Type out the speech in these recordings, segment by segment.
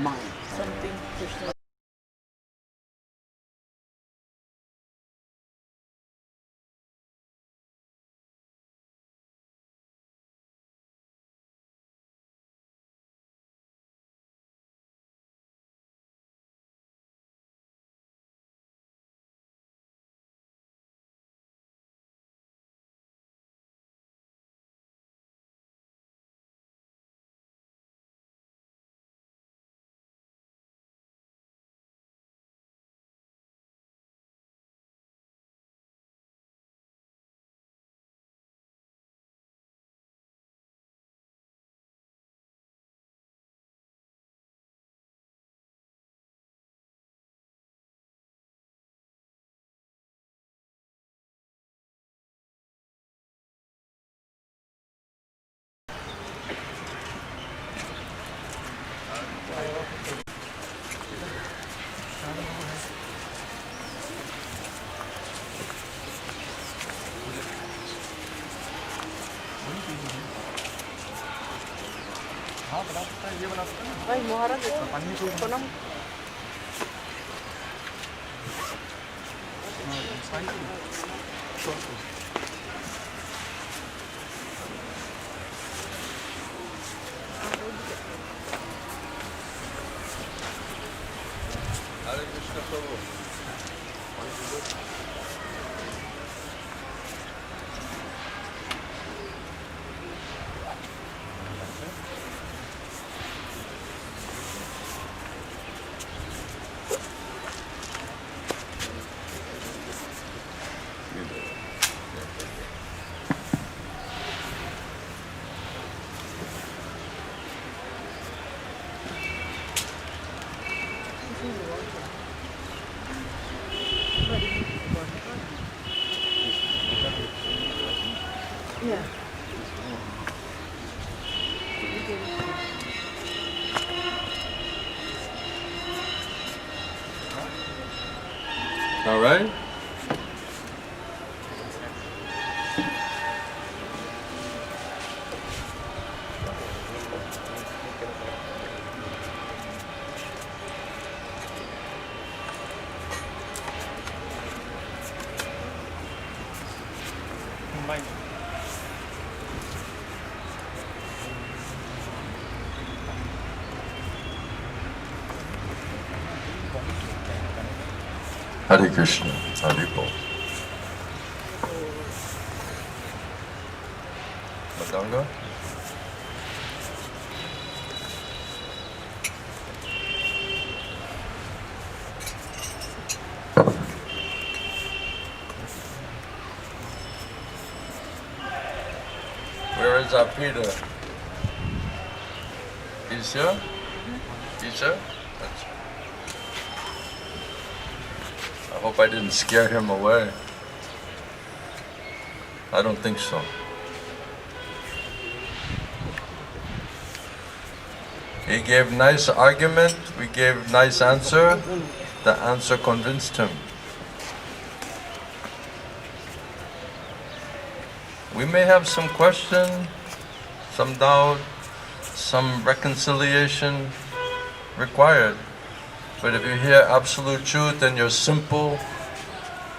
mind. Something Krishna. भाई मोहरा देखो Sonam Hare Krishna Prabhu. Yeah. All right. Hare Krishna, Hare Bol. Madanga? Where is our Peter? He's here? He's here? That's I hope I didn't scare him away. I don't think so. He gave nice argument, we gave nice answer. The answer convinced him. We may have some question, some doubt, some reconciliation required. But if you hear absolute truth and you're simple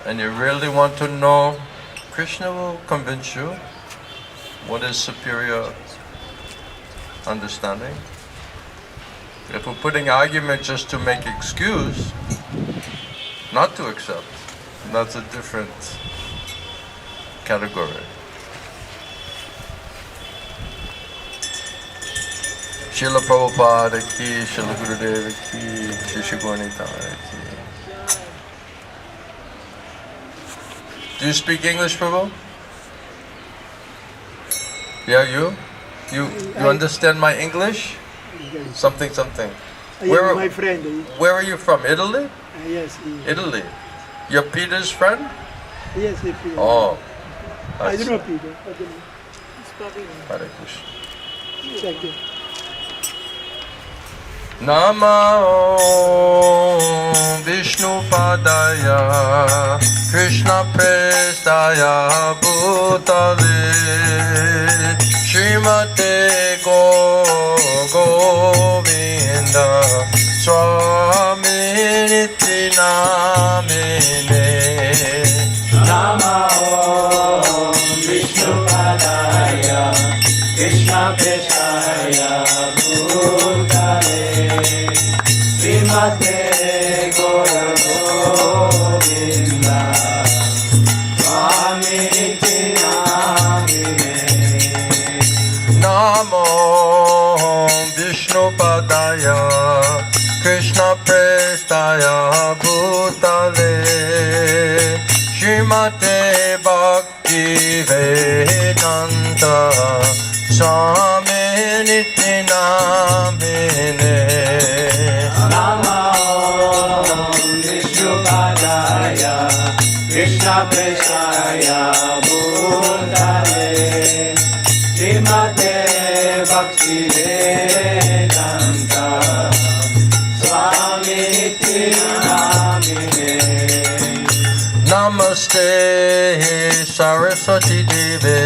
and you really want to know, Krishna will convince you what is superior understanding. If we're putting argument just to make excuse, not to accept, that's a different category. Srila Prabhupada ki, Srila Gurudeva ki, Shri Shri Gaura ki. Do you speak English, Prabhu? Yeah, you understand my English? Something. My friend. Where are you from? Italy? Yes. Italy. You're Peter's friend? Yes, Peter. Oh. I don't know Peter. Hare Krishna. Thank you. Namo Vishnu Padaya Krishna Prestaya Bhutale Srimate Govinda Swami Niti Namine. Nama Om Vishnu Padaya Krishna Prestaya Bhutale Srimate Gaura Govinda Swami Niti Namine. Namo Vishnu Padaya Krishna Prestaya Bhutale Srimate Bhakti Vedanta Swami Niti Namine. Nama Om Vishnu Padaya Krishna Prestaya Bhutale Srimate Bhakti Vedanta Swami Niti Namine. Namaste Saraswati Deve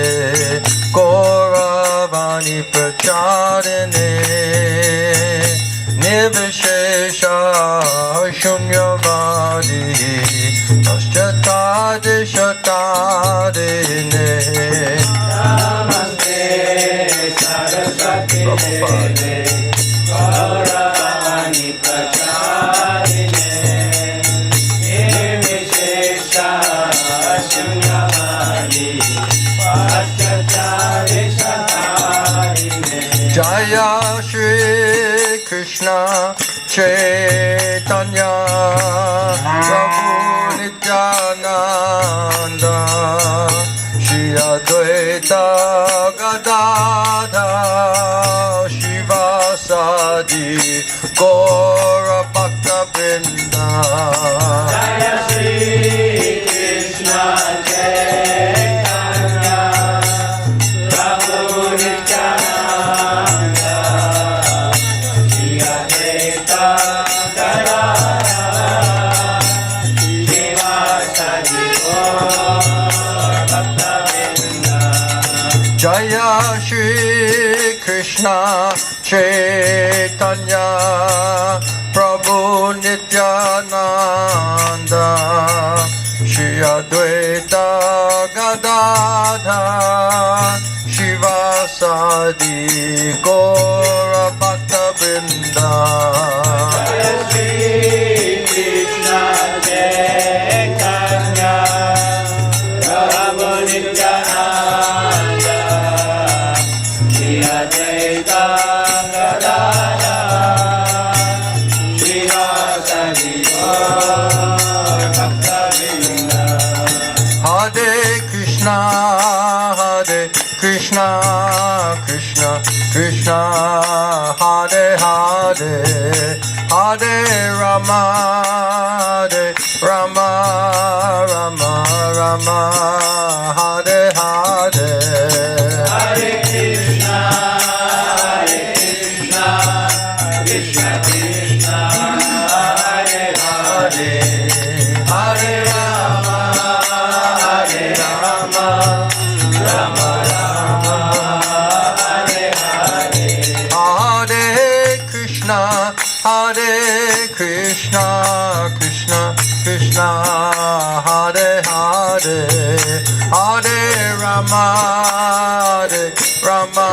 Gauravani Pracharine Nirvishesha Shunyavadi Paschatade Shatadine. Namaste Saraswati Deve Gauravani Pracharine Nirvishesha Shunyavadi Paschatade Shatadine. Jaya Shri Krishna Chaitanya Prabhu Nityananda Shri Advaita Gadadhar Shivasadi Gaura Bhakta Vrinda. Jaya Shri Krishna Chaitanya Prabhu Nityananda Shri Advaita Gadadhar Shivasadi Gaura Bhakta Vrinda. Jaya Shri Krishna Chaitanya Prabhu Nityananda Shri Advaita Gadadhar Shivasadi Gaura Bhakta Vrinda. Jaya Shri Krishna Chaitanya Prabhu Nityananda Shri Advaita Gadadhar Shivasadi Gaura Bhakta Vrinda. Hare Krishna Krishna Krishna Hare Hare Hare Rama Rama Rama Rama Hare Hare. Hare Krishna Krishna Krishna Hare Hare Hare Rama Rama Rama Hare Hare. Hare Krishna Krishna Krishna Hare Hare Hare Rama Rama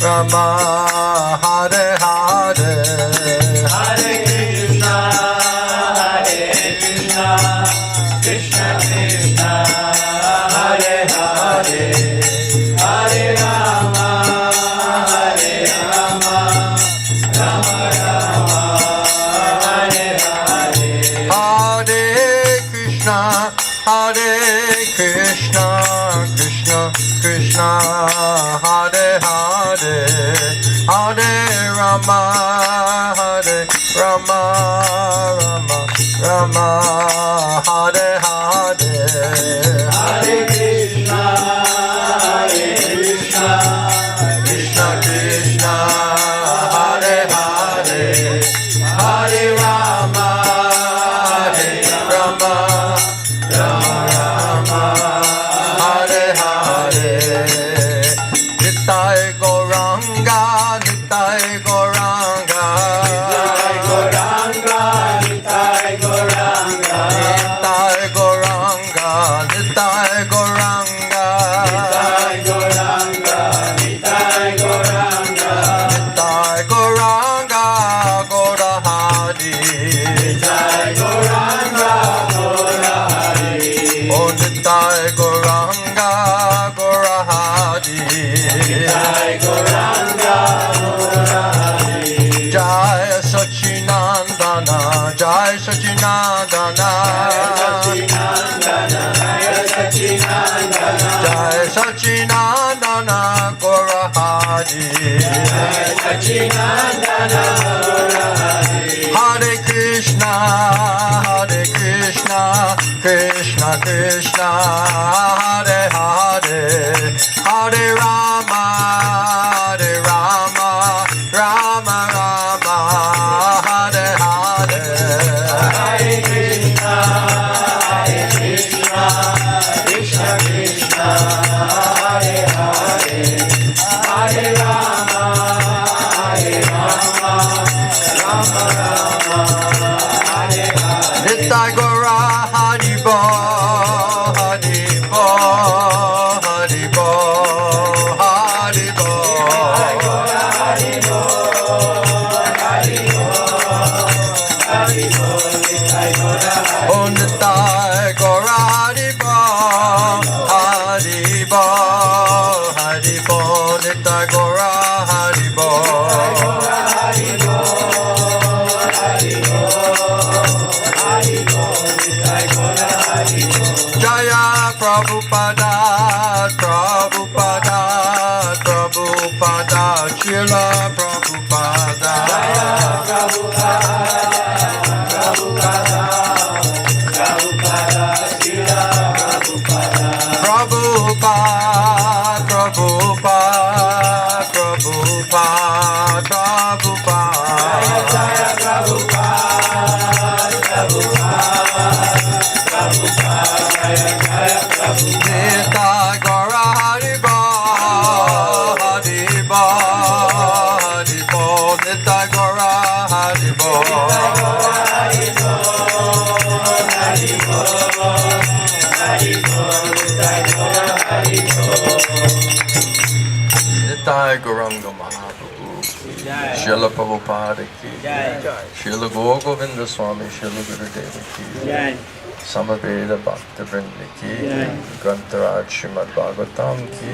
Rama Hare Hare. Hare Krishna Krishna Krishna Hare Hare Hare Rama Rama Rama Hare Hare. Hare Krishna Krishna Krishna Hare Hare Hare Rama Rama Rama Hare Hare. Hare Krishna Krishna Krishna Hare Hare Hare Rama Rama Hare Hare. Nitai Gauranga Gauranga Gaurahari. Nitai Gauranga Gaurahari. Oh Nitai Gauranga Gaurahari. Nitai Gauranga Gaurahari. Jai Sachinandana, Jai Sachinandana, Jai Sachinandana Gaurahari. Hare Krishna, Krishna Krishna, Hare Hare, Hare Rama, Rama Rama, Hare Hare. Hare Krishna, Krishna Krishna, Hare Hare, Hare Rama, Rama Rama, Hare Hare. Nitai Gaura Haribo, Haribo, Haribo, Haribo. Oh Nitai Gaura Haribo, Haribo, Haribo, Nitai Gaura Haribo. Jaya Prabhupada, Prabhupada, Prabhupada, Srila Prabhupada. Prabhupada, Prabhupada, Prabhupada, Prabhupada. Nitai Gaura Haribo, Haribo, Haribo, Nitai Gaura Haribo. Nitai Gauranga Mahaprabhu, Srila Prabhupada ki, Srila Gaur Govinda Swami, Srila Gurudeva ki, Samaveda Bhakta Vrinda ki, Grantaraj Srimad Bhagavatam ki,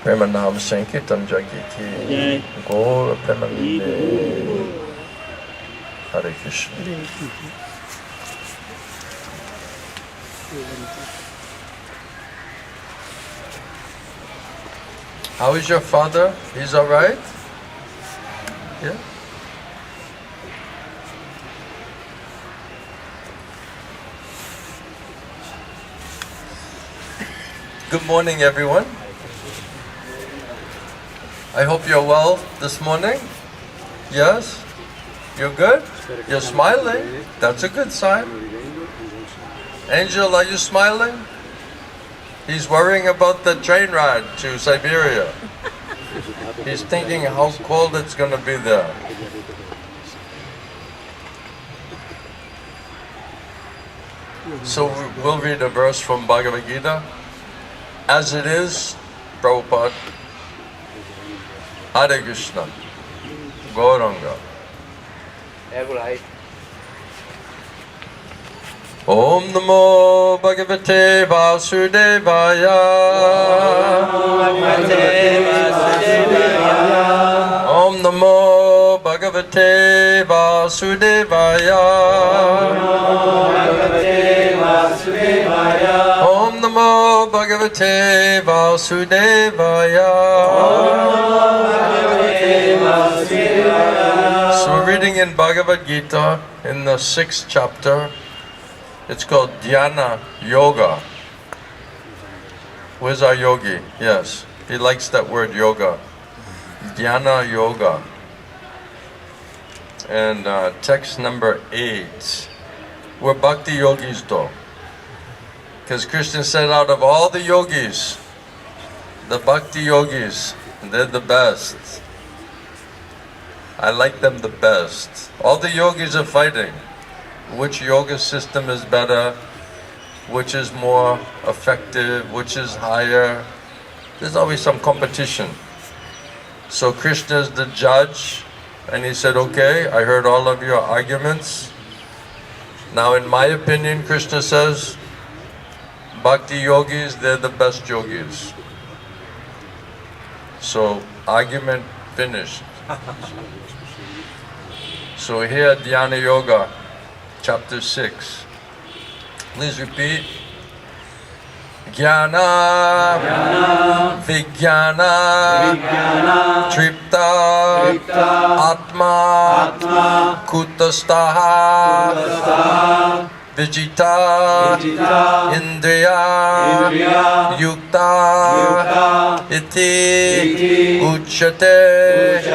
Premanam Sankirtan Jaggi ki, Gaur Premanande, Hare Krishna. How is your father? He's all right? Yeah? Good morning, everyone. I hope you're well this morning. Yes? You're good? You're smiling? That's a good sign. Angel, are you smiling? He's worrying about the train ride to Siberia. He's thinking how cold it's going to be there. So we'll read a verse from Bhagavad Gita. As it is, Prabhupada, Hare Krishna, Gauranga. Om Namo Bhagavate Vasudevaya. Om Namo Bhagavate Vasudevaya. Om Namo Bhagavate Vasudevaya. So we're reading in Bhagavad Gita in the 6th chapter. It's called Dhyana Yoga. Where's our yogi? Yes, he likes that word yoga. Dhyana Yoga. And text number 8. We're Bhakti Yogis though. Because Krishna said out of all the yogis, the Bhakti Yogis, they're the best. I like them the best. All the yogis are fighting. Which yoga system is better? Which is more effective? Which is higher? There's always some competition. So Krishna is the judge, and he said, okay, I heard all of your arguments. Now in my opinion, Krishna says, Bhakti yogis, they're the best yogis. So argument finished. So here, Dhyana Yoga, chapter 6. Please repeat. Jnana, Vijnana, Tripta, Atma, Kutastaha, Vijita, Indriya, Yukta, Iti, Uchate,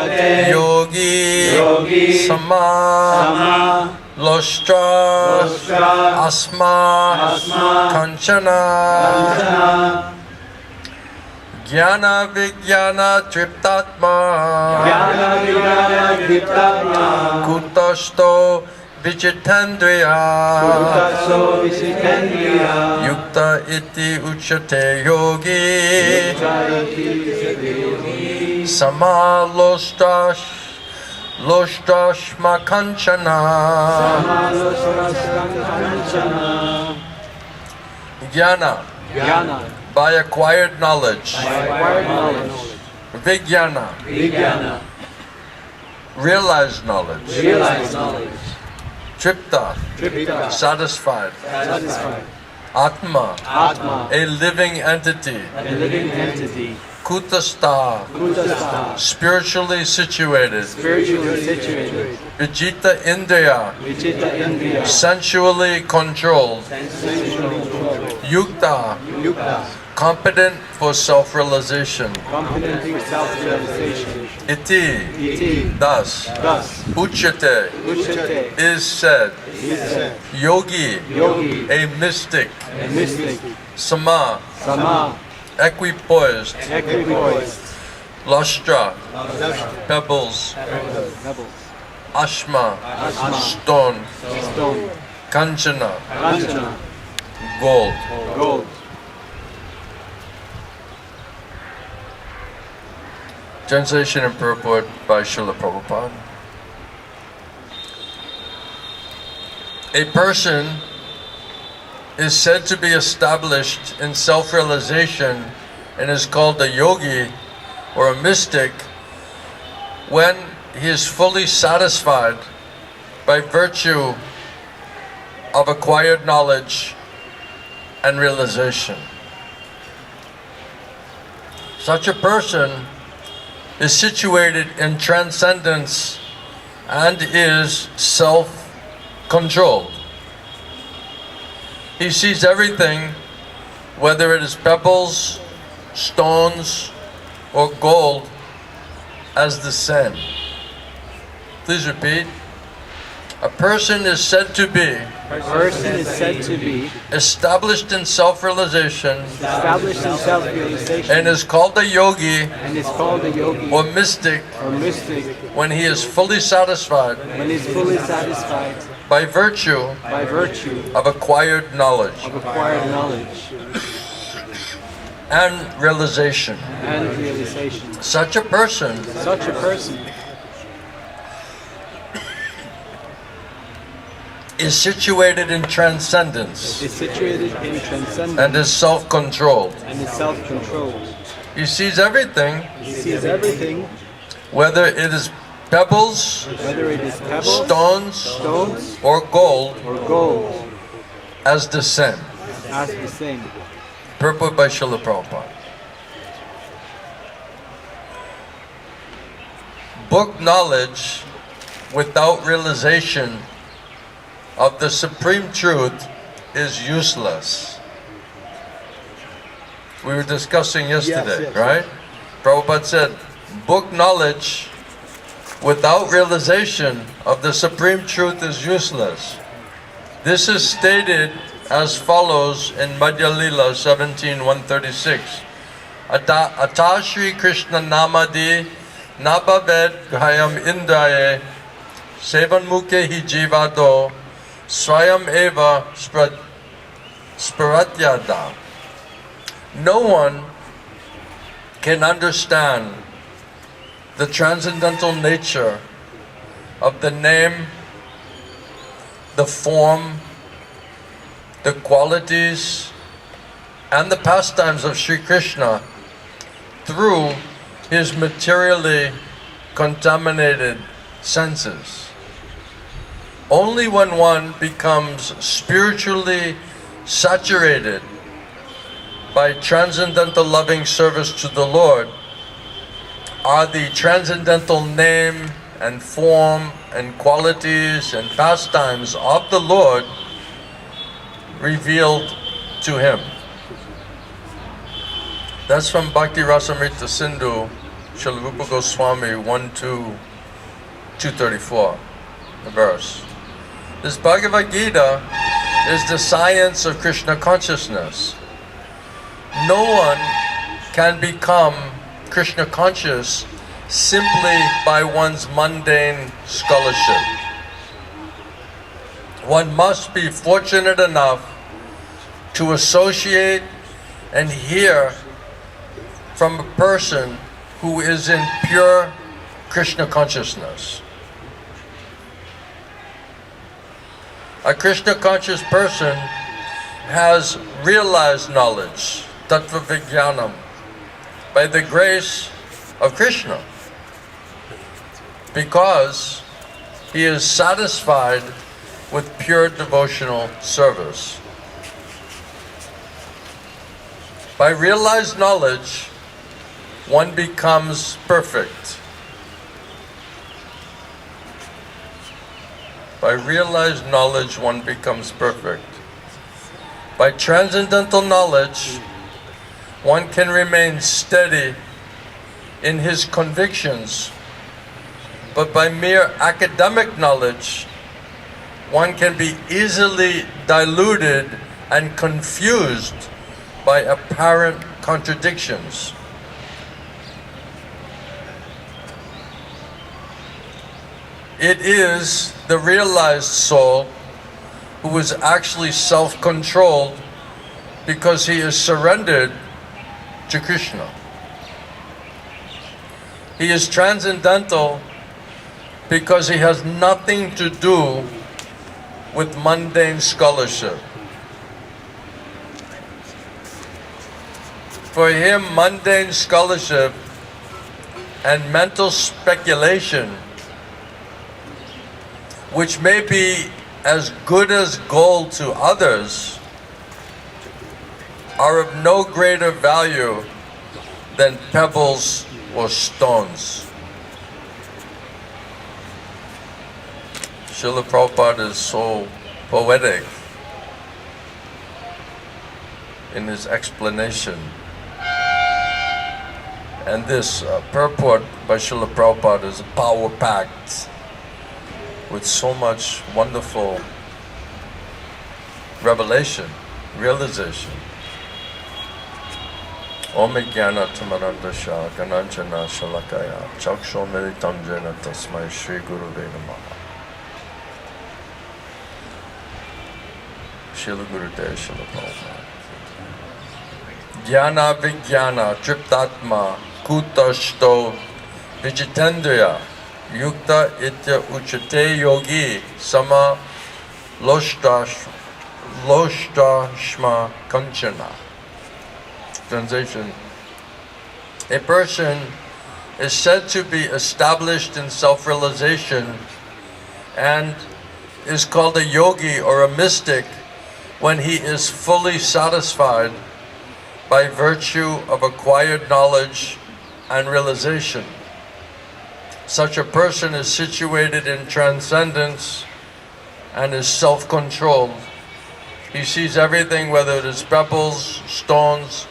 Yogi, Sama, Lostra, Asma, Kanchana, Jnana Vijnana Triptatma, Kutasto Vichitandriya, Yukta Iti Uchate Yogi, Sama Lostrashma Kanchana, Jnana, by acquired knowledge, Vijnana, realized knowledge, Tripta, satisfied, Atma, a living entity, Kutastha, spiritually situated, Vijita Indriya, sensually controlled, Yukta, competent for self-realization, Iti, thus, Uchate, is said, Yogi, a mystic, Sama, equipoised, Lustra, pebbles, Ashma, stone, Kanchana, gold. Translation and purport by Srila Prabhupada. A person is said to be established in self-realization and is called a yogi or a mystic when he is fully satisfied by virtue of acquired knowledge and realization. Such a person is situated in transcendence and is self-controlled. He sees everything, whether it is pebbles, stones, or gold, as the same. Please repeat. A person is said to be established in self-realization and is called a yogi or mystic when he is fully satisfied by virtue of acquired knowledge and realization. Such a person is situated in transcendence and is self-controlled. He sees everything, whether it is pebbles, stones, or gold, as the same. Purport by Srila Prabhupada. Book knowledge without realization of the supreme truth is useless. We were discussing yesterday, right? Prabhupada said, book knowledge without realization of the supreme truth is useless. This is stated as follows in Madhya Lila 17:136. Ata Shri Krishna Namadi Nabhaved Ghayam Indraye Sevan Mukhe Hi Jivado Swayam Eva Sparatyada. No one can understand the transcendental nature of the name, the form, the qualities, and the pastimes of Sri Krishna through his materially contaminated senses. Only when one becomes spiritually saturated by transcendental loving service to the Lord are the transcendental name and form and qualities and pastimes of the Lord revealed to him. That's from Bhakti Rasamrita Sindhu, Srila Rupa Goswami 1-2-234, the verse. This Bhagavad Gita is the science of Krishna consciousness. No one can become Krishna conscious simply by one's mundane scholarship. One must be fortunate enough to associate and hear from a person who is in pure Krishna consciousness. A Krishna conscious person has realized knowledge, tattva vijnanam, by the grace of Krishna, because he is satisfied with pure devotional service. By realized knowledge, one becomes perfect. By realized knowledge, one becomes perfect. By transcendental knowledge, one can remain steady in his convictions. But by mere academic knowledge, one can be easily diluted and confused by apparent contradictions. It is the realized soul who is actually self-controlled because he is surrendered to Krishna. He is transcendental because he has nothing to do with mundane scholarship. For him, mundane scholarship and mental speculation, which may be as good as gold to others, are of no greater value than pebbles or stones. Srila Prabhupada is so poetic in his explanation. And this purport by Srila Prabhupada is power-packed with so much wonderful revelation, realization. Om Jnana Tamarandasha Gananjana Shalakaya Chaksho Militam Jena Tasmai Shri Guruve Namaha. Srila Gurudev Srila Prabhupada. Jnana Vijnana Triptatma Kutashto Vijitendriya Yukta Itya Uchate Yogi Sama Loshtashma Kanchana. Translation: a person is said to be established in self-realization and is called a yogi or a mystic when he is fully satisfied by virtue of acquired knowledge and realization. Such a person is situated in transcendence and is self-controlled. He sees everything, whether it is pebbles, stones,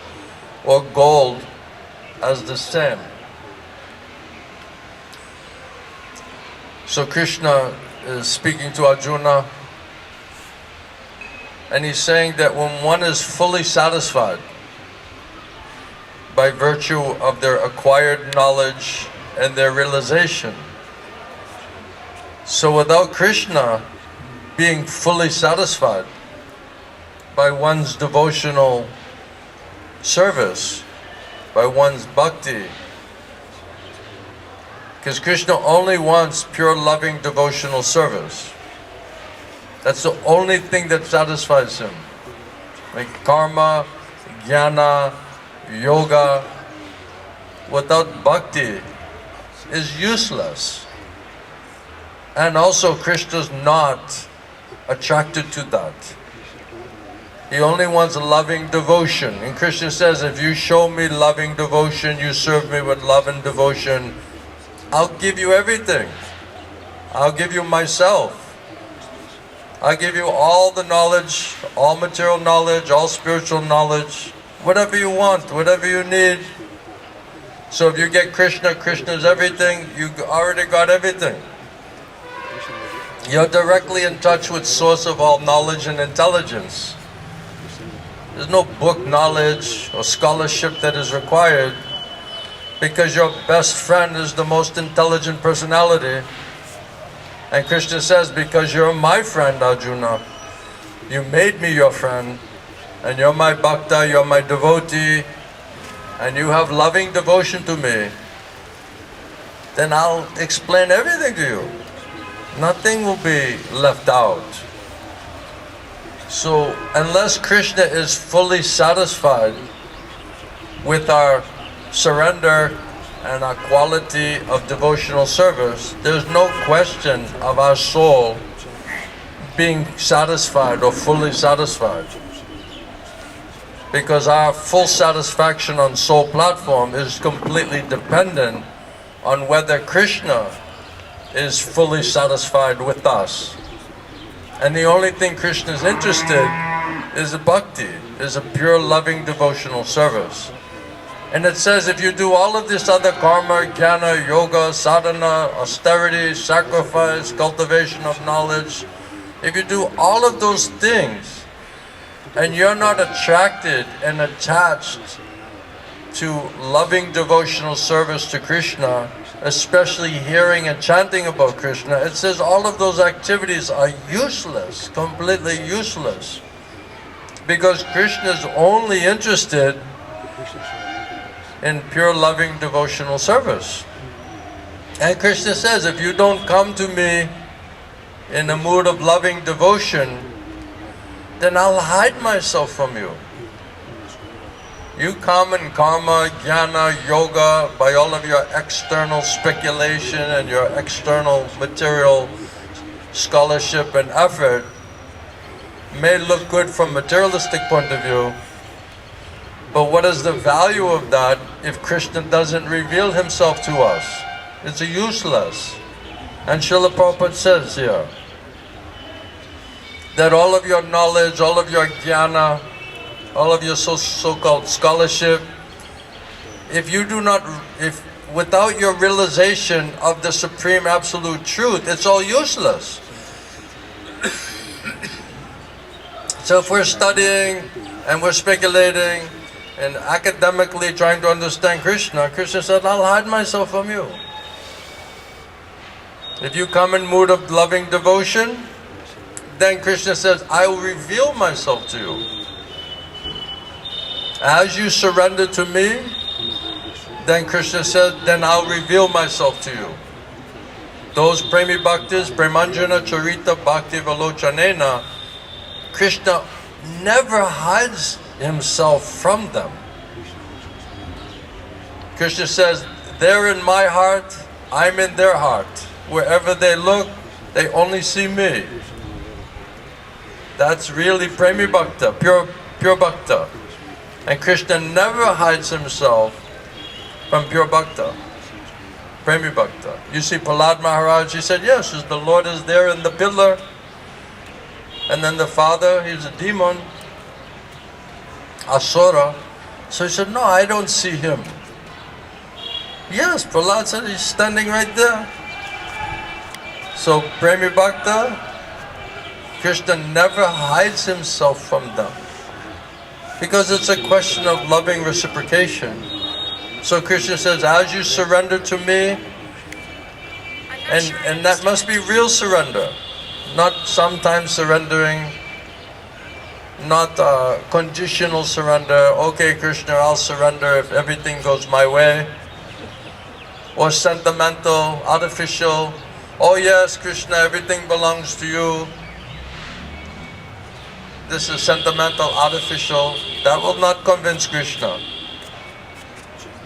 or gold, as the same. So Krishna is speaking to Arjuna, and he's saying that when one is fully satisfied by virtue of their acquired knowledge and their realization, so without Krishna being fully satisfied by one's devotional service, by one's bhakti, Because Krishna only wants pure loving devotional service. That's the only thing that satisfies him. Like karma, jnana, yoga, without bhakti is useless. And also Krishna's not attracted to that. He only wants loving devotion. And Krishna says, if you show me loving devotion, you serve me with love and devotion, I'll give you everything. I'll give you myself. I'll give you all the knowledge, all material knowledge, all spiritual knowledge, whatever you want, whatever you need. So if you get Krishna, Krishna's everything, you already got everything. You're directly in touch with source of all knowledge and intelligence. There's no book knowledge or scholarship that is required, because your best friend is the most intelligent personality. And Krishna says, because you're my friend, Arjuna, you made me your friend, and you're my bhakta, you're my devotee, and you have loving devotion to me, then I'll explain everything to you. Nothing will be left out. So, unless Krishna is fully satisfied with our surrender and our quality of devotional service, there's no question of our soul being satisfied or fully satisfied. Because our full satisfaction on soul platform is completely dependent on whether Krishna is fully satisfied with us. And the only thing Krishna is interested is a bhakti, is a pure loving devotional service. And it says if you do all of this other karma, jnana, yoga, sadhana, austerity, sacrifice, cultivation of knowledge, if you do all of those things and you're not attracted and attached to loving devotional service to Krishna, especially hearing and chanting about Krishna, it says all of those activities are useless, completely useless. Because Krishna is only interested in pure loving devotional service. And Krishna says, if you don't come to me in a mood of loving devotion, then I'll hide myself from you. You come in karma, jnana, yoga, by all of your external speculation and your external material scholarship and effort, may look good from a materialistic point of view, but what is the value of that if Krishna doesn't reveal himself to us? It's useless. And Srila Prabhupada says here that all of your knowledge, all of your jnana, all of your so-called scholarship, if without your realization of the supreme absolute truth, it's all useless. So if we're studying and we're speculating and academically trying to understand Krishna, Krishna said, I'll hide myself from you. If you come in mood of loving devotion, then Krishna says, I will reveal myself to you. As you surrender to me, then Krishna said, then I'll reveal myself to you. Those Premi Bhaktis, Premanjana Charita Bhakti Valochanena, Krishna never hides himself from them. Krishna says, they're in my heart, I'm in their heart. Wherever they look, they only see me. That's really Premi Bhakta, pure Bhakta. And Krishna never hides himself from pure Bhakta, Premi Bhakta. You see Prahlad Maharaj, he said, yes, the Lord is there in the pillar. And then the father, he's a demon, Asura. So he said, no, I don't see him. Yes, Prahlad said, he's standing right there. So Premi Bhakta, Krishna never hides himself from them. Because it's a question of loving reciprocation. So Krishna says, as you surrender to me, and that must be real surrender. Not sometimes surrendering, not conditional surrender. Okay, Krishna, I'll surrender if everything goes my way. or sentimental, artificial. Oh yes, Krishna, everything belongs to you. This is sentimental, artificial. That will not convince Krishna.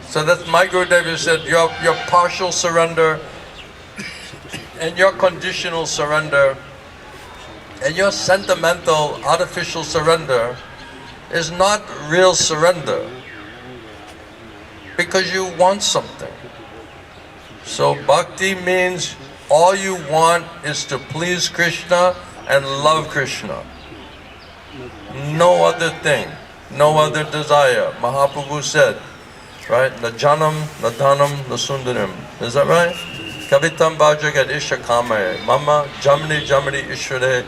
So that's my Gurudev said, your partial surrender and your conditional surrender and your sentimental, artificial surrender is not real surrender, because you want something. So bhakti means all you want is to please Krishna and love Krishna. No other thing, no other desire. Mahaprabhu said, right? Na janam, na dhanam, na sundarim. Is that right? Kavitam bhajagat isha kamaye. Mama jamni jamni ishvare.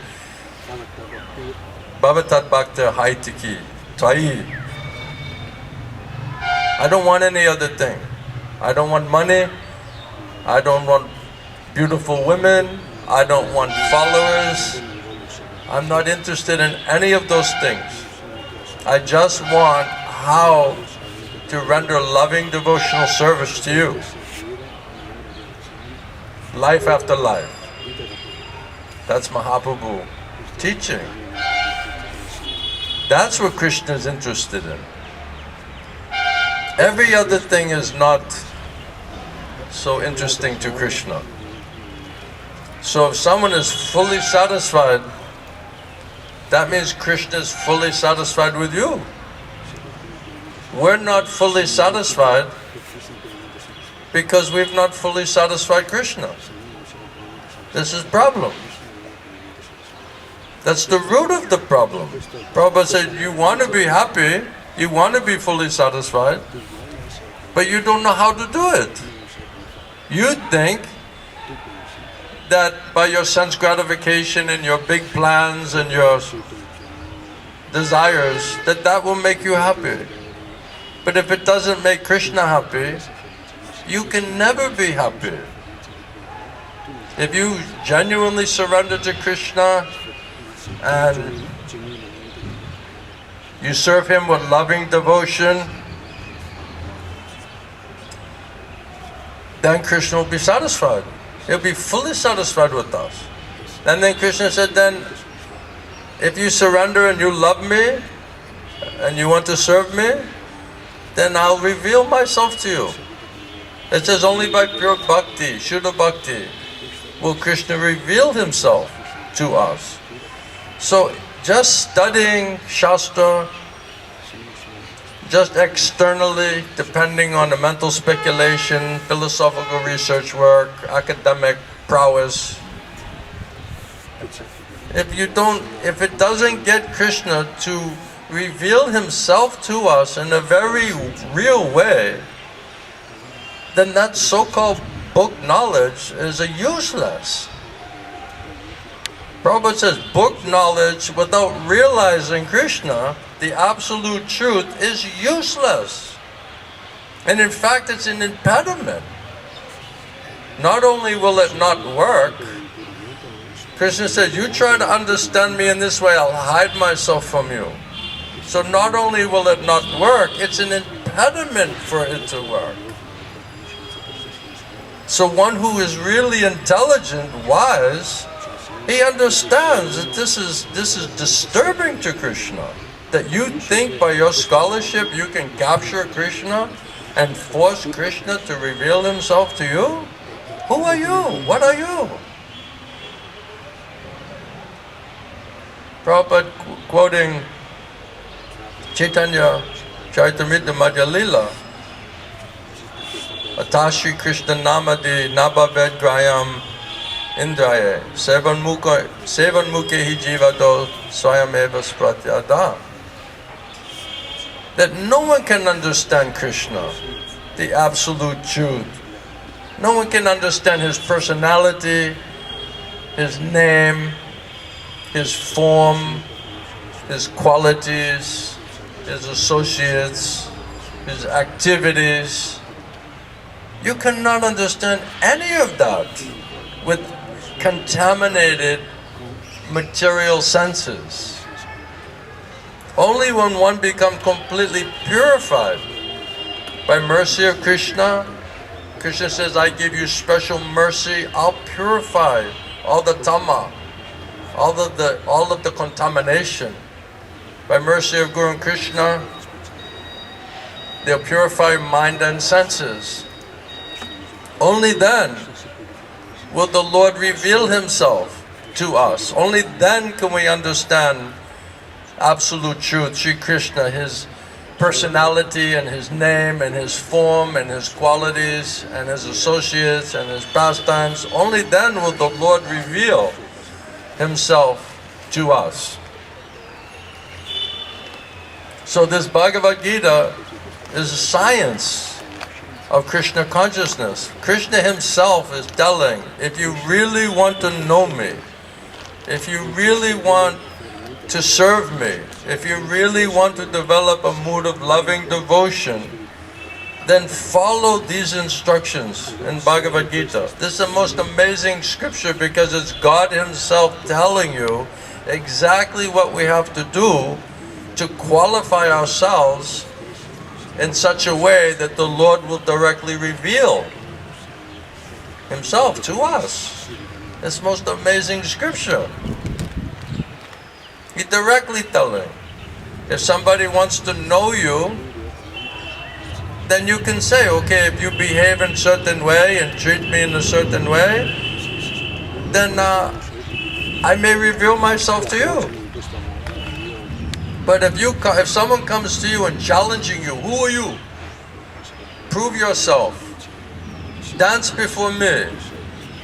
Bhavatat bhakta haitiki. Tvai. I don't want any other thing. I don't want money. I don't want beautiful women. I don't want followers. I'm not interested in any of those things. I just want how to render loving devotional service to you. Life after life. That's Mahaprabhu teaching. That's what Krishna is interested in. Every other thing is not so interesting to Krishna. So if someone is fully satisfied, that means Krishna is fully satisfied with you. We're not fully satisfied because we've not fully satisfied Krishna. This is problem. That's the root of the problem. Prabhupada said, you want to be happy, you want to be fully satisfied, but you don't know how to do it. You think that by your sense gratification and your big plans and your desires, that will make you happy. But if it doesn't make Krishna happy, you can never be happy. If you genuinely surrender to Krishna and you serve Him with loving devotion, then Krishna will be satisfied. He'll be fully satisfied with us. And then Krishna said, then if you surrender and you love me and you want to serve me, then I'll reveal myself to you. It says only by pure bhakti, Shuddha bhakti, will Krishna reveal Himself to us. So just studying Shastra, just externally, depending on the mental speculation, philosophical research work, academic prowess, if it doesn't get Krishna to reveal Himself to us in a very real way, then that so-called book knowledge is useless. Prabhupada says book knowledge without realizing Krishna, the absolute truth, is useless. And in fact, it's an impediment. Not only will it not work, Krishna says, you try to understand me in this way, I'll hide myself from you. So not only will it not work, it's an impediment for it to work. So one who is really intelligent, wise, he understands that this is disturbing to Krishna. That you think by your scholarship you can capture Krishna and force Krishna to reveal Himself to you? Who are you? What are you? Prabhupada quoting Chaitanya Charitamrita Madhya Lila, Atashi Krishna Namadi Nabhaved Grayam Indraye Sevan Mukhe Hi Jivado Swayameva Spratyada. That no one can understand Krishna, the absolute truth. No one can understand His personality, His name, His form, His qualities, His associates, His activities. You cannot understand any of that with contaminated material senses. Only when one becomes completely purified by mercy of Krishna Krishna says, I give you special mercy, I'll purify all the tama, all of the contamination. By mercy of Guru and Krishna, they'll purify mind and senses. Only then will the Lord reveal Himself to us. Only then can we understand absolute truth, Sri Krishna, His personality and His name and His form and His qualities and His associates and His pastimes. Only then will the Lord reveal Himself to us. So this Bhagavad Gita is a science of Krishna consciousness. Krishna Himself is telling, if you really want to know me, if you really want to serve me, if you really want to develop a mood of loving devotion, then follow these instructions in Bhagavad Gita. This is the most amazing scripture because it's God Himself telling you exactly what we have to do to qualify ourselves in such a way that the Lord will directly reveal Himself to us. It's the most amazing scripture. He's directly telling. If somebody wants to know you, then you can say, okay, if you behave in a certain way and treat me in a certain way, then I may reveal myself to you. But if someone comes to you and challenging you, who are you? Prove yourself. Dance before me.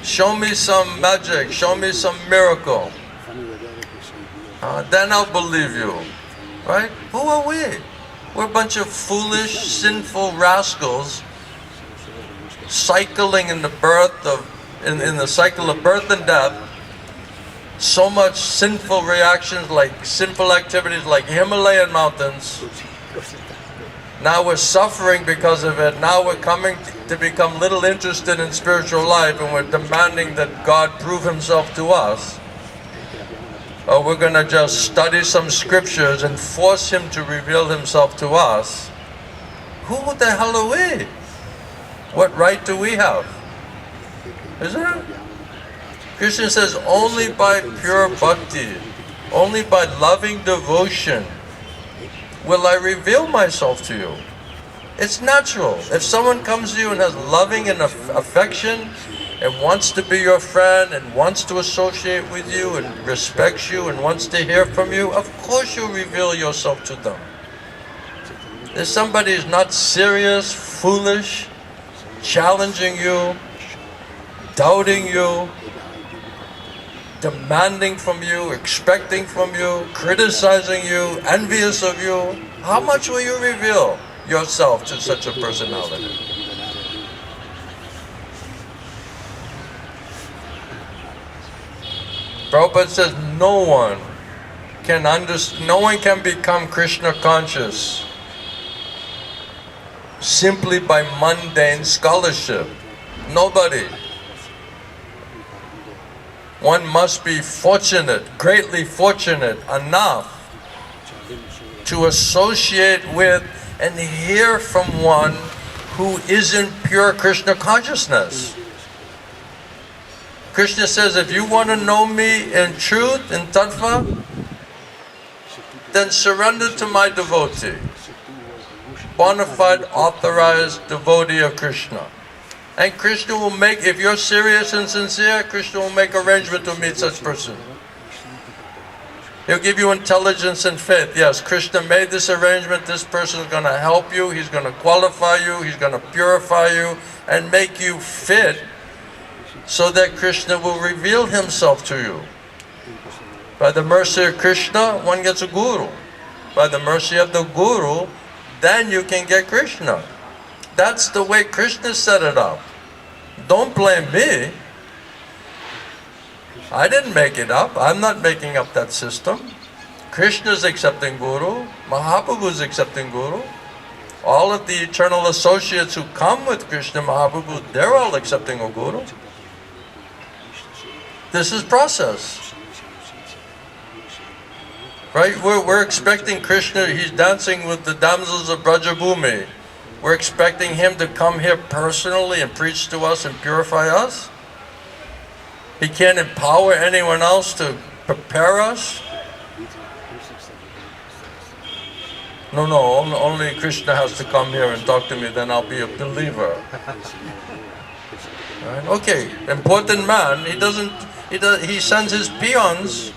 Show me some magic. Show me some miracle. Then I'll believe you. Right? Who are we? We're a bunch of foolish, sinful rascals cycling in the in the cycle of birth and death. So much sinful reactions, like sinful activities like Himalayan mountains. Now we're suffering because of it. Now we're coming to become little interested in spiritual life, and we're demanding that God prove Himself to us. Or we're going to just study some scriptures and force Him to reveal Himself to us. Who the hell are we? What right do we have? Isn't it? Krishna says, only by pure bhakti, only by loving devotion will I reveal myself to you. It's natural. If someone comes to you and has loving and affection and wants to be your friend and wants to associate with you and respects you and wants to hear from you, of course you'll reveal yourself to them. If somebody is not serious, foolish, challenging you, doubting you, demanding from you, expecting from you, criticizing you, envious of you, how much will you reveal yourself to such a personality? Prabhupada says no one can become Krishna conscious simply by mundane scholarship. Nobody. One must be fortunate, greatly fortunate enough to associate with and hear from one who is in pure Krishna consciousness. Krishna says, if you want to know me in truth, in tattva, then surrender to my devotee, bona fide authorized devotee of Krishna. And Krishna will make, if you're serious and sincere, Krishna will make arrangement to meet such person. He'll give you intelligence and faith. Yes, Krishna made this arrangement. This person is going to help you. He's going to qualify you. He's going to purify you and make you fit so that Krishna will reveal Himself to you. By the mercy of Krishna, one gets a guru. By the mercy of the guru, then you can get Krishna. That's the way Krishna set it up. Don't blame me. I didn't make it up. I'm not making up that system. Krishna's accepting Guru. Mahaprabhu's accepting Guru. All of the eternal associates who come with Krishna Mahaprabhu, they're all accepting a Guru. This is process. Right? We're expecting Krishna. He's dancing with the damsels of Brajabhumi. We're expecting him to come here personally and preach to us and purify us? He can't empower anyone else to prepare us? No, only Krishna has to come here and talk to me, then I'll be a believer. Right? Okay, important man, he sends his peons,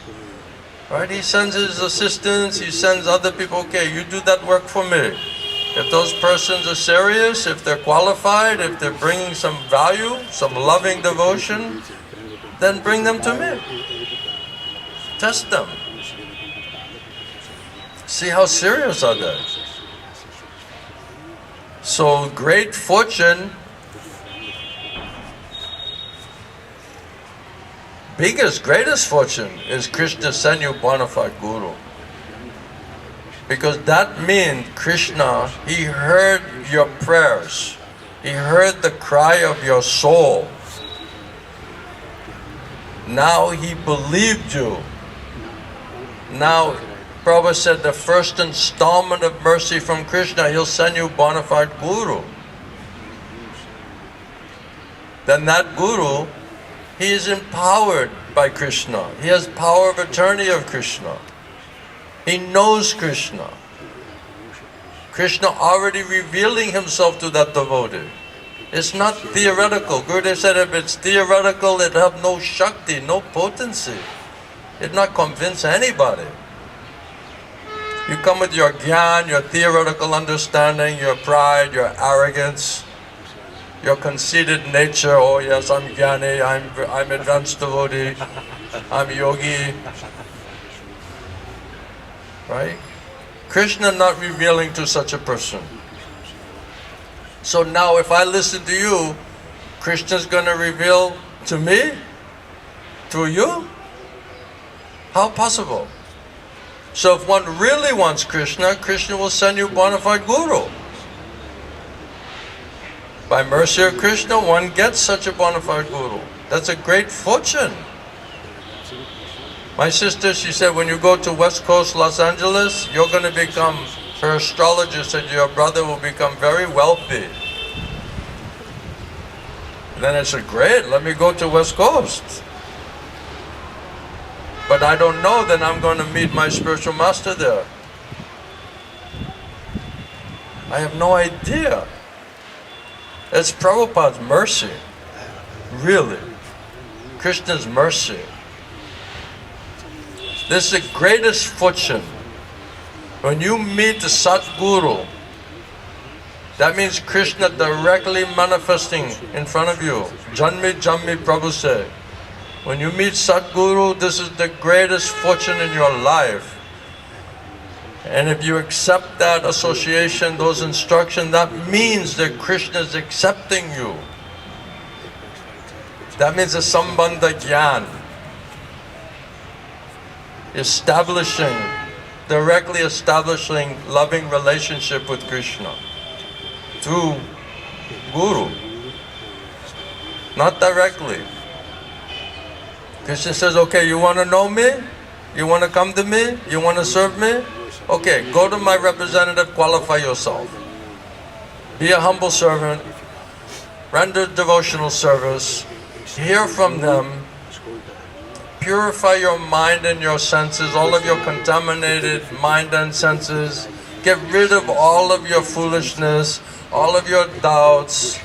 right? He sends his assistants, he sends other people, okay, you do that work for me. If those persons are serious, if they're qualified, if they're bringing some value, some loving devotion, then bring them to me. Test them. See how serious are they? So great fortune, greatest fortune is Krishna send you bona fide guru. Because that means Krishna, he heard your prayers. He heard the cry of your soul. Now he believed you. Now, Prabhupada said the first installment of mercy from Krishna, he'll send you bona fide guru. Then that guru, he is empowered by Krishna. He has power of attorney of Krishna. He knows Krishna. Krishna already revealing himself to that devotee. It's not theoretical. Gurudev said if it's theoretical, it have no shakti, no potency. It not convince anybody. You come with your gyan, your theoretical understanding, your pride, your arrogance, your conceited nature. Oh yes, I'm jnani, I'm advanced devotee, I'm yogi. Right? Krishna not revealing to such a person. So now if I listen to you, Krishna's going to reveal to me? Through you? How possible? So if one really wants Krishna, Krishna will send you bona fide guru. By mercy of Krishna, one gets such a bona fide guru. That's a great fortune. My sister, she said, when you go to West Coast, Los Angeles, you're going to become, her astrologer said, your brother will become very wealthy. And then I said, great, let me go to West Coast. But I don't know, then I'm going to meet my spiritual master there. I have no idea. It's Prabhupada's mercy. Really. Krishna's mercy. This is the greatest fortune. When you meet the Satguru, that means Krishna directly manifesting in front of you. Janmi Janmi Prabhu said. When you meet Satguru, this is the greatest fortune in your life. And if you accept that association, those instructions, that means that Krishna is accepting you. That means a sambandha jnana. Directly establishing loving relationship with Krishna through Guru. Not directly. Krishna says, okay, you want to know me? You want to come to me? You want to serve me? Okay, go to my representative, qualify yourself. Be a humble servant, render devotional service, hear from them, purify your mind and your senses, all of your contaminated mind and senses. Get rid of all of your foolishness, all of your doubts,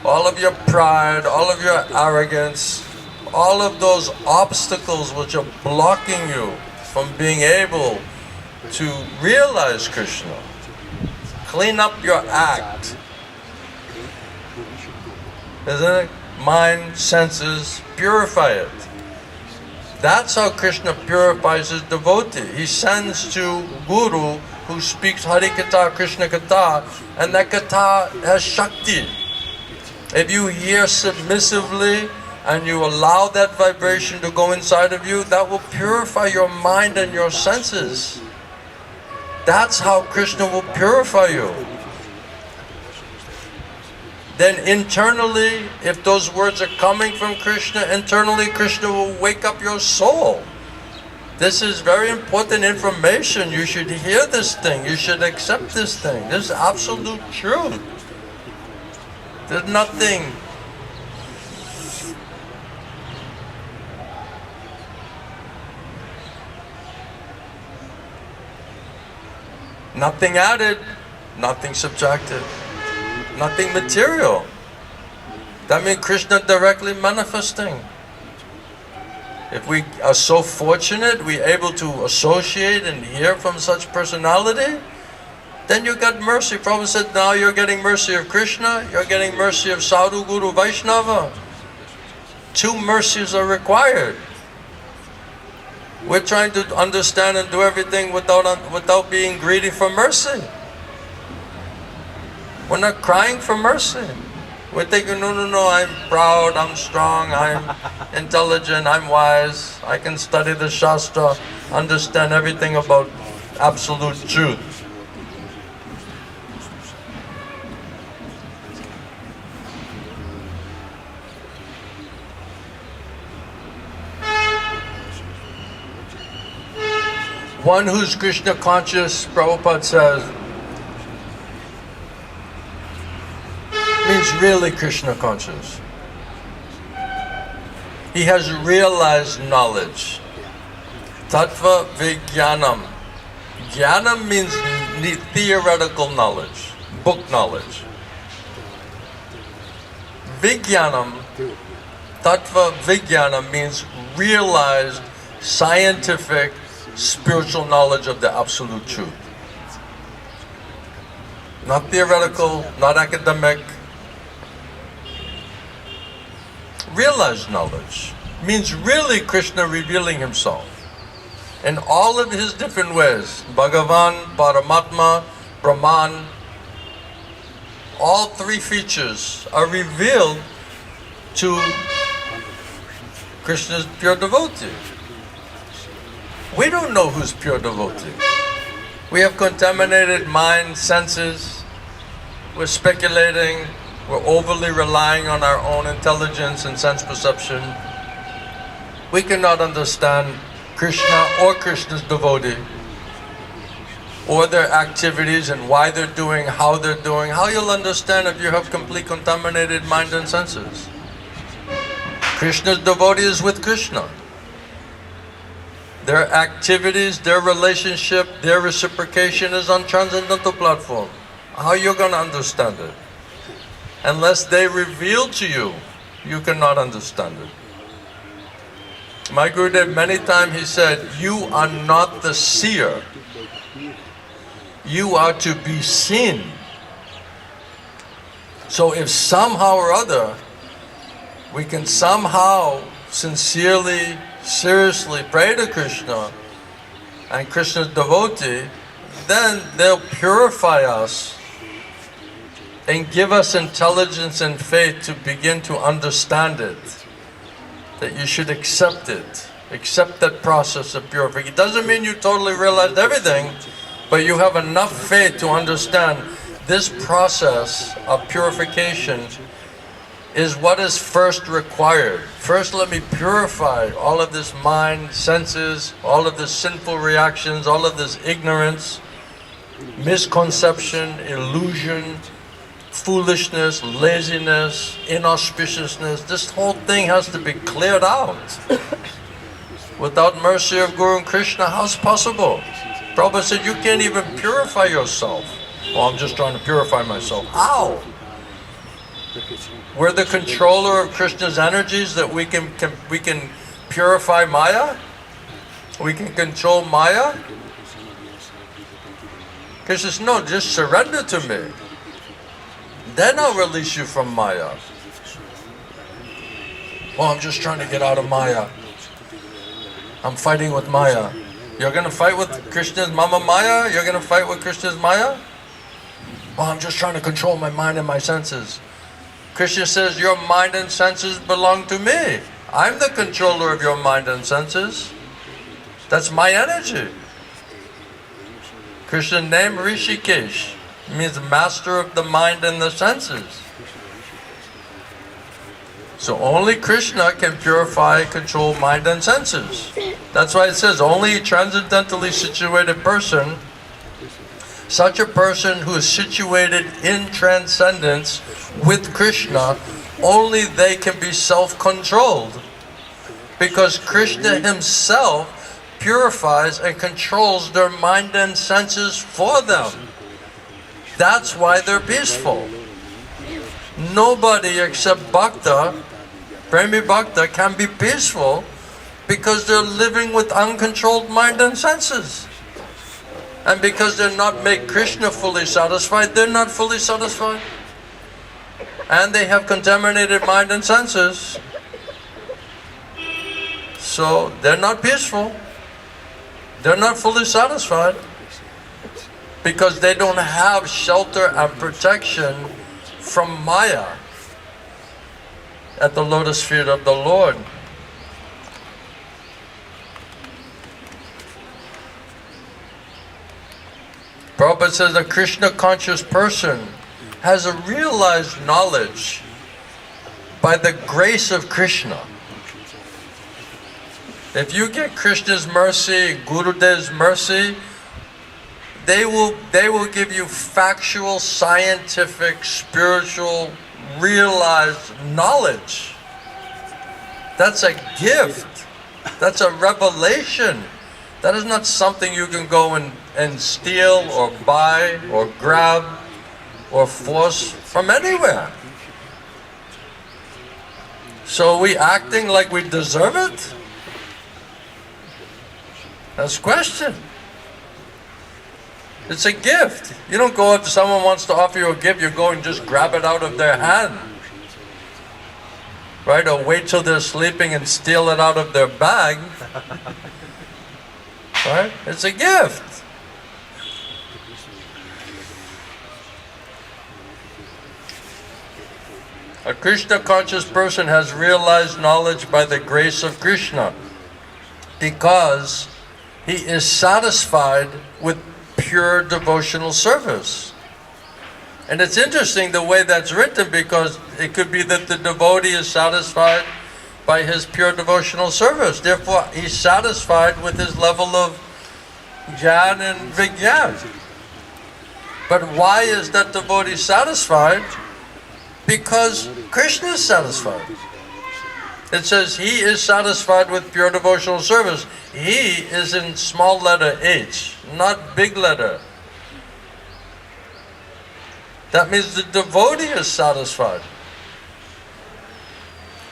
all of your pride, all of your arrogance, all of those obstacles which are blocking you from being able to realize Krishna. Clean up your act. Isn't it? Mind, senses, purify it. That's how Krishna purifies his devotee. He sends to Guru who speaks Hari-katha, krishna-katha, and that katha has shakti. If you hear submissively and you allow that vibration to go inside of you, that will purify your mind and your senses. That's how Krishna will purify you. Then internally, if those words are coming from Krishna, internally Krishna will wake up your soul. This is very important information. You should hear this thing. You should accept this thing. This is absolute truth. There's nothing. Nothing added, nothing subtracted, nothing material. That means Krishna directly manifesting. If we are so fortunate, we're able to associate and hear from such personality, then you got mercy. Prabhupada said, now you're getting mercy of Krishna, you're getting mercy of Sadhu, Guru, Vaishnava. 2 mercies are required. We're trying to understand and do everything without being greedy for mercy. We're not crying for mercy. We're thinking, no, I'm proud, I'm strong, I'm intelligent, I'm wise, I can study the Shastra, understand everything about absolute truth. One who's Krishna conscious, Prabhupada says, means really Krishna conscious. He has realized knowledge. Tattva Vijnanam. Jnanam means theoretical knowledge, book knowledge. Vijnanam, Tattva Vijnanam means realized scientific, spiritual knowledge of the absolute truth. Not theoretical, not academic. Realized knowledge means really Krishna revealing himself in all of his different ways. Bhagavan, Paramatma, Brahman. All 3 features are revealed to Krishna's pure devotee. We don't know who's pure devotee. We have contaminated mind, senses. We're speculating. We're overly relying on our own intelligence and sense perception. We cannot understand Krishna or Krishna's devotee, or their activities and why they're doing, how they're doing. How you'll understand if you have complete contaminated mind and senses? Krishna's devotee is with Krishna. Their activities, their relationship, their reciprocation is on transcendental platform. How you're going to understand it? Unless they reveal to you, you cannot understand it. My Gurudev, many times he said, you are not the seer. You are to be seen. So if somehow or other, we can somehow sincerely, seriously pray to Krishna and Krishna's devotee, then they'll purify us and give us intelligence and faith to begin to understand it. That you should accept it. Accept that process of purification. It doesn't mean you totally realized everything, but you have enough faith to understand this process of purification is what is first required. First, let me purify all of this mind, senses, all of this sinful reactions, all of this ignorance, misconception, illusion, foolishness, laziness, inauspiciousness. This whole thing has to be cleared out. Without mercy of Guru and Krishna, how's it possible? Prabhupada said, you can't even purify yourself. Oh, I'm just trying to purify myself. How? We're the controller of Krishna's energies that we can purify Maya? We can control Maya? Krishna says, no, just surrender to me. Then I'll release you from Maya. Oh, I'm just trying to get out of Maya. I'm fighting with Maya. You're going to fight with Krishna's Mama Maya? You're going to fight with Krishna's Maya? Oh, I'm just trying to control my mind and my senses. Krishna says, your mind and senses belong to me. I'm the controller of your mind and senses. That's my energy. Krishna's name, Rishikesh, means master of the mind and the senses. So only Krishna can purify, control mind and senses. That's why it says only a transcendentally situated person, such a person who is situated in transcendence with Krishna, only they can be self-controlled. Because Krishna himself purifies and controls their mind and senses for them. That's why they're peaceful. Nobody except Bhakta, Premi Bhakta, can be peaceful because they're living with uncontrolled mind and senses. And because they're not made Krishna fully satisfied, they're not fully satisfied. And they have contaminated mind and senses. So they're not peaceful. They're not fully satisfied because they don't have shelter and protection from Maya at the lotus feet of the Lord. Prabhupada says a Krishna conscious person has a realized knowledge by the grace of Krishna. If you get Krishna's mercy, Gurudev's mercy, they will give you factual, scientific, spiritual, realized knowledge. That's a gift. That's a revelation. That is not something you can go and steal or buy or grab or force from anywhere. So are we acting like we deserve it? That's the question. It's a gift. You don't go if someone wants to offer you a gift, you go and just grab it out of their hand. Right? Or wait till they're sleeping and steal it out of their bag. Right? It's a gift. A Krishna conscious person has realized knowledge by the grace of Krishna because he is satisfied with pure devotional service. And it's interesting the way that's written, because it could be that the devotee is satisfied by his pure devotional service. Therefore, he's satisfied with his level of jnana and vigyan. But why is that devotee satisfied? Because Krishna is satisfied. It says he is satisfied with pure devotional service. He is in small letter H, not big letter. That means the devotee is satisfied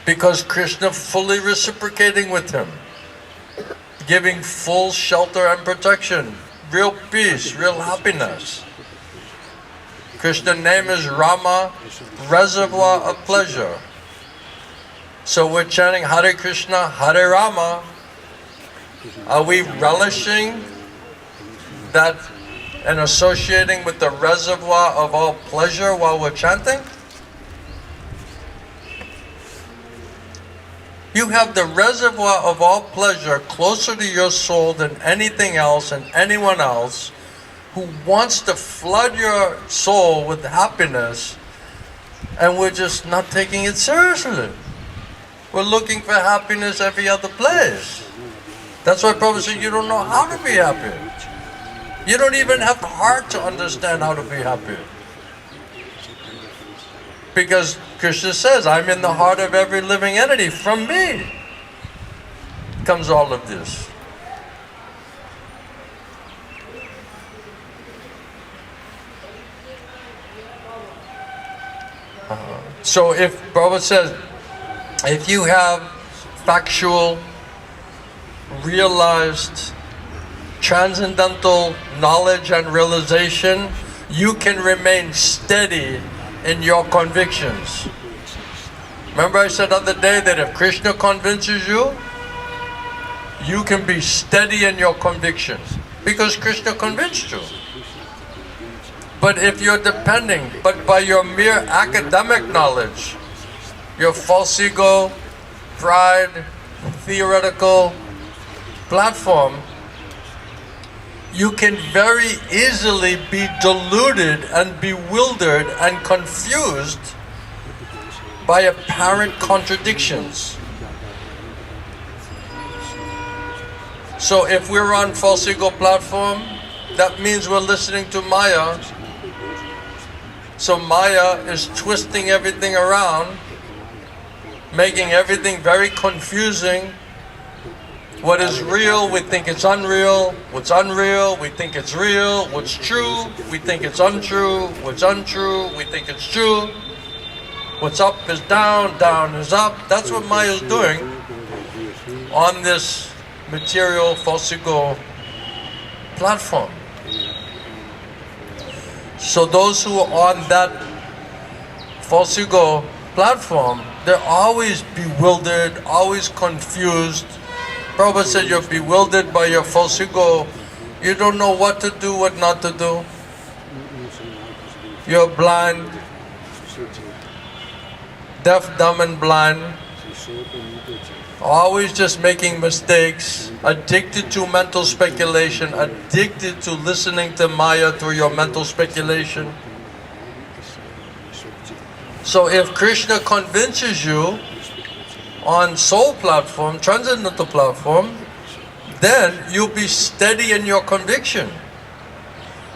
because Krishna fully reciprocating with him, giving full shelter and protection, real peace, real happiness. Krishna's name is Rama, reservoir of pleasure. So we're chanting Hare Krishna, Hare Rama. Are we relishing that and associating with the reservoir of all pleasure while we're chanting? You have the reservoir of all pleasure closer to your soul than anything else and anyone else who wants to flood your soul with happiness, and we're just not taking it seriously. We're looking for happiness every other place. That's why Prabhupada said you don't know how to be happy. You don't even have the heart to understand how to be happy. Because Krishna says, I'm in the heart of every living entity. From me comes all of this. So if Prabhupada says, if you have factual, realized, transcendental knowledge and realization, you can remain steady in your convictions. Remember I said the other day that if Krishna convinces you, you can be steady in your convictions because Krishna convinced you. But if you're depending, but by your mere academic knowledge, your false ego, pride, theoretical platform, you can very easily be deluded and bewildered and confused by apparent contradictions. So if we're on false ego platform, that means we're listening to Maya. So Maya is twisting everything around, making everything very confusing. What is real, we think it's unreal. What's unreal, we think it's real. What's true, we think it's untrue. What's untrue, we think it's true. What's up is down, down is up. That's what Maya is doing on this material false ego platform. So those who are on that false ego platform, they're always bewildered, always confused. Prabhupada said you're bewildered by your false ego. You don't know what to do, what not to do. You're blind, deaf, dumb and blind. Always just making mistakes, addicted to mental speculation, addicted to listening to Maya through your mental speculation. So if Krishna convinces you on soul platform, transcendental platform, then you'll be steady in your conviction.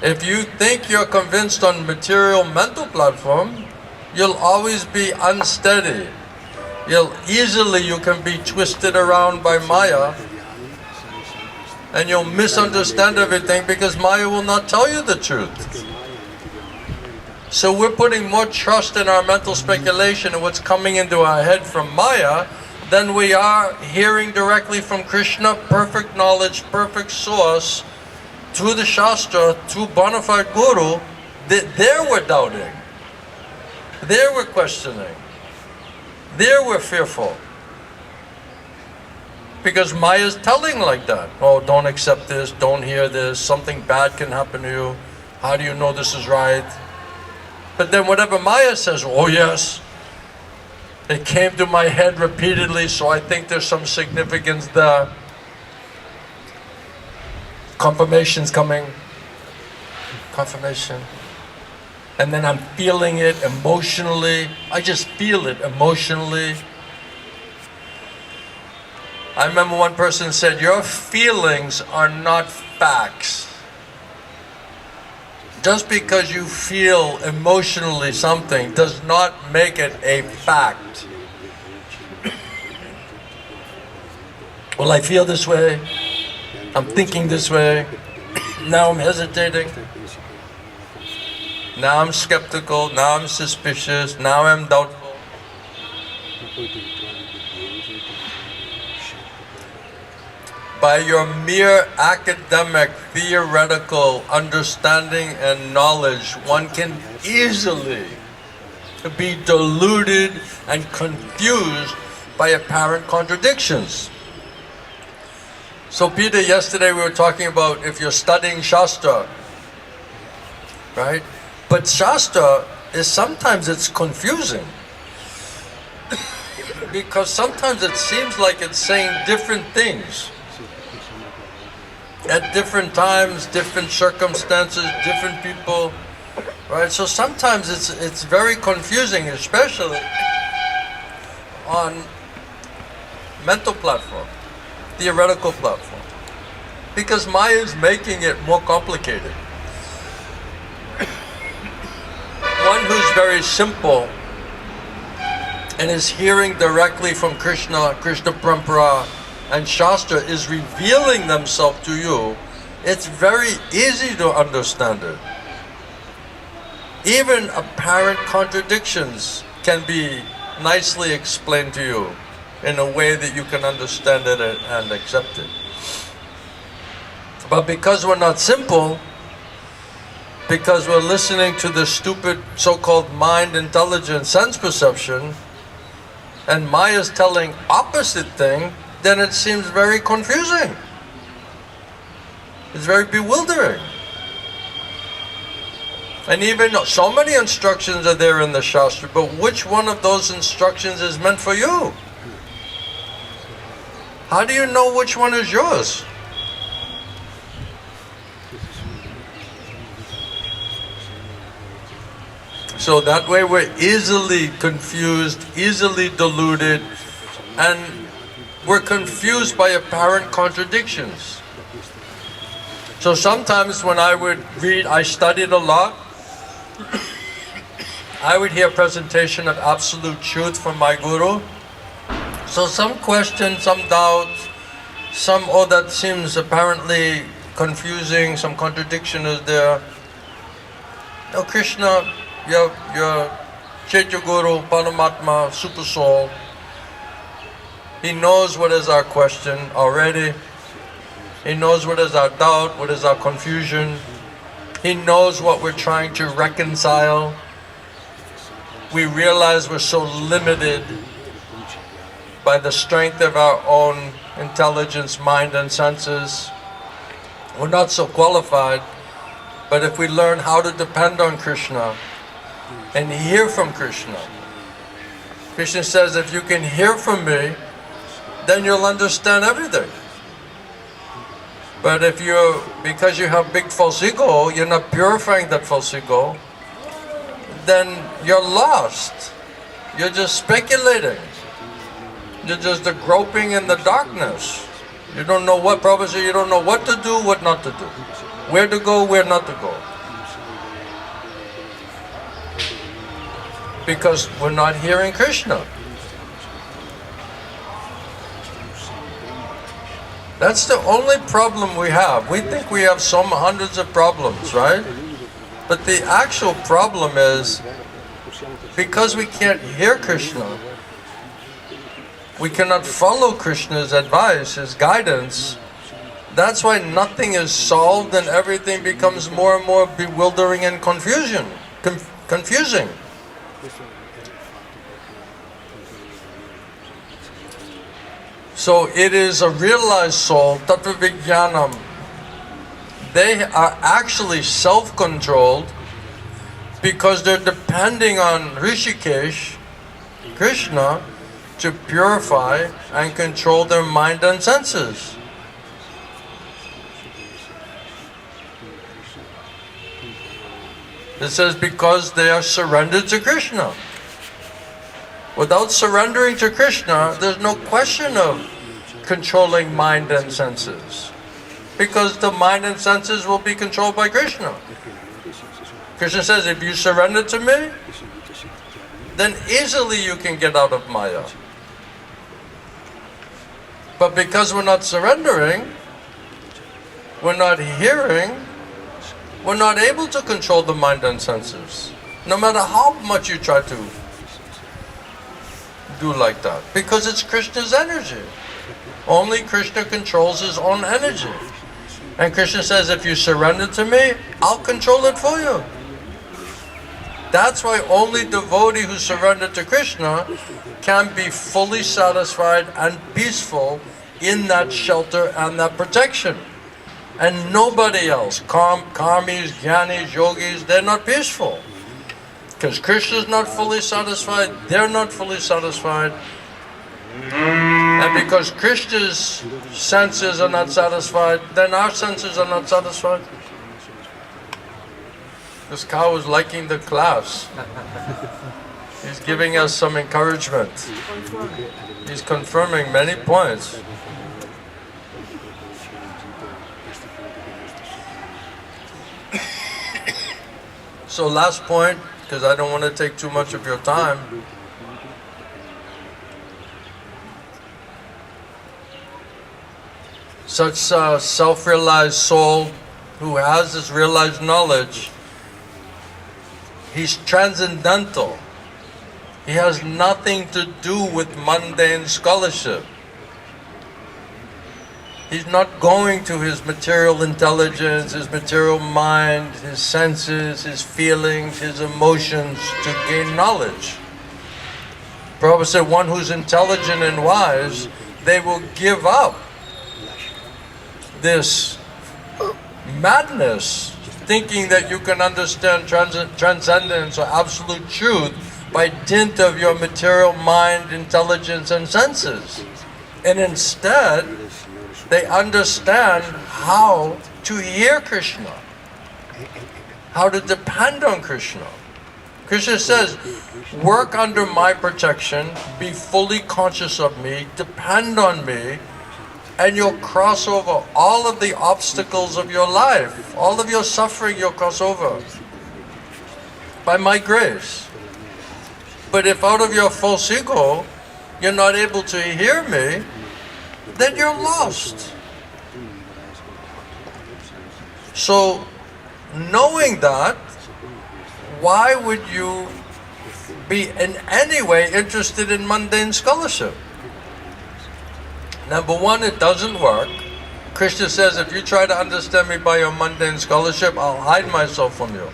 If you think you're convinced on material mental platform, you'll always be unsteady. You can be twisted around by Maya, and you'll misunderstand everything because Maya will not tell you the truth. So we're putting more trust in our mental speculation and what's coming into our head from Maya than we are hearing directly from Krishna, perfect knowledge, perfect source, through the Shastra, through bona fide Guru. There we're doubting. There we're questioning. There we're fearful. Because Maya is telling like that. Oh, don't accept this, don't hear this, something bad can happen to you. How do you know this is right? But then whatever Maya says, oh yes, it came to my head repeatedly, so I think there's some significance there. Confirmation's coming. Confirmation. And then I'm feeling it emotionally. I just feel it emotionally. I remember one person said, your feelings are not facts. Just because you feel emotionally something does not make it a fact. Well, I feel this way. I'm thinking this way. Now I'm hesitating. Now I'm skeptical, now I'm suspicious, now I'm doubtful. By your mere academic, theoretical understanding and knowledge, one can easily be deluded and confused by apparent contradictions. So Peter, yesterday we were talking about if you're studying Shastra, right? But Shastra is sometimes it's confusing because sometimes it seems like it's saying different things at different times, different circumstances, different people, right? So sometimes it's very confusing, especially on mental platform, theoretical platform, because Maya is making it more complicated. One who's very simple and is hearing directly from Krishna, Krishna Parampara and Shastra is revealing themselves to you, it's very easy to understand it. Even apparent contradictions can be nicely explained to you in a way that you can understand it and accept it. But because we're not simple, because we're listening to the stupid so-called mind, intelligence, sense perception, and Maya's telling opposite thing, then it seems very confusing. It's very bewildering. And even so many instructions are there in the Shastra, but which one of those instructions is meant for you? How do you know which one is yours? So that way we're easily confused, easily deluded, and we're confused by apparent contradictions. So sometimes when I would read, I studied a lot, I would hear a presentation of absolute truth from my guru. So some questions, some doubts, some, oh, that seems apparently confusing, some contradiction is there. Now Krishna, your Chaitya Guru, Paramatma, Super Soul, he knows what is our question already. He knows what is our doubt, what is our confusion. He knows what we're trying to reconcile. We realize we're so limited by the strength of our own intelligence, mind and senses. We're not so qualified, but if we learn how to depend on Krishna and hear from Krishna, Krishna says, if you can hear from me, then you'll understand everything. But if because you have big false ego, you're not purifying that false ego, then you're lost. You're just speculating. You're just groping in the darkness. You don't know what, Prabhupada said, you don't know what to do, what not to do. Where to go, where not to go. Because we're not hearing Krishna. That's the only problem we have. We think we have some hundreds of problems, right? But the actual problem is, because we can't hear Krishna, we cannot follow Krishna's advice, his guidance. That's why nothing is solved and everything becomes more and more bewildering and confusing. So it is a realized soul, Tattva Vijnanam. They are actually self-controlled because they're depending on Rishikesh, Krishna, to purify and control their mind and senses. It says because they are surrendered to Krishna. Without surrendering to Krishna, there's no question of controlling mind and senses. Because the mind and senses will be controlled by Krishna. Krishna says, if you surrender to me, then easily you can get out of Maya. But because we're not surrendering, we're not hearing, we're not able to control the mind and senses. No matter how much you try to do like that. Because it's Krishna's energy. Only Krishna controls his own energy. And Krishna says, if you surrender to me, I'll control it for you. That's why only devotee who surrender to Krishna can be fully satisfied and peaceful in that shelter and that protection. And nobody else, karmis, jnanis, yogis, they're not peaceful. Because Krishna's not fully satisfied, they're not fully satisfied. And because Krishna's senses are not satisfied, then our senses are not satisfied. This cow is liking the class. He's giving us some encouragement. He's confirming many points. So last point, because I don't want to take too much of your time. Such a self-realized soul who has this realized knowledge, he's transcendental. He has nothing to do with mundane scholarship. He's not going to his material intelligence, his material mind, his senses, his feelings, his emotions to gain knowledge. Prabhupada said, one who's intelligent and wise, they will give up this madness, thinking that you can understand transcendence or absolute truth by dint of your material mind, intelligence and senses. And instead, they understand how to hear Krishna, how to depend on Krishna. Krishna says, work under my protection, be fully conscious of me, depend on me, and you'll cross over all of the obstacles of your life. All of your suffering you'll cross over by my grace. But if out of your false ego, you're not able to hear me, then you're lost. So, knowing that, why would you be in any way interested in mundane scholarship? Number one, it doesn't work. Krishna says, if you try to understand me by your mundane scholarship, I'll hide myself from you.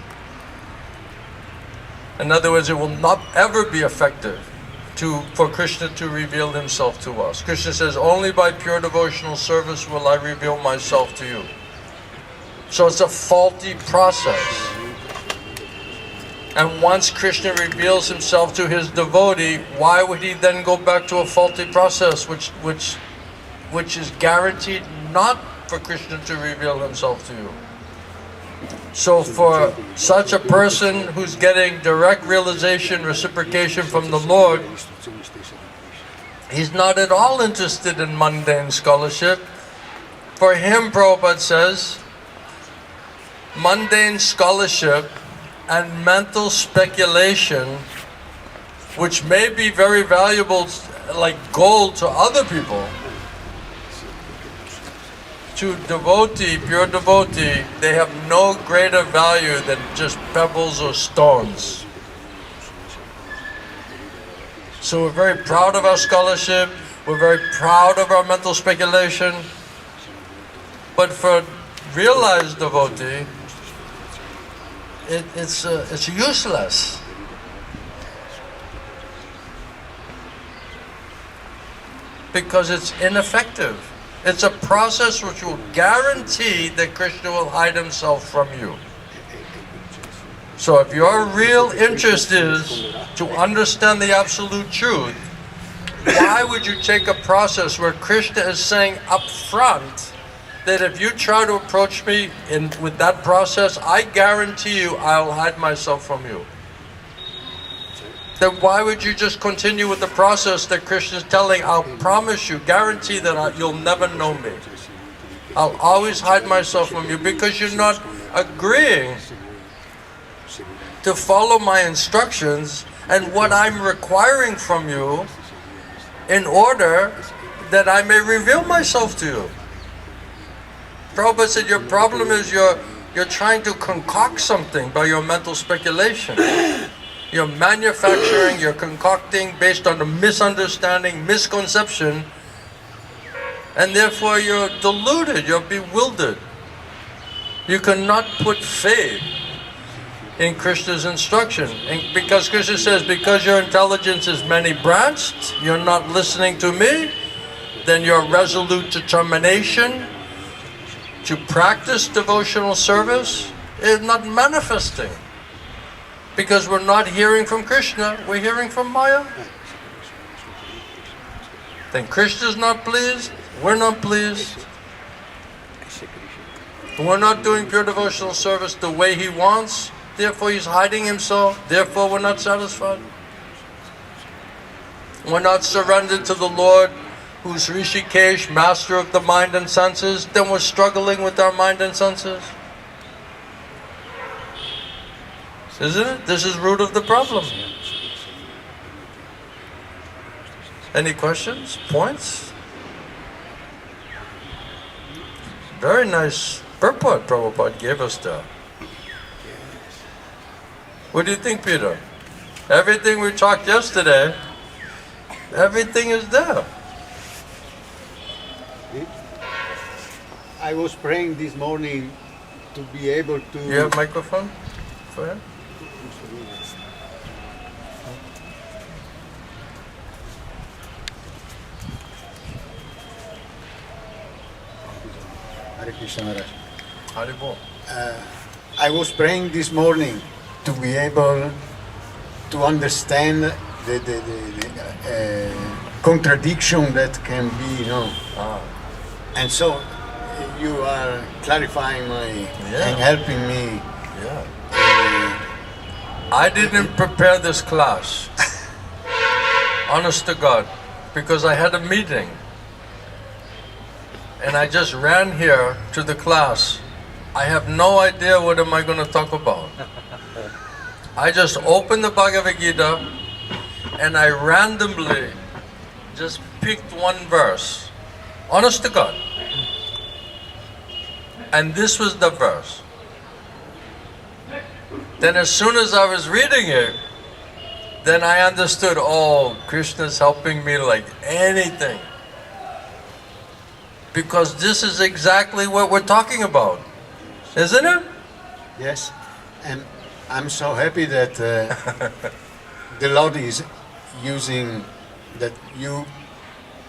In other words, it will not ever be effective for Krishna to reveal himself to us. Krishna says, only by pure devotional service will I reveal myself to you. So it's a faulty process. And once Krishna reveals himself to his devotee, why would he then go back to a faulty process which is guaranteed not for Krishna to reveal himself to you? So for such a person who's getting direct realization, reciprocation from the Lord, he's not at all interested in mundane scholarship. For him, Prabhupada says, mundane scholarship and mental speculation, which may be very valuable like gold to other people, to devotee, pure devotee, they have no greater value than just pebbles or stones. So we're very proud of our scholarship, we're very proud of our mental speculation, but for realized devotee, it's useless. Because it's ineffective. It's a process which will guarantee that Krishna will hide himself from you. So if your real interest is to understand the absolute truth, why would you take a process where Krishna is saying up front that if you try to approach me with that process, I guarantee you I'll hide myself from you? Then why would you just continue with the process that Krishna is telling, I'll promise you, guarantee that you'll never know me. I'll always hide myself from you, because you're not agreeing to follow my instructions and what I'm requiring from you in order that I may reveal myself to you. Prabhupada said your problem is you're trying to concoct something by your mental speculation. You're manufacturing, you're concocting based on a misunderstanding, misconception, and therefore you're deluded, you're bewildered. You cannot put faith in Krishna's instruction. And because Krishna says, because your intelligence is many-branched, you're not listening to me, then your resolute determination to practice devotional service is not manifesting. Because we're not hearing from Krishna, we're hearing from Maya. Then Krishna's not pleased, we're not pleased. We're not doing pure devotional service the way he wants, therefore he's hiding himself, therefore we're not satisfied. We're not surrendered to the Lord, who's Rishikesh, master of the mind and senses, then we're struggling with our mind and senses. Isn't it? This is root of the problem. Any questions? Points? Very nice purport Prabhupada gave us there. What do you think, Peter? Everything we talked yesterday, everything is there. I was praying this morning to be able to... You have a microphone for him? Hare Krishna Maharaj. Haribol. I was praying this morning to be able to understand the contradiction that can be, And so you are clarifying and helping me I didn't prepare this class, honest to God, because I had a meeting. And I just ran here to the class. I have no idea what am I going to talk about. I just opened the Bhagavad Gita and I randomly just picked one verse. Honest to God. And this was the verse. Then as soon as I was reading it, then I understood, oh, Krishna's helping me like anything. Because this is exactly what we're talking about, isn't it? Yes, and I'm so happy that the Lord is using that you,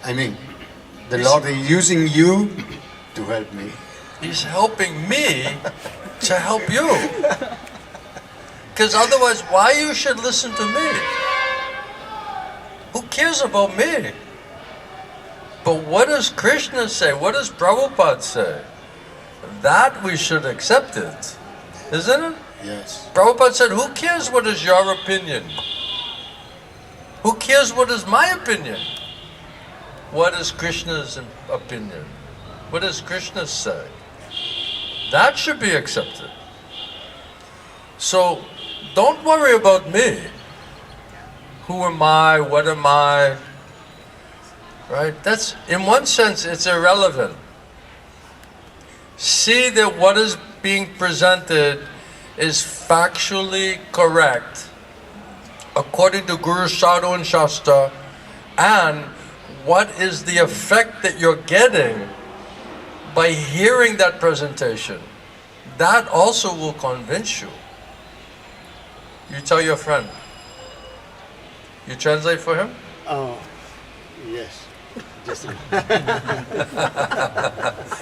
I mean, the Lord is using you to help me. He's helping me to help you. Because otherwise, why you should listen to me? Who cares about me? But what does Krishna say? What does Prabhupada say? That we should accept it, isn't it? Yes. Prabhupada said, who cares what is your opinion? Who cares what is my opinion? What is Krishna's opinion? What does Krishna say? That should be accepted. So, don't worry about me. Who am I? What am I? Right? That's, in one sense, it's irrelevant. See that what is being presented is factually correct according to Guru Sadhu and Shastra, and what is the effect that you're getting by hearing that presentation. That also will convince you. You tell your friend. You translate for him? Oh, yes. Just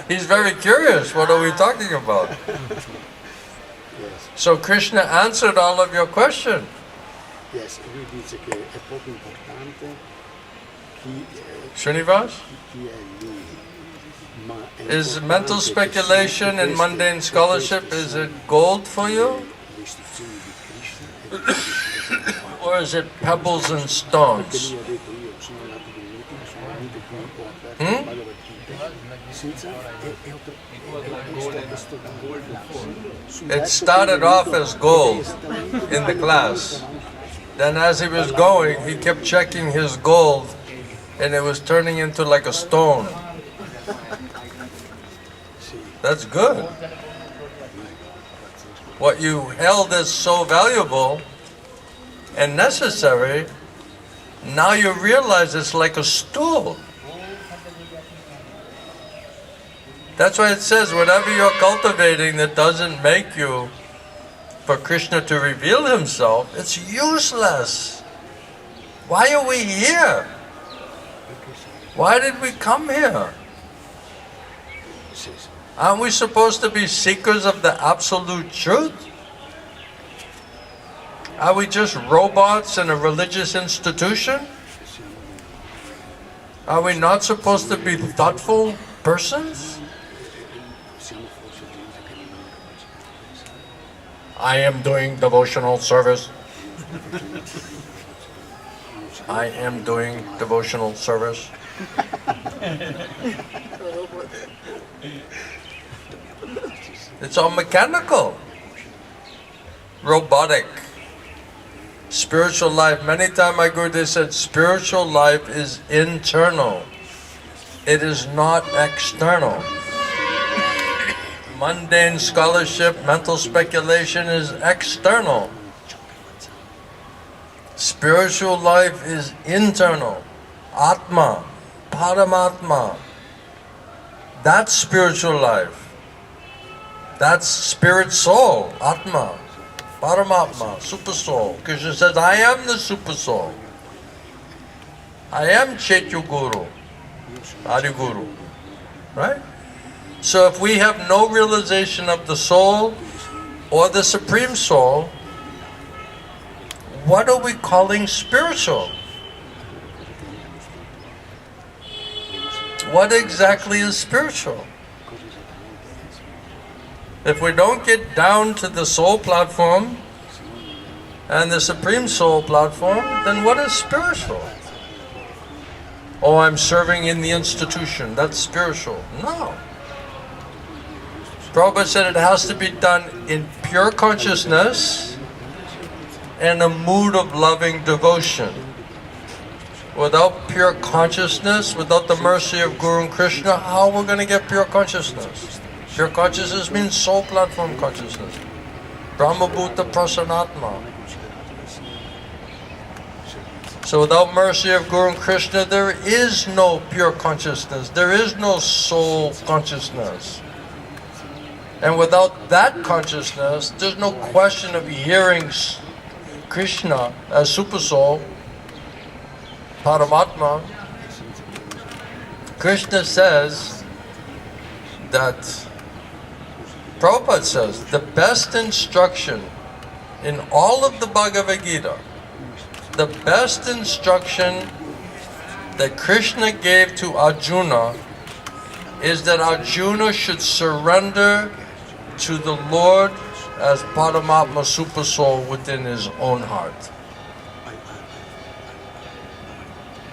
He's very curious. What are we talking about? yes. So Krishna answered all of your questions. Yes, lui dice che è poco importante chi Srinivas? chi è lui. Ma è Is importante mental che speculation and mundane scholarship, is it gold for you? le istruzioni di Krishna e Or is it pebbles and stones? lui ha detto io sono nato di meeting, sono venuto qui, ho aperto il Bhagavad Gita senza It started off as gold in the class. Then as he was going, he kept checking his gold and it was turning into like a stone. That's good. What you held as so valuable and necessary, now you realize it's like a stool. That's why it says whatever you're cultivating that doesn't make you for Krishna to reveal himself, it's useless. Why are we here? Why did we come here? Aren't we supposed to be seekers of the absolute truth? Are we just robots in a religious institution? Are we not supposed to be thoughtful persons? I am doing devotional service. I am doing devotional service. It's all mechanical, robotic. Spiritual life, many times my Guru said, spiritual life is internal. It is not external. Mundane scholarship, mental speculation is external. Spiritual life is internal. Atma, Paramatma. That's spiritual life. That's spirit soul, Atma, Paramatma, super soul. Krishna says, I am the super soul. I am Chaitya Guru, Adi Guru. Right? So if we have no realization of the soul or the Supreme Soul, what are we calling spiritual? What exactly is spiritual? If we don't get down to the soul platform, and the Supreme Soul platform, then what is spiritual? Oh, I'm serving in the institution, that's spiritual. No. Prabhupada said it has to be done in pure consciousness and a mood of loving devotion. Without pure consciousness, without the mercy of Guru and Krishna, how are we going to get pure consciousness? Pure consciousness means soul platform consciousness. Brahma Bhuta Prasanatma. So without mercy of Guru and Krishna, there is no pure consciousness. There is no soul consciousness. And without that consciousness, there's no question of hearing Krishna as Super Soul, Paramatma. Krishna says that, Prabhupada says, the best instruction in all of the Bhagavad Gita, the best instruction that Krishna gave to Arjuna is that Arjuna should surrender to the Lord as Paramatma Super Soul within his own heart.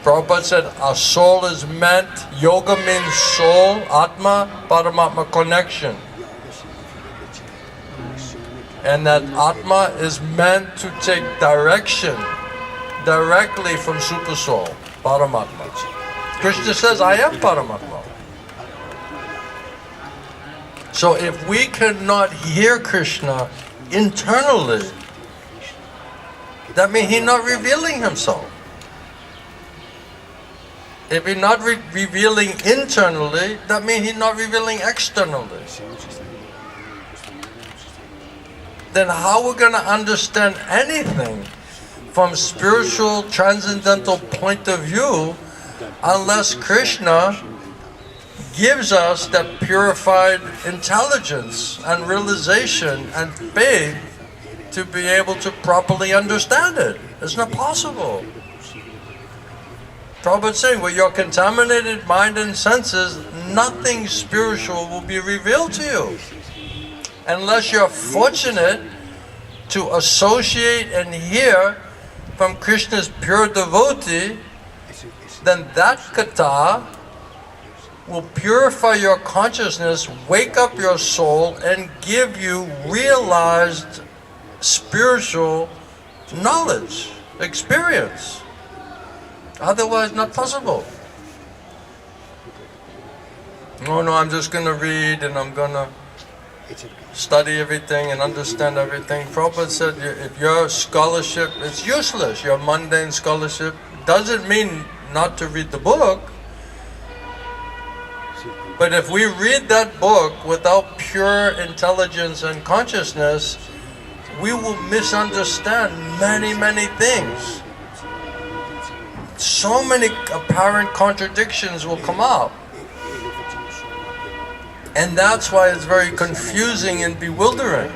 Prabhupada said our soul is meant, yoga means soul, Atma, Paramatma connection. And that Atma is meant to take direction directly from Super Soul, Paramatma. Krishna says, I am Paramatma. So if we cannot hear Krishna internally, that means he's not revealing himself. If he's not revealing internally, that means he's not revealing externally. Then how are we going to understand anything from spiritual transcendental point of view unless Krishna gives us that purified intelligence and realization and faith to be able to properly understand it? It's not possible. Prabhupada is saying, with your contaminated mind and senses, nothing spiritual will be revealed to you. Unless you're fortunate to associate and hear from Krishna's pure devotee, then that katha will purify your consciousness, wake up your soul, and give you realized spiritual knowledge, experience. Otherwise, not possible. Oh no, I'm just going to read and I'm going to study everything and understand everything. Prabhupada said, if your scholarship is useless, your mundane scholarship, doesn't mean not to read the book. But if we read that book without pure intelligence and consciousness, we will misunderstand many, many things. So many apparent contradictions will come up. And that's why it's very confusing and bewildering.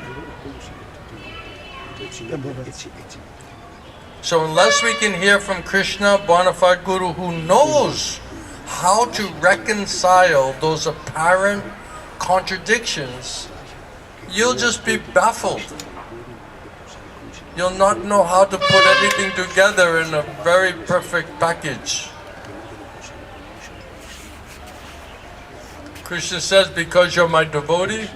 So unless we can hear from Krishna, bona fide Guru, who knows how to reconcile those apparent contradictions, you'll just be baffled. You'll not know how to put everything together in a very perfect package. Krishna says, because you're my devotee,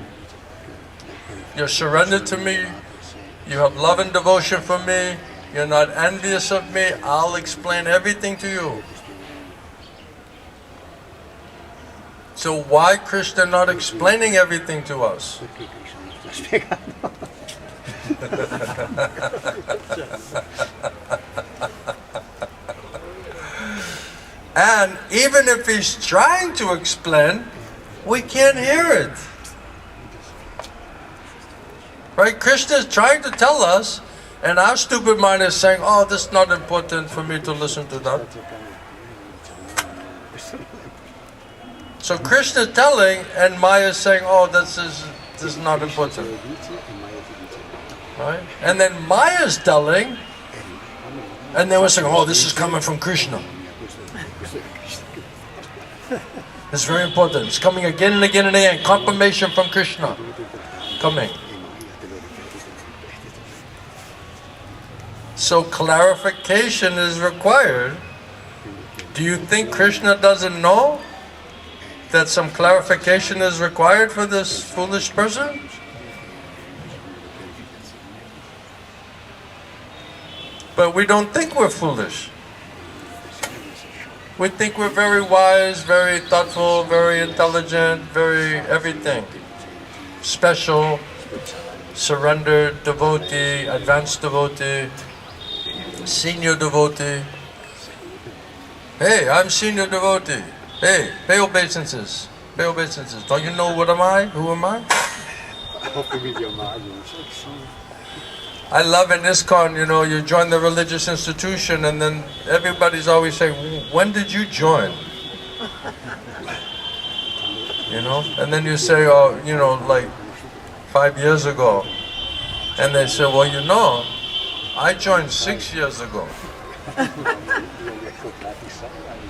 you're surrendered to me, you have love and devotion for me, you're not envious of me, I'll explain everything to you. So why Krishna not explaining everything to us? And even if he's trying to explain, we can't hear it. Right? Krishna is trying to tell us, and our stupid mind is saying, oh, this is not important for me to listen to that. So Krishna is telling, and Maya is saying, oh, this is not important. Right? And then Maya is telling, and they were saying, oh, this is coming from Krishna. It's very important. It's coming again and again and again. Confirmation from Krishna. Coming. So clarification is required. Do you think Krishna doesn't know that some clarification is required for this foolish person? But we don't think we're foolish. We think we're very wise, very thoughtful, very intelligent, very everything. Special, surrendered devotee, advanced devotee, senior devotee. Hey, I'm senior devotee. Hey, pay obeisances. Pay obeisances. Don't you know what am I? Who am I? I love in ISKCON, you know, you join the religious institution and then everybody's always saying, when did you join? You know, and then you say, oh, you know, like 5 years ago. And they say, well, you know, I joined 6 years ago.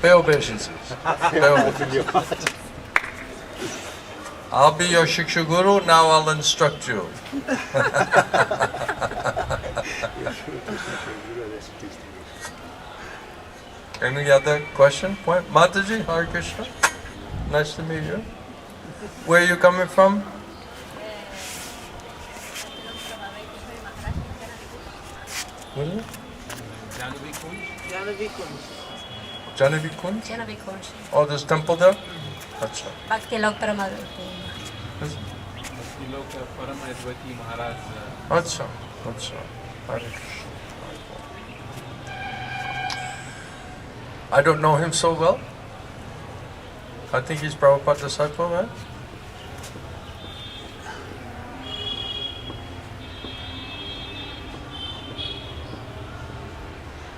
Pay obeisances. Pay obeisances. I'll be your Shiksha Guru, now I'll instruct you. Any other question? Point? Mataji, Hare Krishna. Nice to meet you. Where are you coming from? Where is it? Janavi Kunj? Janavi Kunj. Oh, there's temple there? Achha. Bhakti Lok Paramadhi. Achha. Achha. Hare Krishna. I don't know him so well. I think he's Prabhupada's disciple, right?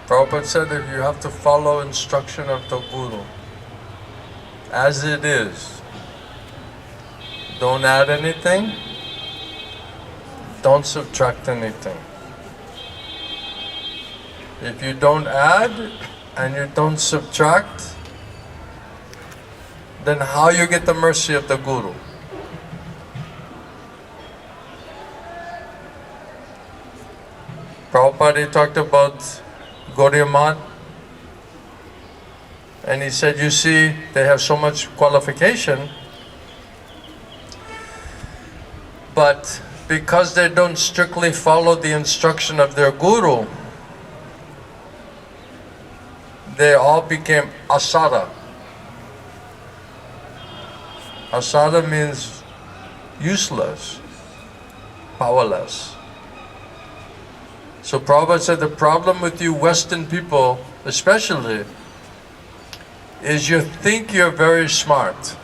Prabhupada said that you have to follow instruction of the Guru as it is. Don't add anything. Don't subtract anything. If you don't add and you don't subtract, then how you get the mercy of the Guru? Prabhupada talked about Gaudiya Math, and he said, you see, they have so much qualification, but because they don't strictly follow the instruction of their Guru, they all became asara. Asara means useless, powerless. So Prabhupada said the problem with you Western people especially is you think you're very smart.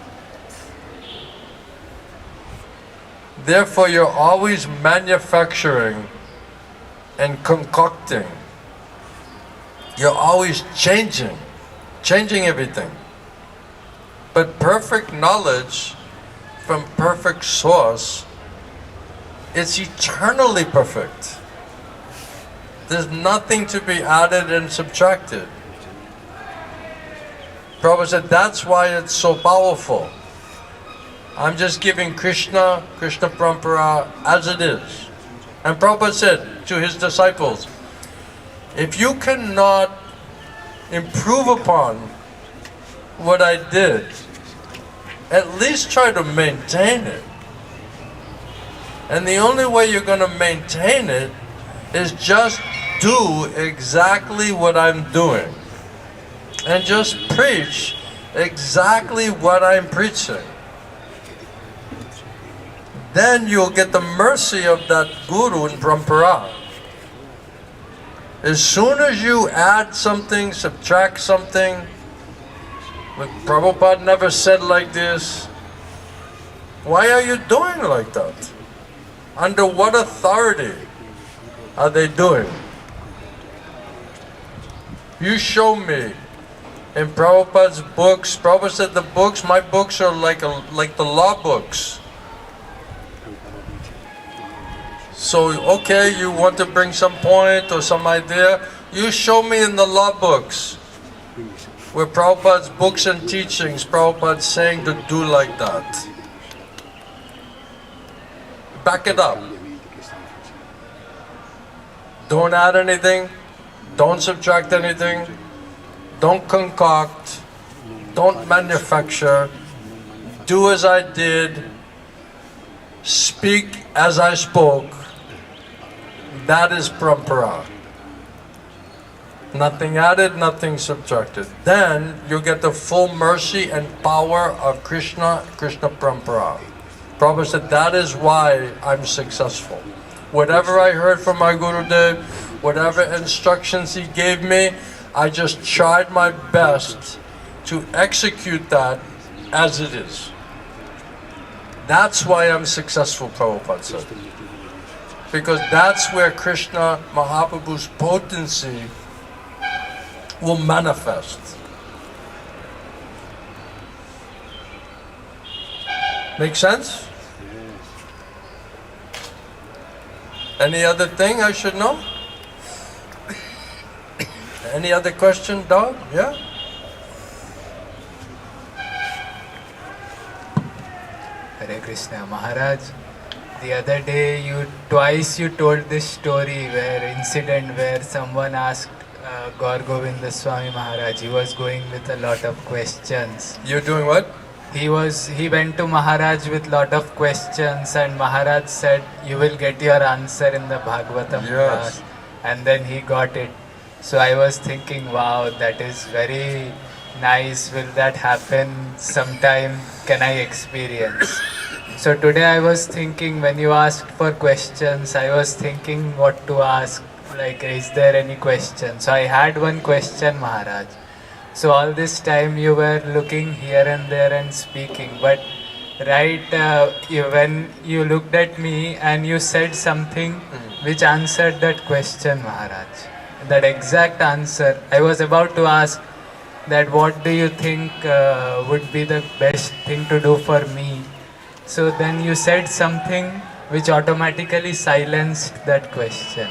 Therefore you're always manufacturing and concocting. You're always changing everything. But perfect knowledge from perfect source, it's eternally perfect. There's nothing to be added and subtracted. Prabhupada said that's why it's so powerful. I'm just giving Krishna Parampara as it is. And Prabhupada said to his disciples, if you cannot improve upon what I did, at least try to maintain it. And the only way you're going to maintain it is just do exactly what I'm doing. And just preach exactly what I'm preaching. Then you'll get the mercy of that Guru in Parampara. As soon as you add something, subtract something, but Prabhupada never said like this. Why are you doing like that? Under what authority are they doing? You show me in Prabhupada's books. Prabhupada said the books, my books are like the law books. So, okay, you want to bring some point or some idea, you show me in the law books where Prabhupada's books and teachings, Prabhupada's saying to do like that. Back it up. Don't add anything, don't subtract anything, don't concoct, don't manufacture, do as I did, speak as I spoke. That is parampara. Nothing added, nothing subtracted. Then you get the full mercy and power of Krishna parampara. Prabhupada said, that is why I'm successful. Whatever I heard from my Gurudev, whatever instructions he gave me, I just tried my best to execute that as it is. That's why I'm successful, Prabhupada said. Because that's where Krishna Mahaprabhu's potency will manifest. Make sense? Any other thing I should know? Any other question, dog? Yeah? Hare Krishna. Maharaj, the other day twice you told this story incident where someone asked Gaur Govinda Swami Maharaj, he was going with a lot of questions. You're doing what? He went to Maharaj with lot of questions and Maharaj said, you will get your answer in the Bhagavatam class. And then he got it. So I was thinking, wow, that is very nice. Will that happen sometime? Can I experience? So today I was thinking, when you asked for questions, I was thinking what to ask. Like, is there any question? So I had one question, Maharaj. So all this time you were looking here and there and speaking, but when you looked at me and you said something which answered that question, Maharaj. That exact answer. I was about to ask that what do you think would be the best thing to do for me? So then you said something which automatically silenced that question.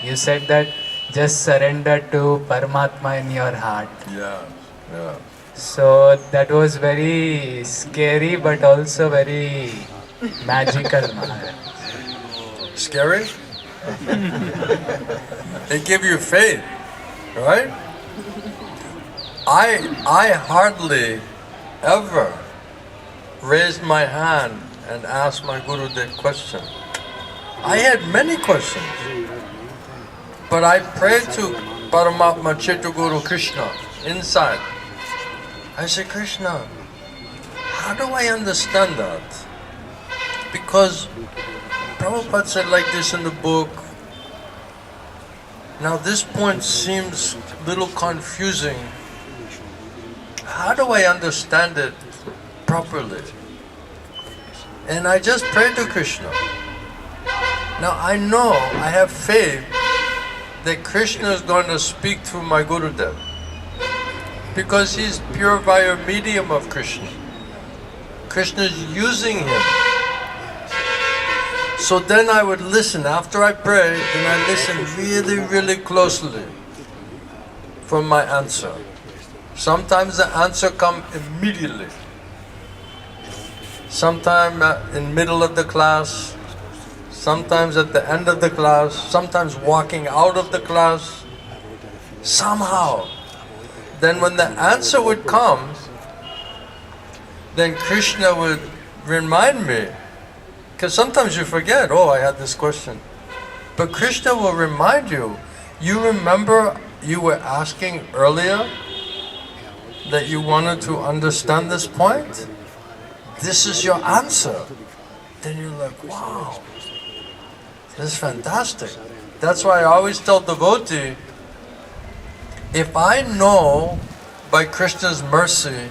You said that just surrender to Paramatma in your heart. Yeah. So that was very scary but also very magical, Maharaj. Scary? It gives you faith, right? I hardly ever raised my hand and asked my Guru that question. I had many questions, but I prayed to Paramatma Chitta Guru Krishna inside. I said, Krishna, how do I understand that? Because Prabhupada said like this in the book. Now this point seems a little confusing. How do I understand it properly? And I just prayed to Krishna. Now I know, I have faith that Krishna is going to speak through my Gurudev. Because he's pure via medium of Krishna. Krishna is using him. So then I would listen. After I pray, then I listen really, really closely for my answer. Sometimes the answer comes immediately. Sometimes in middle of the class. Sometimes at the end of the class. Sometimes walking out of the class. Somehow. Then when the answer would come, then Krishna would remind me. Because sometimes you forget, oh, I had this question. But Krishna will remind you. You remember you were asking earlier that you wanted to understand this point? This is your answer. Then you're like, wow, this is fantastic. That's why I always tell devotee, if I know by Krishna's mercy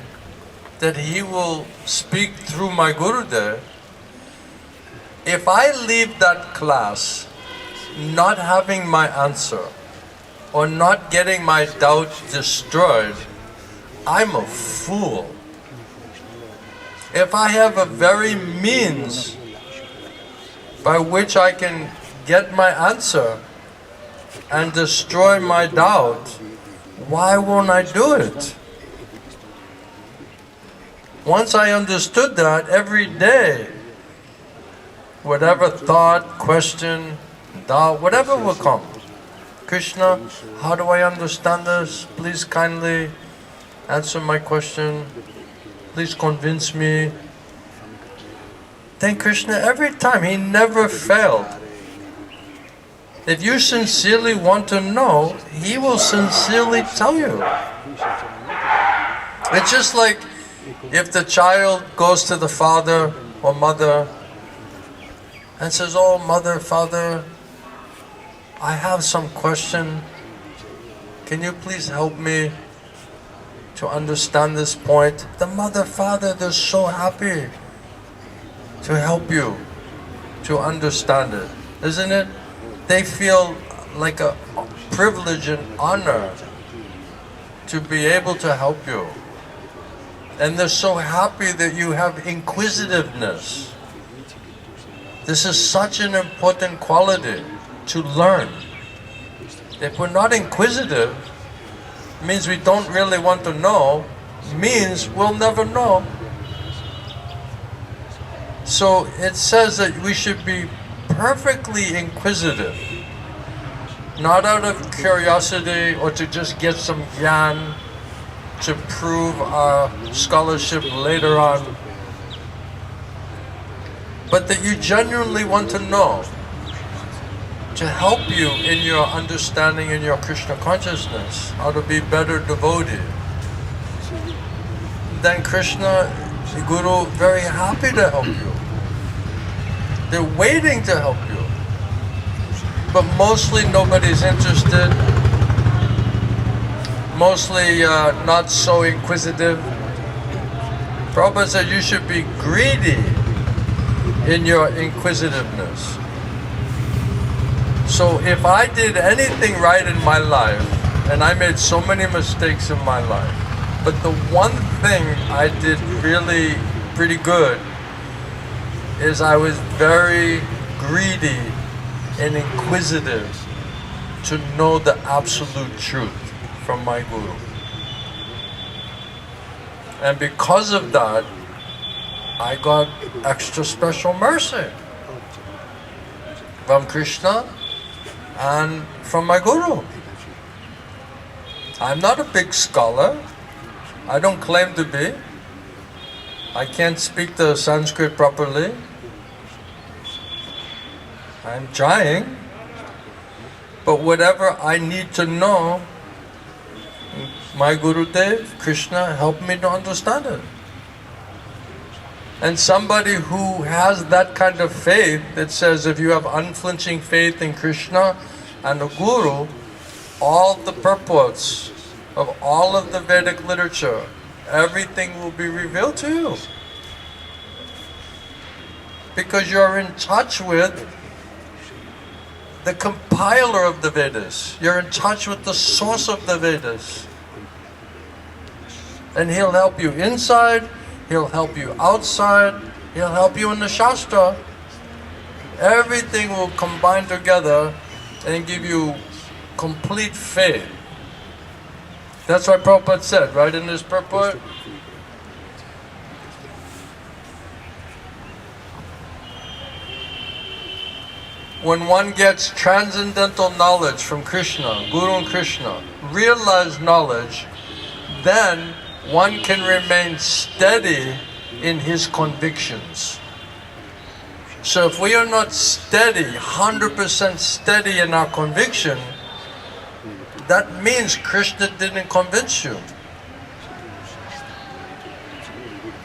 that he will speak through my Gurudev, if I leave that class not having my answer or not getting my doubt destroyed, I'm a fool. If I have a very means by which I can get my answer and destroy my doubt, why won't I do it? Once I understood that, every day, whatever thought, question, doubt, whatever will come, Krishna, how do I understand this? Please kindly answer my question. Please convince me. Then Krishna, every time, he never failed. If you sincerely want to know, he will sincerely tell you. It's just like if the child goes to the father or mother and says, "Oh, mother, father, I have some question. Can you please help me to understand this point?" The mother, father, they're so happy to help you to understand it, isn't it? They feel like a privilege and honor to be able to help you. And they're so happy that you have inquisitiveness. This is such an important quality to learn. If we're not inquisitive, means we don't really want to know, means we'll never know. So it says that we should be perfectly inquisitive, not out of curiosity or to just get some gyan to prove our scholarship later on, but that you genuinely want to know, to help you in your understanding in your Krishna consciousness, how to be better devotee. Then Krishna, the Guru, very happy to help you. They're waiting to help you. But mostly nobody's interested. Mostly not so inquisitive. Prabhupada said you should be greedy in your inquisitiveness. So if I did anything right in my life, and I made so many mistakes in my life, but the one thing I did really pretty good is I was very greedy and inquisitive to know the absolute truth from my Guru. And because of that, I got extra special mercy from Krishna and from my Guru. I'm not a big scholar. I don't claim to be. I can't speak the Sanskrit properly. I'm trying. But whatever I need to know, my Gurudev, Krishna, helped me to understand it. And somebody who has that kind of faith, that says if you have unflinching faith in Krishna and the Guru, all the purports of all of the Vedic literature, everything will be revealed to you. Because you're in touch with the compiler of the Vedas. You're in touch with the source of the Vedas. And he'll help you inside, he'll help you outside, he'll help you in the Shastra. Everything will combine together and give you complete faith. That's what Prabhupada said, right, in his purport? When one gets transcendental knowledge from Krishna, Guru and Krishna, realized knowledge, then one can remain steady in his convictions. So if we are not steady, 100% steady in our conviction, that means Krishna didn't convince you.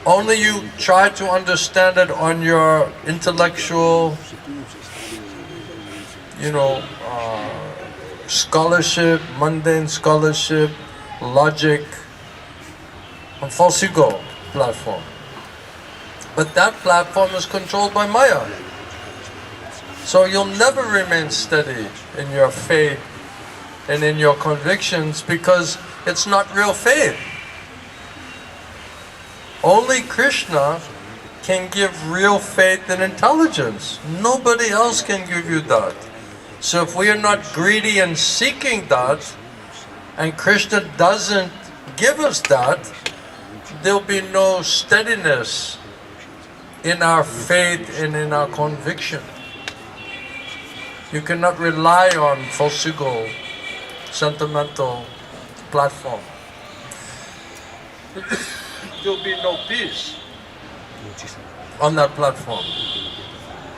Only you try to understand it on your intellectual, scholarship, mundane scholarship, logic, on Falsigo platform. But that platform is controlled by Maya. So you'll never remain steady in your faith and in your convictions because it's not real faith. Only Krishna can give real faith and intelligence. Nobody else can give you that. So if we are not greedy and seeking that, and Krishna doesn't give us that, there'll be no steadiness in our faith and in our conviction. You cannot rely on Falsigo sentimental platform. There'll be no peace on that platform,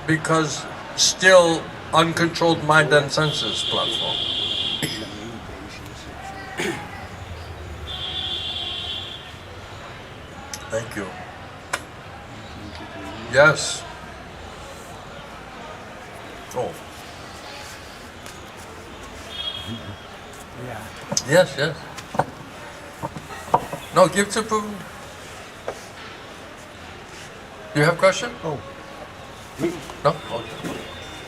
because still uncontrolled mind and senses platform. Thank you. Yes. Oh. Yeah. Yes, yes. No, give to Prabhu. You have a question? Oh, No? Okay.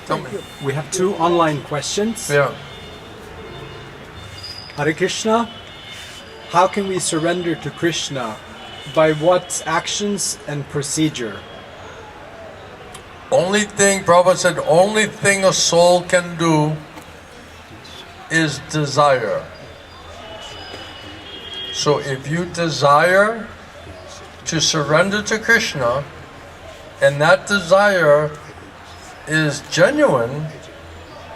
Tell me. we have 2 online questions. Yeah. Hare Krishna, how can we surrender to Krishna? By what actions and procedure? Only thing, Prabhupada said, only thing a soul can do is desire. So if you desire to surrender to Krishna, and that desire is genuine,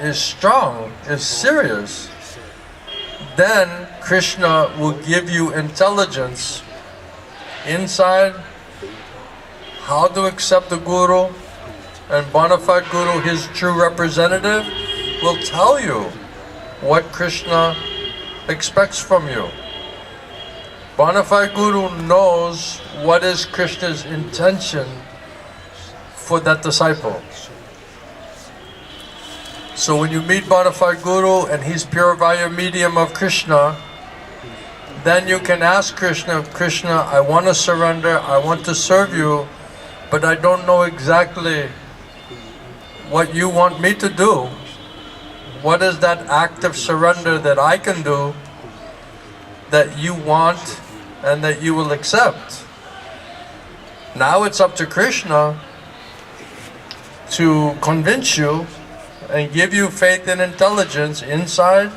is strong, is serious, then Krishna will give you intelligence inside how to accept the Guru, and bona fide Guru, his true representative, will tell you what Krishna expects from you. Bona fide Guru knows what is Krishna's intention for that disciple. So when you meet bona fide Guru and he's pure via medium of Krishna, then you can ask Krishna, Krishna, I want to surrender, I want to serve you, but I don't know exactly what you want me to do. What is that act of surrender that I can do that you want and that you will accept? Now it's up to Krishna to convince you and give you faith and intelligence inside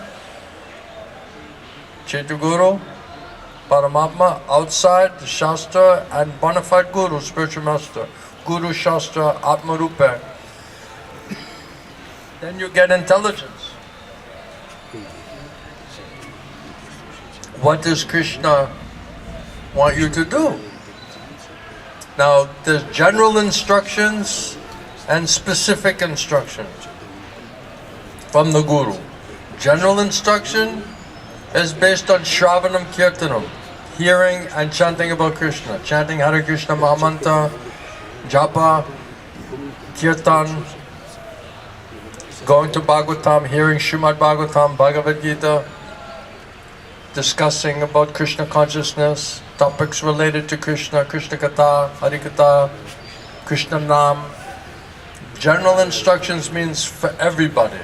Chaitya Guru, Paramatma, outside the Shastra, and bona fide Guru, spiritual master, Guru Shastra, Atma Rupa. Then you get intelligence. What does Krishna want you to do? Now, there's general instructions and specific instructions from the Guru. General instruction is based on Shravanam Kirtanam, hearing and chanting about Krishna, chanting Hare Krishna Mahamantra, Japa, Kirtan, going to Bhagavatam, hearing Srimad Bhagavatam, Bhagavad Gita, discussing about Krishna consciousness, topics related to Krishna, krishna-katha, harikatha, Krishna Nam. General instructions means for everybody.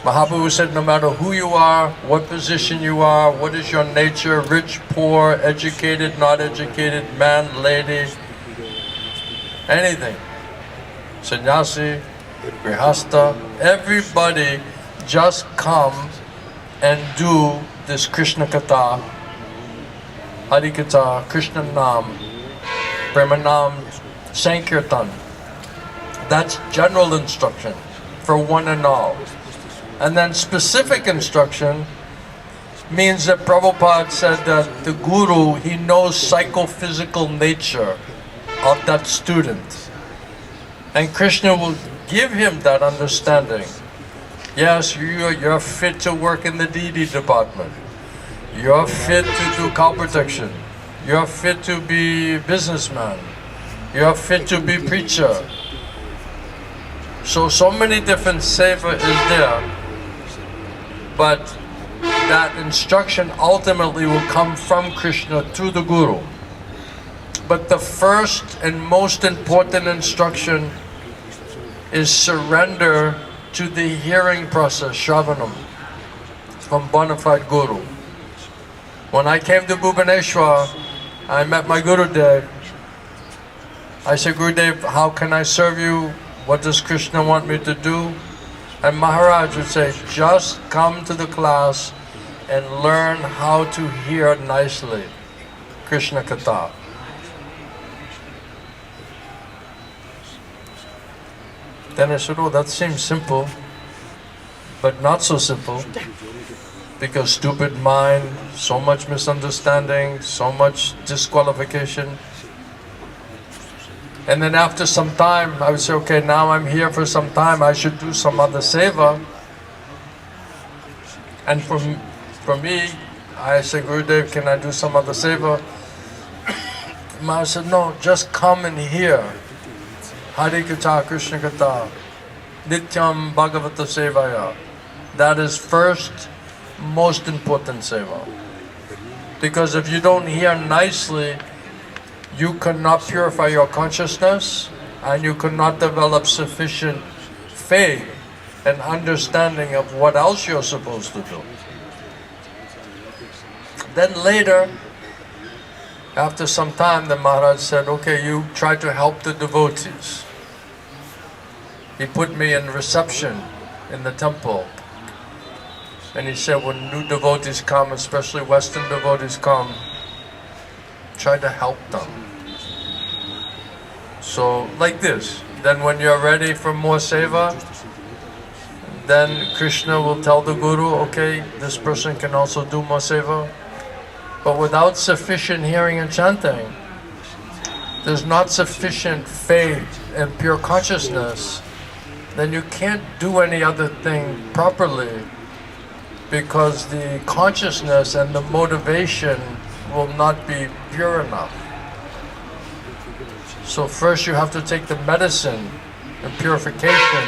Mahaprabhu said no matter who you are, what position you are, what is your nature, rich, poor, educated, not educated, man, lady, anything. Sannyasi, Grihasta, everybody just come and do this krishna-katha, harikatha, Krishna Nam, Premanam, Sankirtan. That's general instruction for one and all. And then specific instruction means that Prabhupada said that the Guru, he knows psychophysical nature of that student. And Krishna will give him that understanding. Yes, you're fit to work in the DD department. You're fit to do cow protection. You're fit to be businessman. You're fit to be preacher. So many different seva is there. But that instruction ultimately will come from Krishna through the Guru. But the first and most important instruction is surrender to the hearing process, Shravanam, from bona fide Guru. When I came to Bhubaneswar, I met my Gurudev. I said, Gurudev, how can I serve you? What does Krishna want me to do? And Maharaj would say, just come to the class and learn how to hear nicely krishna-katha. Then I said, oh, that seems simple. but not so simple, because stupid mind, so much misunderstanding, so much disqualification. And then after some time, I would say, okay, now I'm here for some time, I should do some other seva. And for me, I said, Gurudev, can I do some other seva? Maharaj said, no, just come and hear. Hare Katha, Krishna-katha, Nityam Bhagavata Sevaya. That is first, most important seva. Because if you don't hear nicely, you cannot purify your consciousness and you cannot develop sufficient faith and understanding of what else you're supposed to do. Then later, after some time, the Maharaj said, okay, you try to help the devotees. He put me in reception in the temple. And he said, when new devotees come, especially Western devotees come, try to help them. So, like this. Then when you're ready for more seva, then Krishna will tell the Guru, okay, this person can also do more seva. But without sufficient hearing and chanting, there's not sufficient faith and pure consciousness, then you can't do any other thing properly, because the consciousness and the motivation will not be pure enough. So first you have to take the medicine and purification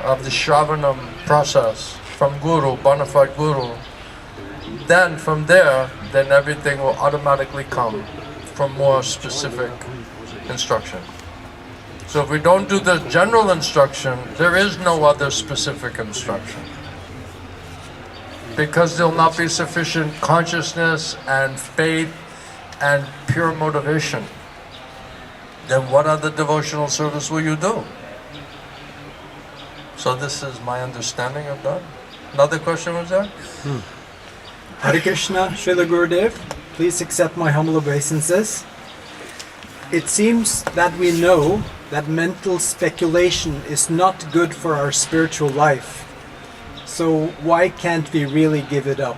of the Shravanam process from Guru, bona fide Guru. Then from there, then everything will automatically come from more specific instruction. So if we don't do the general instruction, there is no other specific instruction. Because there will not be sufficient consciousness and faith and pure motivation. Then what other devotional service will you do? So this is my understanding of that. Another question was there? Hare Krishna, Srila Gurudev, please accept my humble obeisances. It seems that we know that mental speculation is not good for our spiritual life. So why can't we really give it up?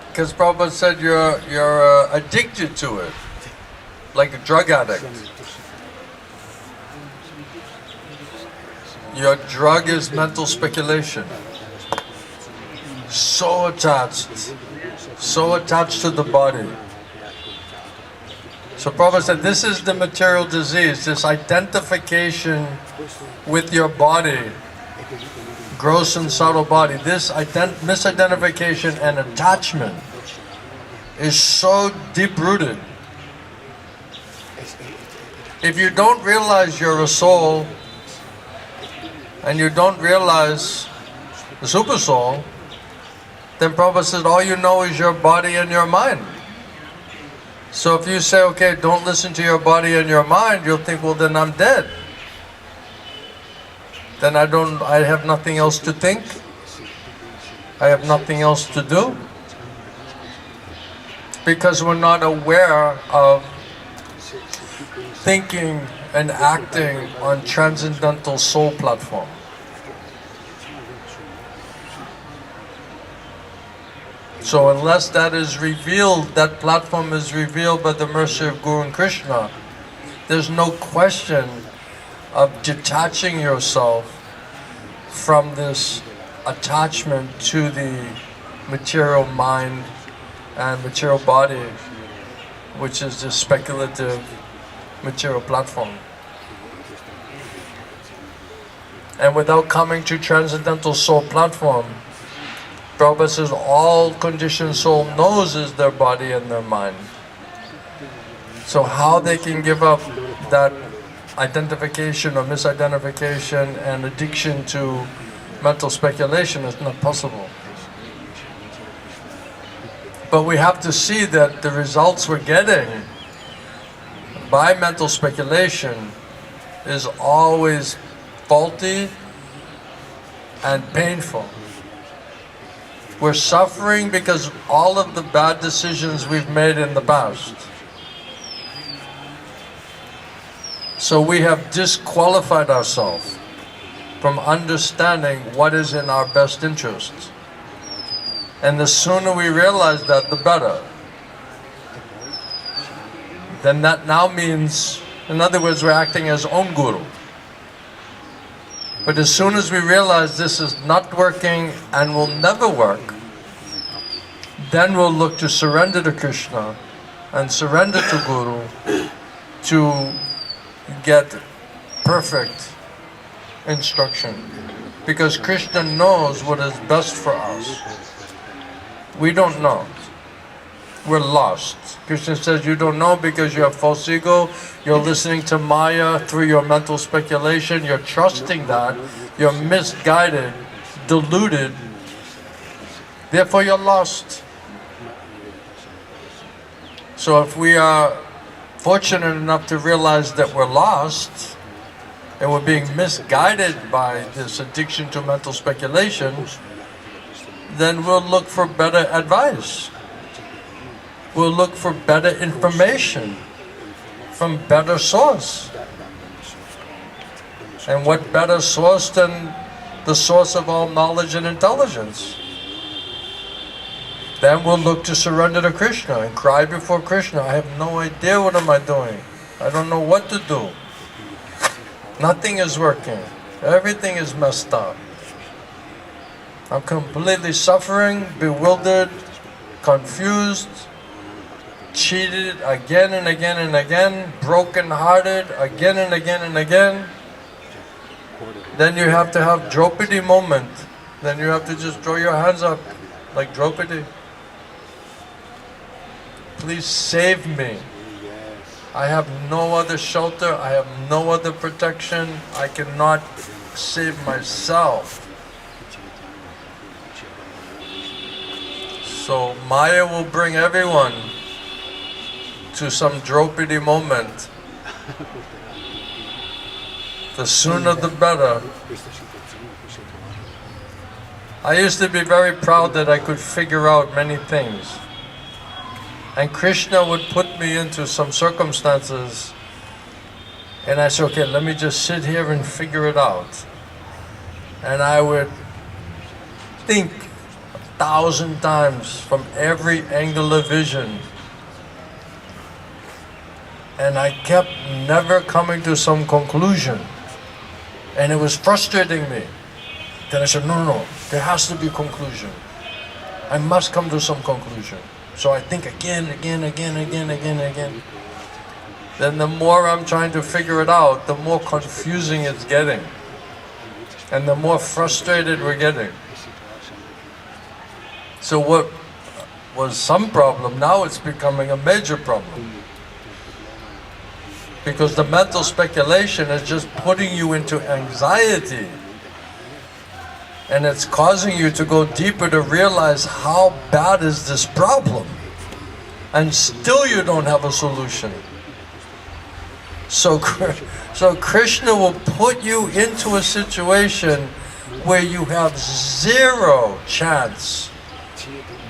Because Prabhupada said you're addicted to it, like a drug addict. Your drug is mental speculation. So attached to the body. So Prabhupada said this is the material disease, this identification with your body, gross and subtle body, this misidentification and attachment is so deep-rooted. If you don't realize you're a soul, and you don't realize the super soul, then Prabhupada says all you know is your body and your mind. So if you say, okay, don't listen to your body and your mind, you'll think, well, then I'm dead. Then I have nothing else to think. I have nothing else to do. Because we're not aware of thinking and acting on transcendental soul platform. So unless that is revealed, that platform is revealed by the mercy of Guru and Krishna, there's no question of detaching yourself from this attachment to the material mind and material body, which is the speculative material platform. And without coming to transcendental soul platform, Prabhupada says all conditioned soul knows is their body and their mind. So how they can give up that identification or misidentification and addiction to mental speculation is not possible. But we have to see that the results we're getting by mental speculation is always faulty and painful. We're suffering because all of the bad decisions we've made in the past. So we have disqualified ourselves from understanding what is in our best interest. And the sooner we realize that, the better. Then that now means, in other words, we're acting as own guru. But as soon as we realize this is not working and will never work, then we'll look to surrender to Krishna and surrender to Guru to get perfect instruction. Because Krishna knows what is best for us. We don't know. We're lost. Krishna says you don't know because you have false ego, you're listening to Maya through your mental speculation, you're trusting that, you're misguided, deluded, therefore you're lost. So if we are fortunate enough to realize that we're lost, and we're being misguided by this addiction to mental speculation, then we'll look for better advice. We'll look for better information from better source. And what better source than the source of all knowledge and intelligence? Then we'll look to surrender to Krishna and cry before Krishna. I have no idea what am I doing. I don't know what to do. Nothing is working. Everything is messed up. I'm completely suffering, bewildered, confused, cheated again and again and again, broken-hearted again and again and again. Then you have to have Draupadi moment. Then you have to just throw your hands up like Draupadi. Please save me. I have no other shelter. I have no other protection. I cannot save myself. So Maya will bring everyone to some Draupadi moment. The sooner the better. I used to be very proud that I could figure out many things. And Krishna would put me into some circumstances and I said, okay, let me just sit here and figure it out. And I would think 1,000 times from every angle of vision. And I kept never coming to some conclusion. And it was frustrating me. Then I said, no, there has to be a conclusion. I must come to some conclusion. So I think again. Then the more I'm trying to figure it out, the more confusing it's getting. And the more frustrated we're getting. So what was some problem, now it's becoming a major problem. Because the mental speculation is just putting you into anxiety. And it's causing you to go deeper to realize how bad is this problem. And still you don't have a solution. So Krishna will put you into a situation where you have zero chance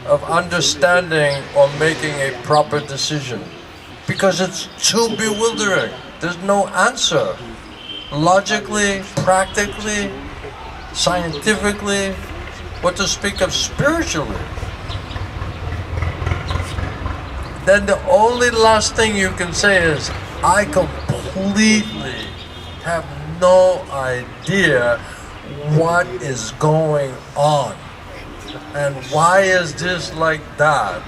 of understanding or making a proper decision. Because it's too bewildering. There's no answer. Logically, practically, scientifically, what to speak of spiritually. Then the only last thing you can say is, I completely have no idea what is going on. And why is this like that?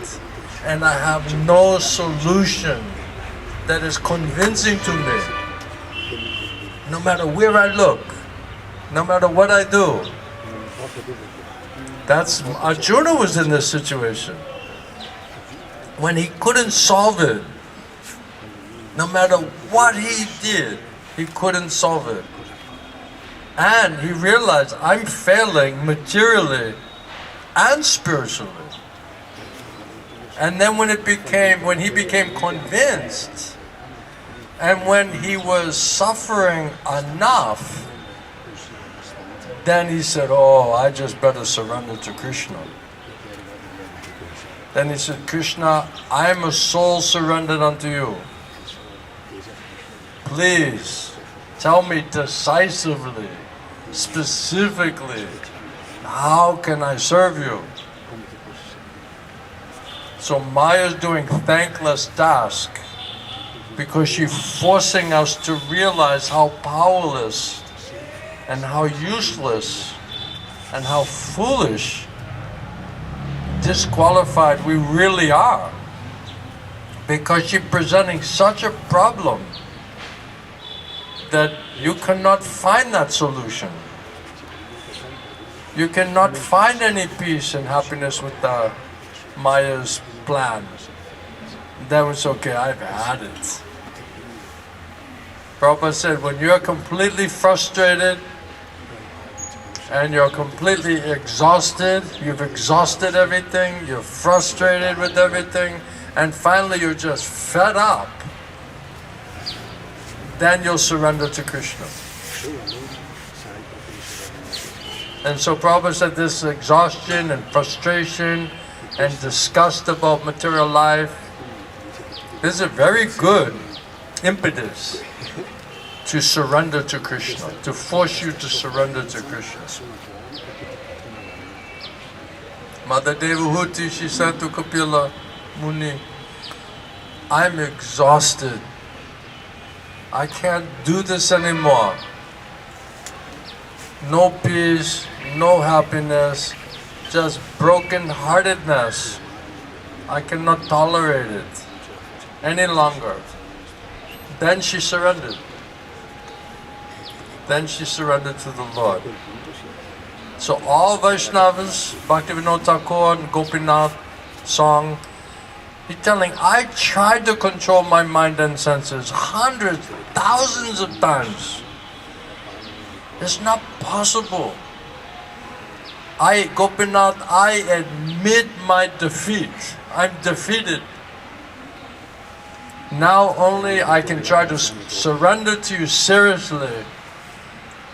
And I have no solution that is convincing to me. No matter where I look, no matter what I do. That's Arjuna was in this situation. When he couldn't solve it, no matter what he did, he couldn't solve it. And he realized, I'm failing materially and spiritually. And then when he became convinced, and when he was suffering enough, then he said, oh, I just better surrender to Krishna. Then he said, Krishna, I am a soul surrendered unto you. Please, tell me decisively specifically, how can I serve you? So Maya is doing thankless task because she's forcing us to realize how powerless and how useless and how foolish, disqualified we really are. Because she's presenting such a problem that you cannot find that solution. You cannot find any peace and happiness with Maya's plan. That was okay, I've had it. Prabhupada said, when you're completely frustrated and you're completely exhausted, you've exhausted everything, you're frustrated with everything, and finally you're just fed up, then you'll surrender to Krishna. And so Prabhupada said this exhaustion and frustration and disgust about material life, this is a very good impetus to surrender to Krishna, to force you to surrender to Krishna. Mother Devahuti, she said to Kapila Muni, I'm exhausted. I can't do this anymore. No peace, no happiness, just broken-heartedness. I cannot tolerate it any longer. Then she surrendered. Then she surrendered to the Lord. So all Vaishnavas, Bhaktivinoda Thakur and Gopinath song, he's telling, I tried to control my mind and senses hundreds, thousands of times. It's not possible. Gopinath, I admit my defeat. I'm defeated. Now only I can try to surrender to you seriously.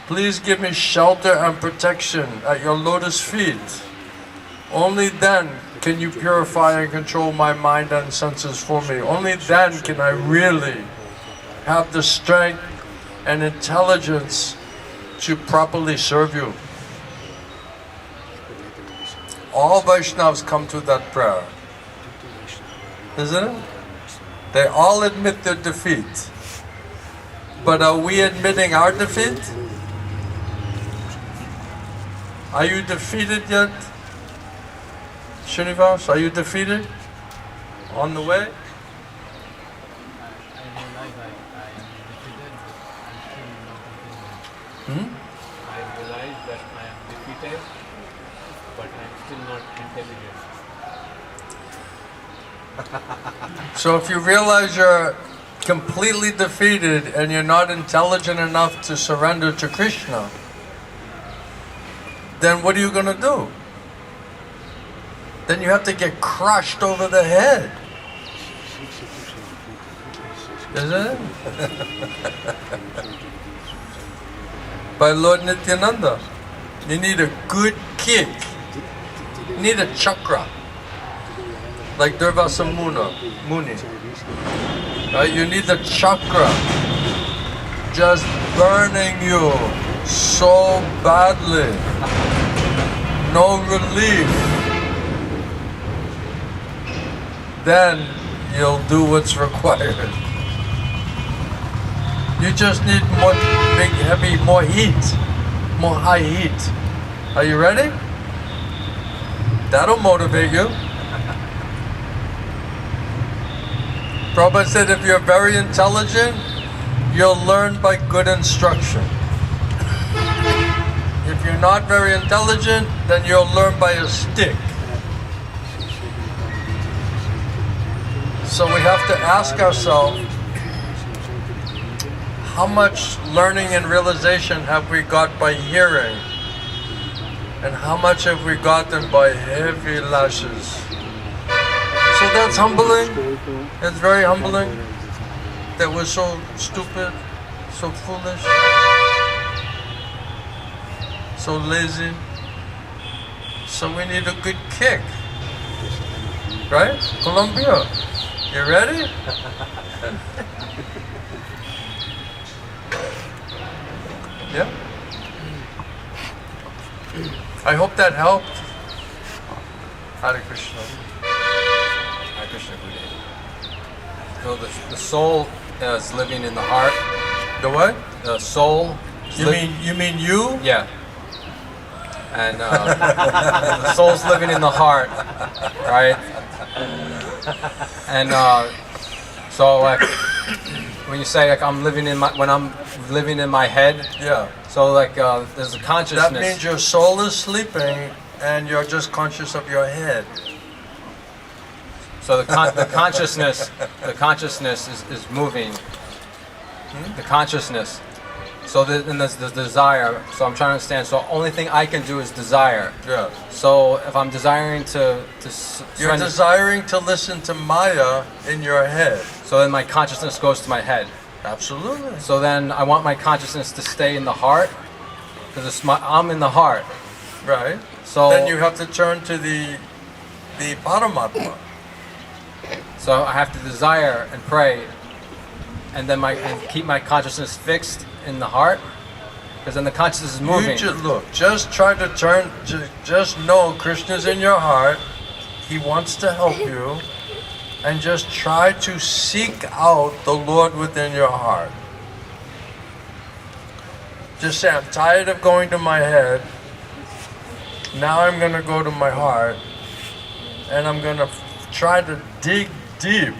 Please give me shelter and protection at your lotus feet. Only then can you purify and control my mind and senses for me. Only then can I really have the strength and intelligence to properly serve you. All Vaishnavas come to that prayer, isn't it? They all admit their defeat. But are we admitting our defeat? Are you defeated yet? Srinivas, are you defeated? On the way? I realize that I am defeated, but I am still not intelligent. So if you realize you're completely defeated and you're not intelligent enough to surrender to Krishna, then what are you going to do? Then you have to get crushed over the head. Isn't it? By Lord Nityananda. You need a good kick. You need a chakra. Like Durvasa Muni. Right? You need the chakra just burning you so badly. No relief. Then you'll do what's required. You just need more big, heavy, more heat, more high heat. Are you ready? That'll motivate you. Prabhupada said if you're very intelligent, you'll learn by good instruction. If you're not very intelligent, then you'll learn by a stick. So we have to ask ourselves, how much learning and realization have we got by hearing? And how much have we gotten by heavy lashes? So that's humbling. It's very humbling that we're so stupid, so foolish, so lazy. So we need a good kick. Right? Colombia, you ready? Yeah? I hope that helped. Hare Krishna. Hare Krishna, Gurudev. So the soul is living in the heart. The what? The soul. You mean you? Yeah. And the soul's living in the heart, right? And so like when you say like when I'm living in my head, Yeah. so like there's a consciousness. That means your soul is sleeping and you're just conscious of your head. So the consciousness is moving. The consciousness. So then there's the desire. So I'm trying to understand. So the only thing I can do is desire. Yeah. So if I'm desiring to You're surrender, desiring to listen to Maya in your head. so then my consciousness goes to my head. Absolutely. So then I want my consciousness to stay in the heart, because I'm in the heart. Right. So Then you have to turn to the Paramatma. So I have to desire and pray, and then keep my consciousness fixed in the heart, because then the consciousness is moving. Just try to turn, just know Krishna's in your heart. He wants to help you. And just try to seek out the Lord within your heart. Just say, I'm tired of going to my head. Now I'm going to go to my heart. And I'm going to try to dig deep.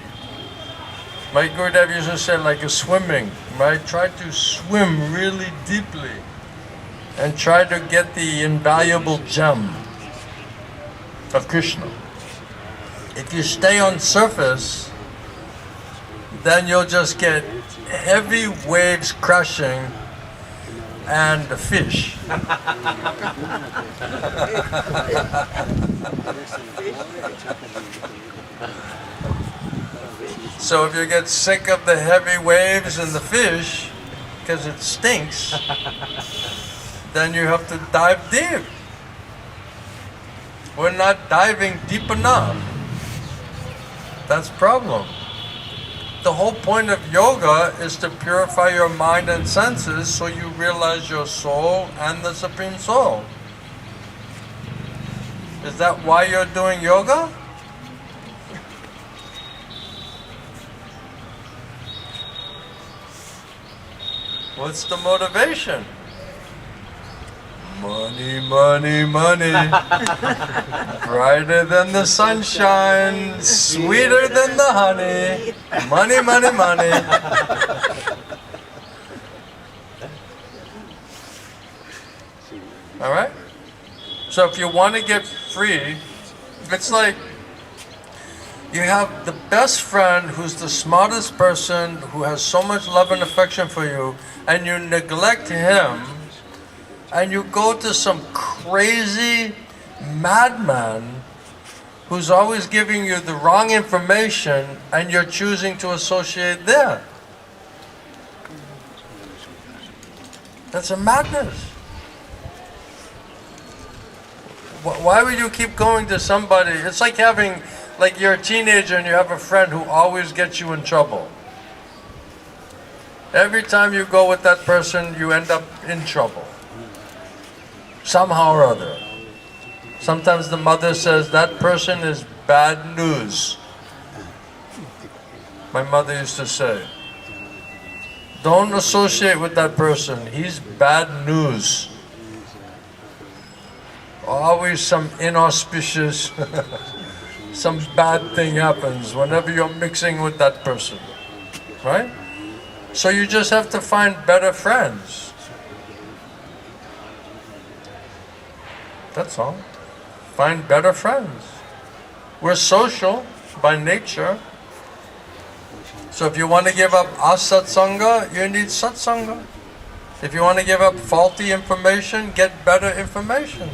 My Gurudev used to say, like a swimming, right? Try to swim really deeply and try to get the invaluable gem of Krishna. If you stay on surface, then you'll just get heavy waves crashing and the fish. So if you get sick of the heavy waves and the fish, because it stinks, then you have to dive deep. We're not diving deep enough. That's the problem. The whole point of yoga is to purify your mind and senses so you realize your soul and the Supreme Soul. Is that why you're doing yoga? What's the motivation? Money, money, money. Brighter than the sunshine, sweeter than the honey. Money, money, money. All right? So if you want to get free, it's like you have the best friend who's the smartest person who has so much love and affection for you, and you neglect him, and you go to some crazy madman who's always giving you the wrong information, and you're choosing to associate there. That's a madness. Why would you keep going to somebody? It's like having, like you're a teenager and you have a friend who always gets you in trouble. Every time you go with that person, you end up in trouble. Somehow or other. Sometimes the mother says, that person is bad news. My mother used to say, don't associate with that person. He's bad news. Always some inauspicious, some bad thing happens whenever you're mixing with that person, right? So you just have to find better friends. That's all. Find better friends. We're social by nature. So if you want to give up asatsanga, you need satsanga. If you want to give up faulty information, get better information.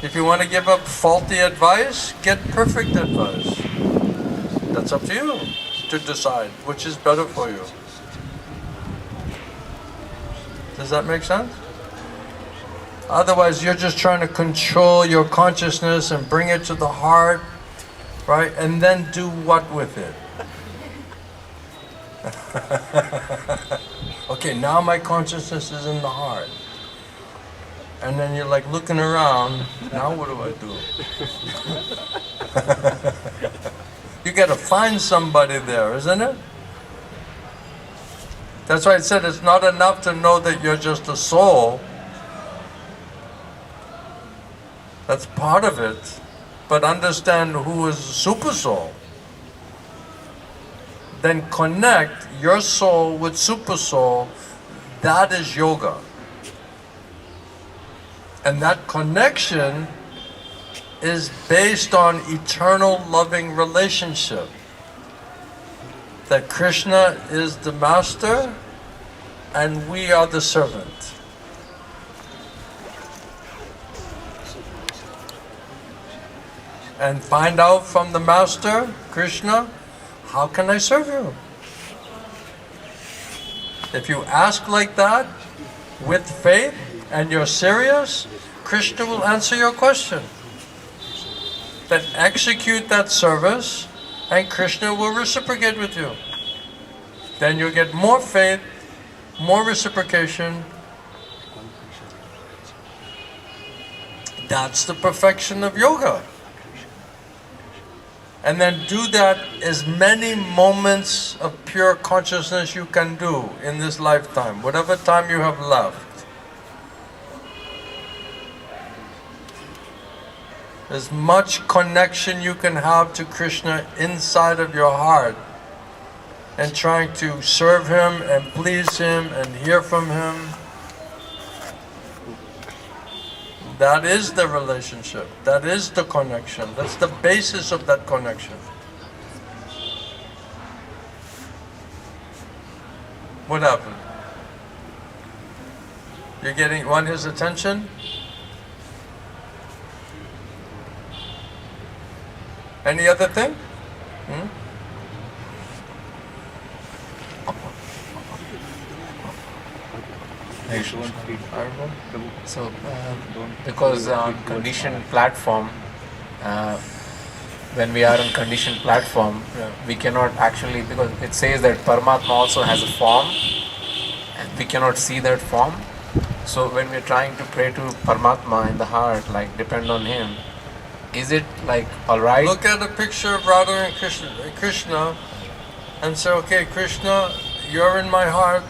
If you want to give up faulty advice, get perfect advice. That's up to you to decide which is better for you. Does that make sense? Otherwise, you're just trying to control your consciousness and bring it to the heart, right? And then do what with it? Okay, now my consciousness is in the heart. and then you're like looking around, now what do I do? You gotta find somebody there, isn't it? That's why I said it's not enough to know that you're just a soul. That's part of it. But understand who is super soul. Then connect your soul with super soul. That is yoga. And that connection is based on eternal loving relationship. That Krishna is the master and we are the servant. And find out from the master, Krishna, how can I serve you? If you ask like that, with faith, and you're serious, Krishna will answer your question. Then execute that service, and Krishna will reciprocate with you. Then you'll get more faith, more reciprocation. That's the perfection of yoga. And then do that as many moments of pure consciousness you can do in this lifetime, whatever time you have left. As much connection you can have to Krishna inside of your heart and trying to serve Him and please Him and hear from Him. That is the relationship. That is the connection. That's the basis of that connection. What happened? You want his attention? Any other thing? So, because on conditioned platform, when we are on conditioned platform, we cannot actually, because it says that Paramatma also has a form, and we cannot see that form. So when we're trying to pray to Paramatma in the heart, like depend on Him, is it like alright? Look at a picture of Radha and Krishna and say, okay, Krishna, you're in my heart.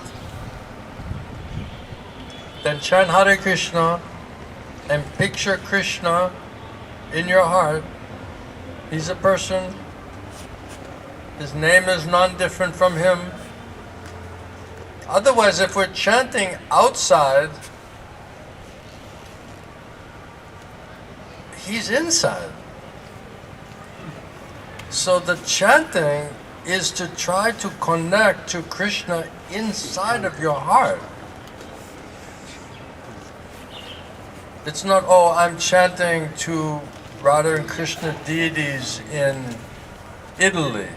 Then chant Hare Krishna and picture Krishna in your heart. He's a person. His name is none different from him. Otherwise, if we're chanting outside, he's inside. So the chanting is to try to connect to Krishna inside of your heart. It's not, oh, I'm chanting to Radha and Krishna deities in Italy.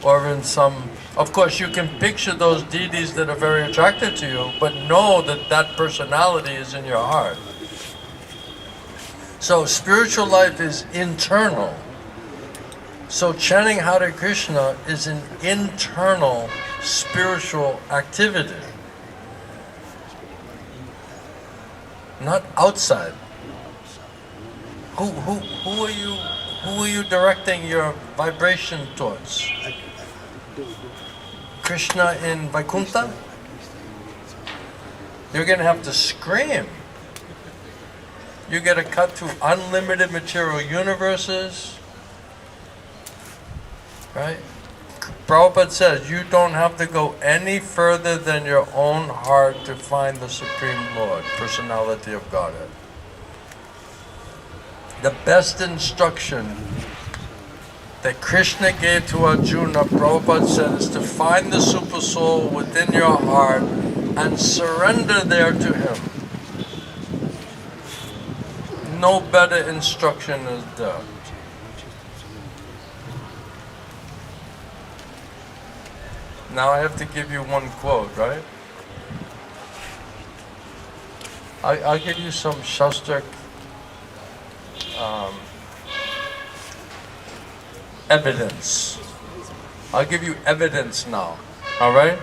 Or in some, of course you can picture those deities that are very attractive to you, but know that that personality is in your heart. So spiritual life is internal. So chanting Hare Krishna is an internal spiritual activity. Not outside. Who are you directing your vibration towards? Krishna in Vaikuntha? You're going to have to scream. You get to cut through unlimited material universes. Right? Prabhupada says you don't have to go any further than your own heart to find the Supreme Lord, personality of Godhead. The best instruction that Krishna gave to Arjuna, Prabhupada said, is to find the Super Soul within your heart and surrender there to Him. No better instruction is there. Now I have to give you one quote, right? I'll give you some Shastric evidence. I'll give you evidence now, all right?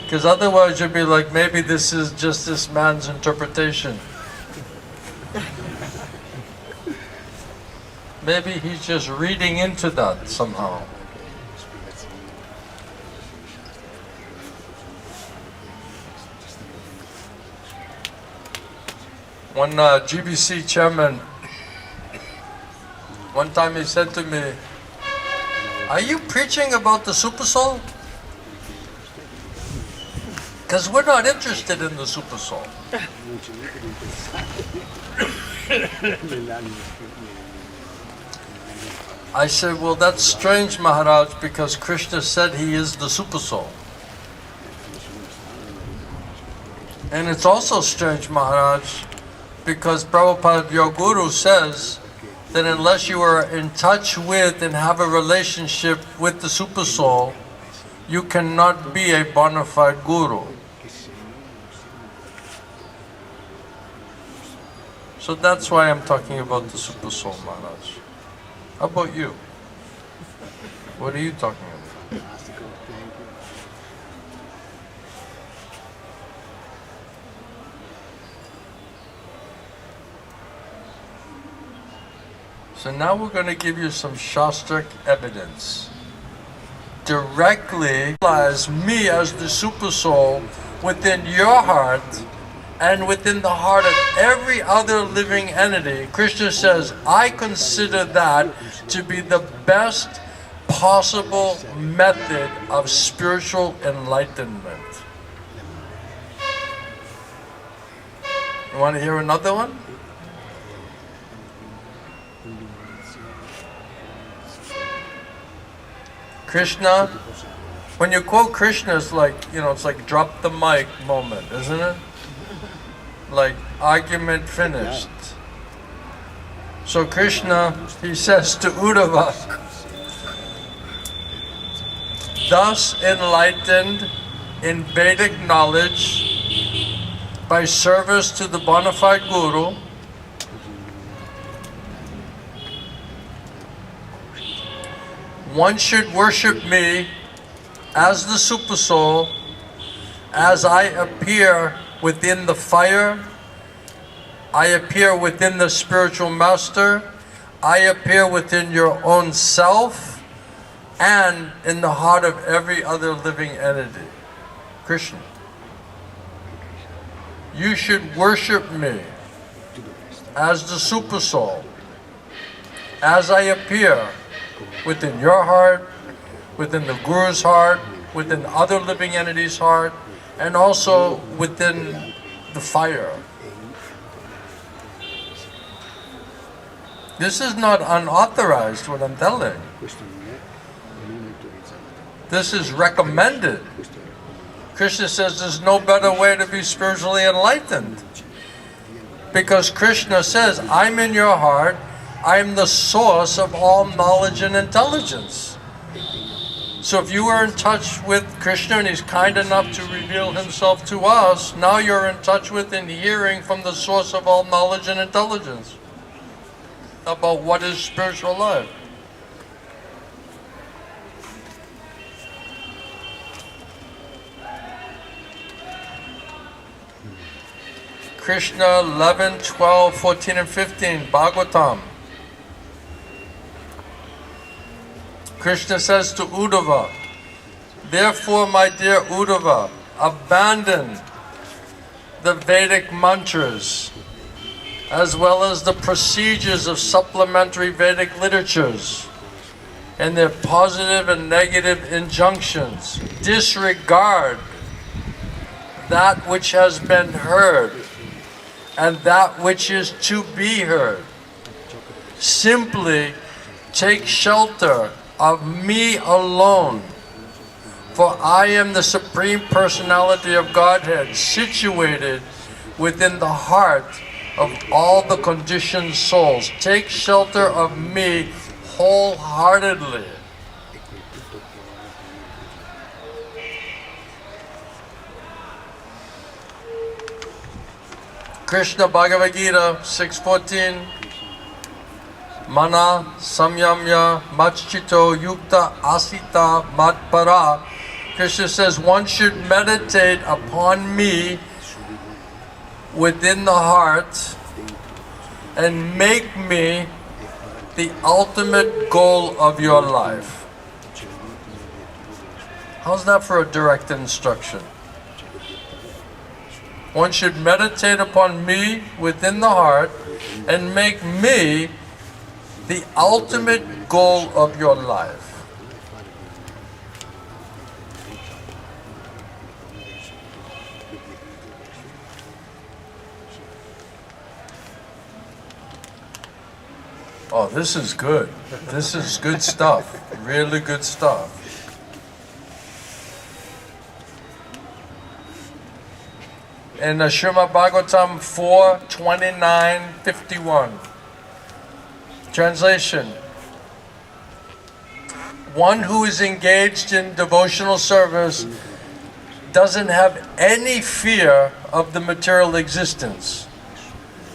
Because otherwise you'd be like, maybe this is just this man's interpretation. Maybe he's just reading into that somehow. One GBC chairman, one time he said to me, "Are you preaching about the super soul? Because we're not interested in the super soul." I said, "Well, that's strange, Maharaj, because Krishna said he is the super soul. And it's also strange, Maharaj, because Prabhupada, your guru, says that unless you are in touch with and have a relationship with the super soul, you cannot be a bona fide guru." So that's why I'm talking about the super soul, Maharaj. How about you? What are you talking about? So now we're going to give you some Shastric evidence. Directly realize me as the super soul within your heart and within the heart of every other living entity. Krishna says, I consider that to be the best possible method of spiritual enlightenment. You want to hear another one? Krishna, when you quote Krishna, it's like, it's like drop the mic moment, isn't it? Like argument finished. So Krishna, he says to Uddhava, thus enlightened in Vedic knowledge by service to the bona fide Guru, one should worship me as the super soul, as I appear within the fire, I appear within the spiritual master, I appear within your own self, and in the heart of every other living entity. Krishna. You should worship me as the super soul, as I appear within your heart, within the Guru's heart, within other living entities' heart, and also within the fire. This is not unauthorized, what I'm telling. This is recommended. Krishna says there's no better way to be spiritually enlightened. Because Krishna says, I'm in your heart, I'm the source of all knowledge and intelligence. So if you are in touch with Krishna and he's kind enough to reveal himself to us, now you're in touch with and hearing from the source of all knowledge and intelligence about what is spiritual life. Krishna 11, 12, 14 and 15, Bhagavatam. Krishna says to Uddhava, therefore, my dear Uddhava, abandon the Vedic mantras as well as the procedures of supplementary Vedic literatures and their positive and negative injunctions. Disregard that which has been heard and that which is to be heard. Simply take shelter of me alone, for I am the Supreme Personality of Godhead, situated within the heart of all the conditioned souls. Take shelter of me wholeheartedly. Krishna Bhagavad Gita 6:14. Mana samyamya machchito yukta asita matpara Krishna says, one should meditate upon me within the heart and make me the ultimate goal of your life. How's that for a direct instruction? One should meditate upon me within the heart and make me the ultimate goal of your life. Oh, this is good. This is good stuff. Really good stuff. In the Srimad Bhagavatam 4:29-51. Translation. One who is engaged in devotional service doesn't have any fear of the material existence.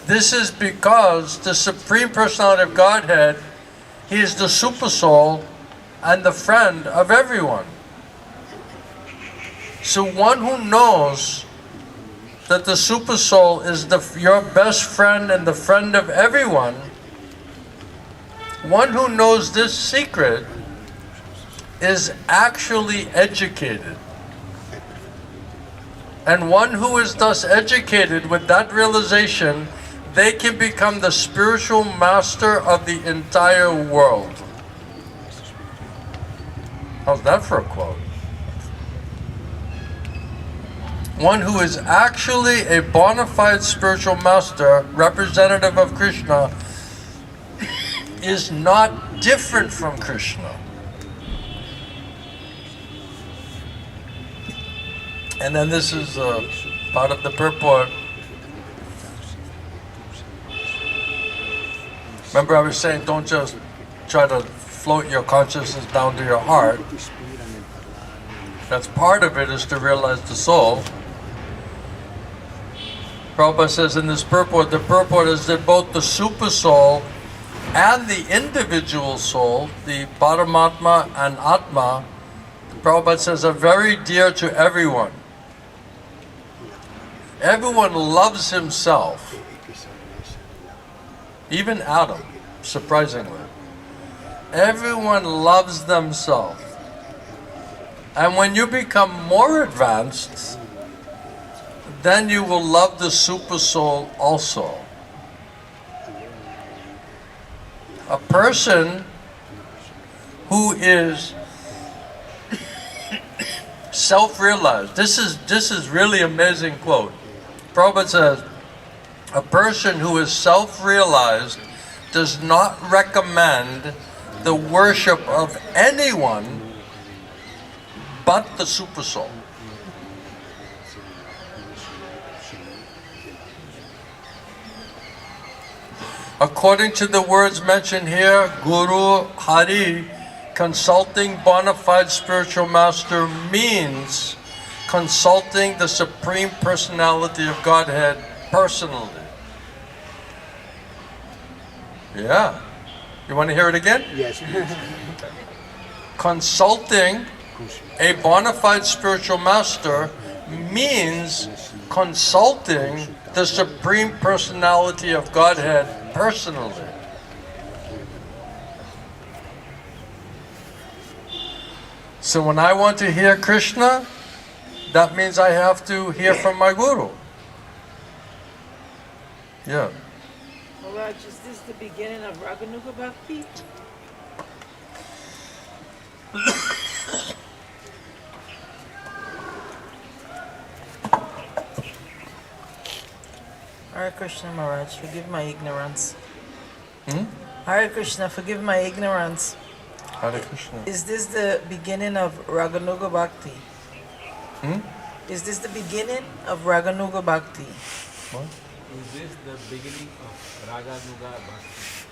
This is because the Supreme Personality of Godhead, He is the Super Soul and the friend of everyone. So one who knows that the Super Soul is your best friend and the friend of everyone, one who knows this secret is actually educated. And one who is thus educated with that realization, they can become the spiritual master of the entire world. How's that for a quote? One who is actually a bona fide spiritual master, representative of Krishna, is not different from Krishna. And then this is part of the purport. Remember I was saying, don't just try to float your consciousness down to your heart. That's part of it, is to realize the soul. Prabhupada says in this purport, the purport is that both the super soul and the individual soul, the Paramatma and Atma, Prabhupada says, are very dear to everyone. Everyone loves himself. Even Adam, surprisingly. Everyone loves themselves. And when you become more advanced, then you will love the Super Soul also. A person who is self-realized, this is really amazing quote. Prabhupada says, a person who is self-realized does not recommend the worship of anyone but the Super Soul. According to the words mentioned here, Guru Hari, consulting bona fide spiritual master means consulting the Supreme Personality of Godhead personally. Yeah. You want to hear it again? Yes. Consulting a bona fide spiritual master means consulting the Supreme Personality of Godhead personally. So when I want to hear Krishna, that means I have to hear from my Guru. Yeah. Maharaj, is this the beginning of Raganuga Bhakti? Hare Krishna, Maharaj, forgive my ignorance. Hare Krishna, forgive my ignorance. Hare Krishna. Is this the beginning of Raganuga Bhakti? Is this the beginning of Raganuga Bhakti? What? Is this the beginning of Raganuga Bhakti?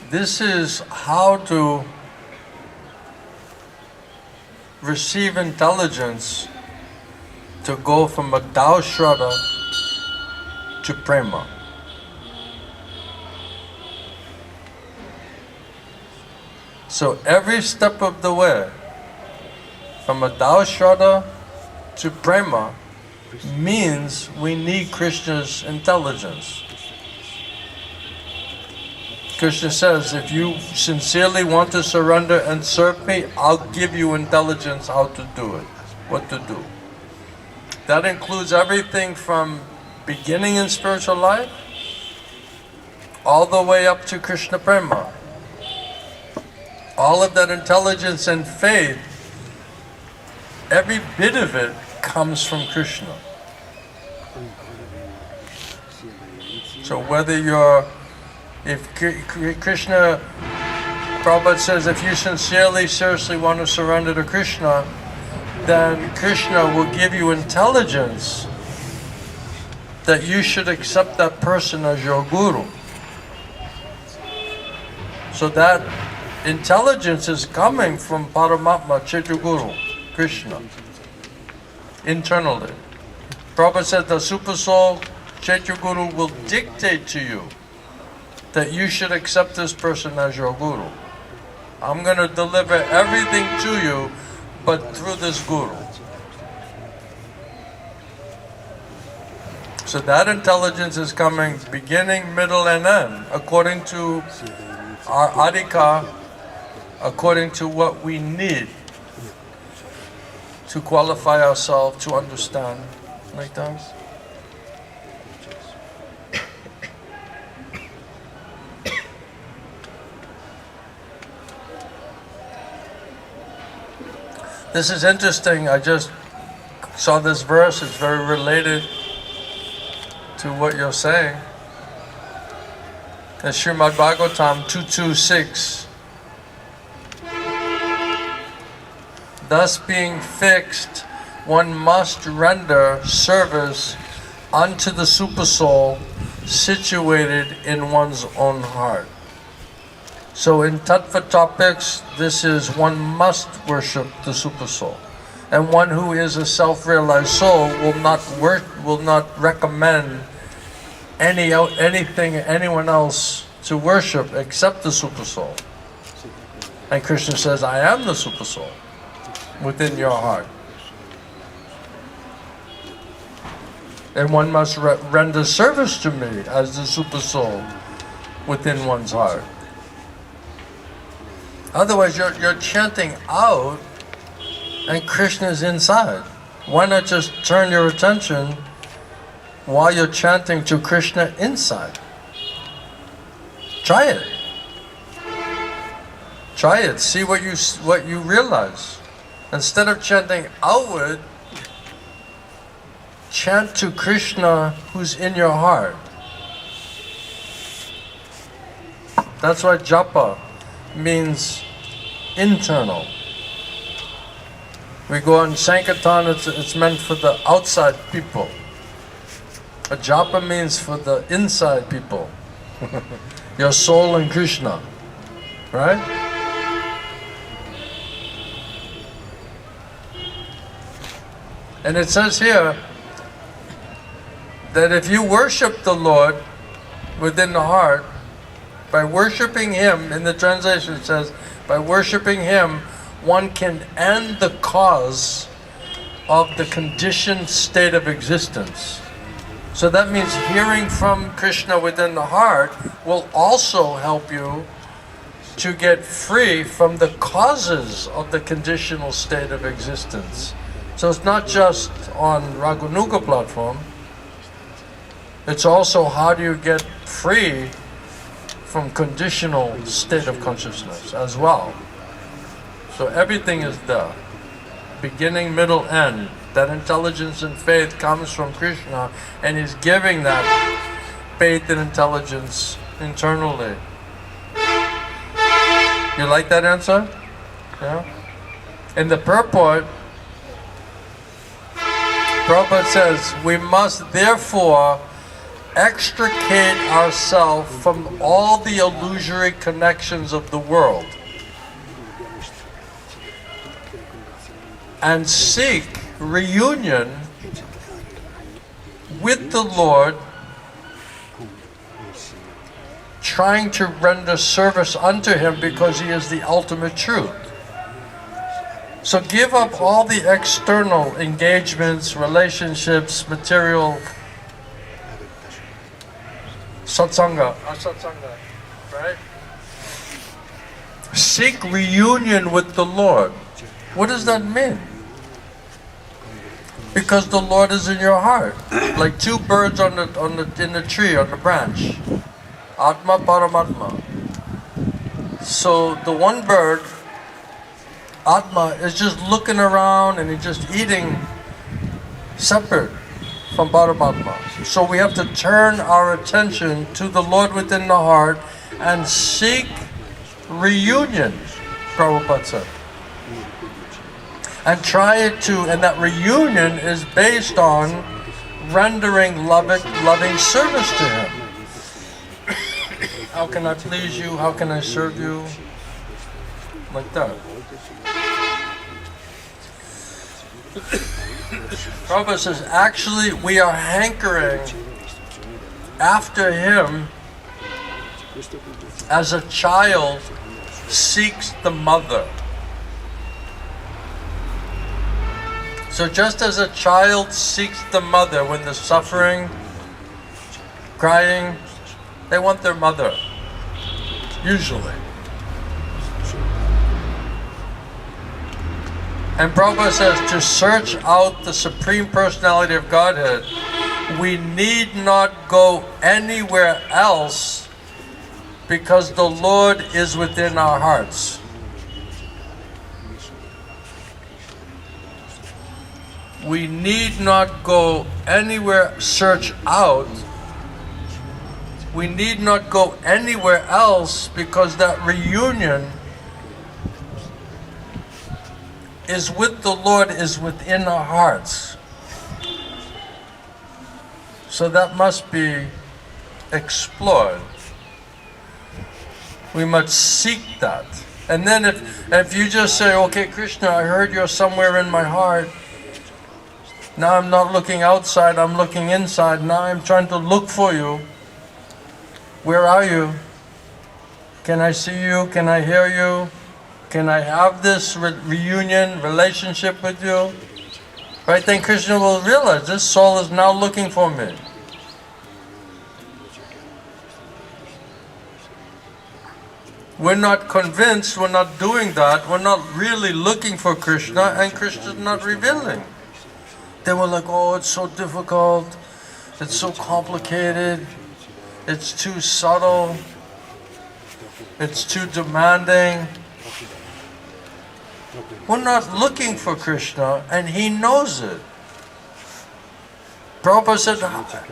This is how to receive intelligence to go from a Tao Shraddha to Prema. So every step of the way, from a Dao Shraddha to Prema, means we need Krishna's intelligence. Krishna says, if you sincerely want to surrender and serve me, I'll give you intelligence how to do it, what to do. That includes everything from beginning in spiritual life, all the way up to Krishna Prema. All of that intelligence and faith, every bit of it comes from Krishna. So whether if Krishna, Prabhupada says, if you sincerely, seriously want to surrender to Krishna, then Krishna will give you intelligence that you should accept that person as your guru. So that intelligence is coming from Paramatma, Chaitya-guru, Krishna, internally. Prabhupada said the Super Soul, Chaitya-guru, will dictate to you that you should accept this person as your guru. I'm going to deliver everything to you, but through this guru. So that intelligence is coming beginning, middle, and end, according to our adhika, according to what we need to qualify ourselves to understand. Like that. This is interesting. I just saw this verse. It's very related to what you're saying. In Srimad Bhagavatam 226. Thus being fixed, one must render service unto the Super Soul situated in one's own heart. So in Tattva topics, this is one must worship the Super Soul. And one who is a self-realized soul will not recommend anyone else to worship except the Super Soul. And Krishna says, I am the Super Soul within your heart. And one must render service to me as the Super Soul within one's heart. Otherwise, you're chanting out and Krishna is inside. Why not just turn your attention while you're chanting to Krishna inside? Try it. Try it. See what you realize. Instead of chanting outward, chant to Krishna who's in your heart. That's why japa means internal. We go on Sankirtan, it's meant for the outside people. A japa means for the inside people. Your soul and Krishna. Right? And it says here that if you worship the Lord within the heart, by worshiping Him, in the translation it says, by worshiping Him, one can end the cause of the conditioned state of existence. So that means hearing from Krishna within the heart will also help you to get free from the causes of the conditional state of existence. So it's not just on Raganuga platform, it's also how do you get free from conditional state of consciousness as well. So everything is there. Beginning, middle, end. That intelligence and faith comes from Krishna, and He's giving that faith and intelligence internally. You like that answer? Yeah? In the purport, Prabhupada says, we must therefore extricate ourselves from all the illusory connections of the world and seek reunion with the Lord trying to render service unto Him because He is the ultimate truth. So give up all the external engagements, relationships, material, satsanga, right? Seek reunion with the Lord. What does that mean? Because the Lord is in your heart, like two birds in the tree, on the branch. Atma Paramatma. So the one bird, Atma, is just looking around and he's just eating separate from Paramatma. So we have to turn our attention to the Lord within the heart and seek reunion, Prabhupada said. And and that reunion is based on rendering loving service to Him. How can I please you? How can I serve you? Like that. Prabhupada says, actually we are hankering after Him as a child seeks the mother. So just as a child seeks the mother when they're suffering, crying, they want their mother, usually. And Prabhupada says, to search out the Supreme Personality of Godhead, we need not go anywhere else because the Lord is within our hearts. We need not go anywhere, search out. We need not go anywhere else because that reunion is with the Lord, is within our hearts. So that must be explored. We must seek that. And then if you just say, okay, Krishna, I heard you're somewhere in my heart. Now I'm not looking outside, I'm looking inside. Now I'm trying to look for you. Where are you? Can I see you? Can I hear you? Can I have this reunion, relationship with you? Right, then Krishna will realize this soul is now looking for me. We're not convinced, we're not doing that, we're not really looking for Krishna, and Krishna's not revealing. Then we're like, oh, it's so difficult, it's so complicated, it's too subtle, it's too demanding. We're not looking for Krishna, and He knows it. Prabhupada said,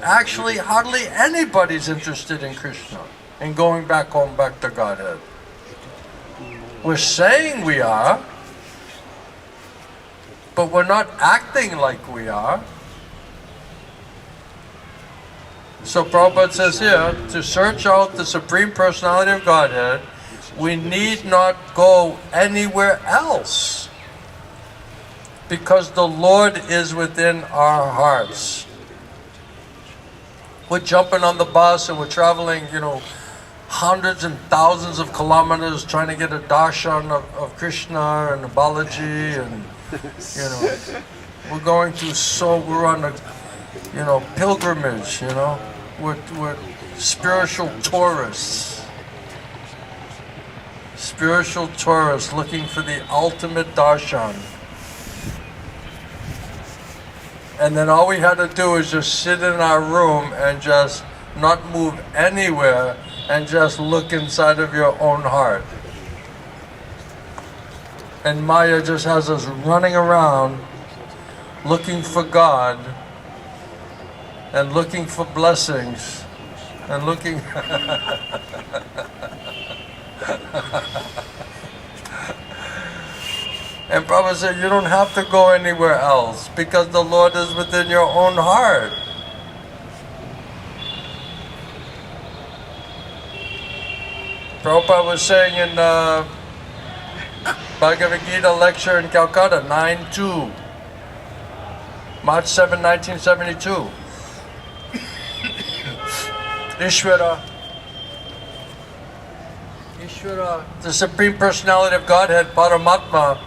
actually, hardly anybody's interested in Krishna and going back home, back to Godhead. We're saying we are, but we're not acting like we are. So Prabhupada says here, to search out the Supreme Personality of Godhead, we need not go anywhere else because the Lord is within our hearts. We're jumping on the bus and we're traveling, hundreds and thousands of kilometers trying to get a darshan of Krishna and Balaji, and we're going to we're on a pilgrimage, we're spiritual tourists looking for the ultimate darshan. And then all we had to do is just sit in our room and just not move anywhere and just look inside of your own heart. And Maya just has us running around looking for God and looking for blessings and looking And Prabhupada said, you don't have to go anywhere else because the Lord is within your own heart. Prabhupada was saying in Bhagavad Gita lecture in Calcutta, 9/2, March 7, 1972. Ishvara, the Supreme Personality of Godhead, Paramatma,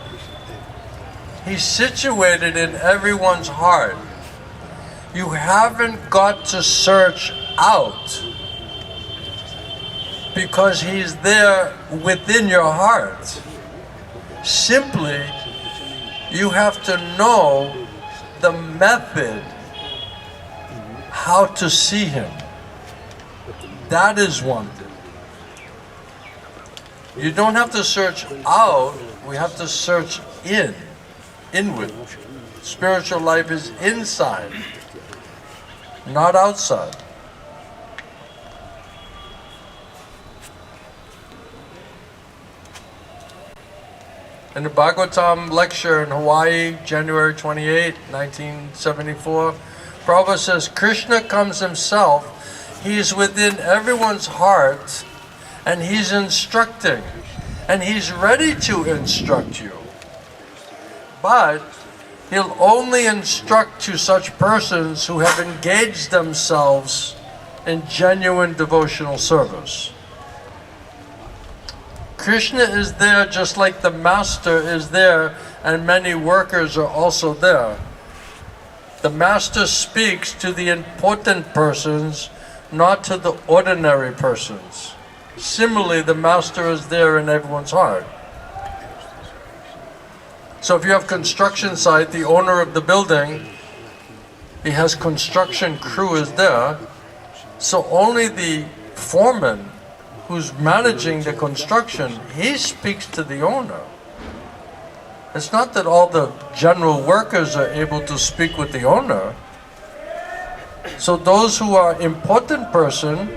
He's situated in everyone's heart. You haven't got to search out because He's there within your heart. Simply, you have to know the method how to see Him. That is one thing. You don't have to search out, we have to search inward. Spiritual life is inside, not outside. In the Bhagavatam lecture in Hawaii, January 28, 1974, Prabhupada says, Krishna comes Himself, He's within everyone's heart, and He's instructing, and He's ready to instruct you. But He'll only instruct to such persons who have engaged themselves in genuine devotional service. Krishna is there just like the Master is there, and many workers are also there. The Master speaks to the important persons, not to the ordinary persons. Similarly, the Master is there in everyone's heart. So if you have construction site, the owner of the building, he has construction crew is there, so only the foreman who's managing the construction, he speaks to the owner. It's not that all the general workers are able to speak with the owner. So those who are important person,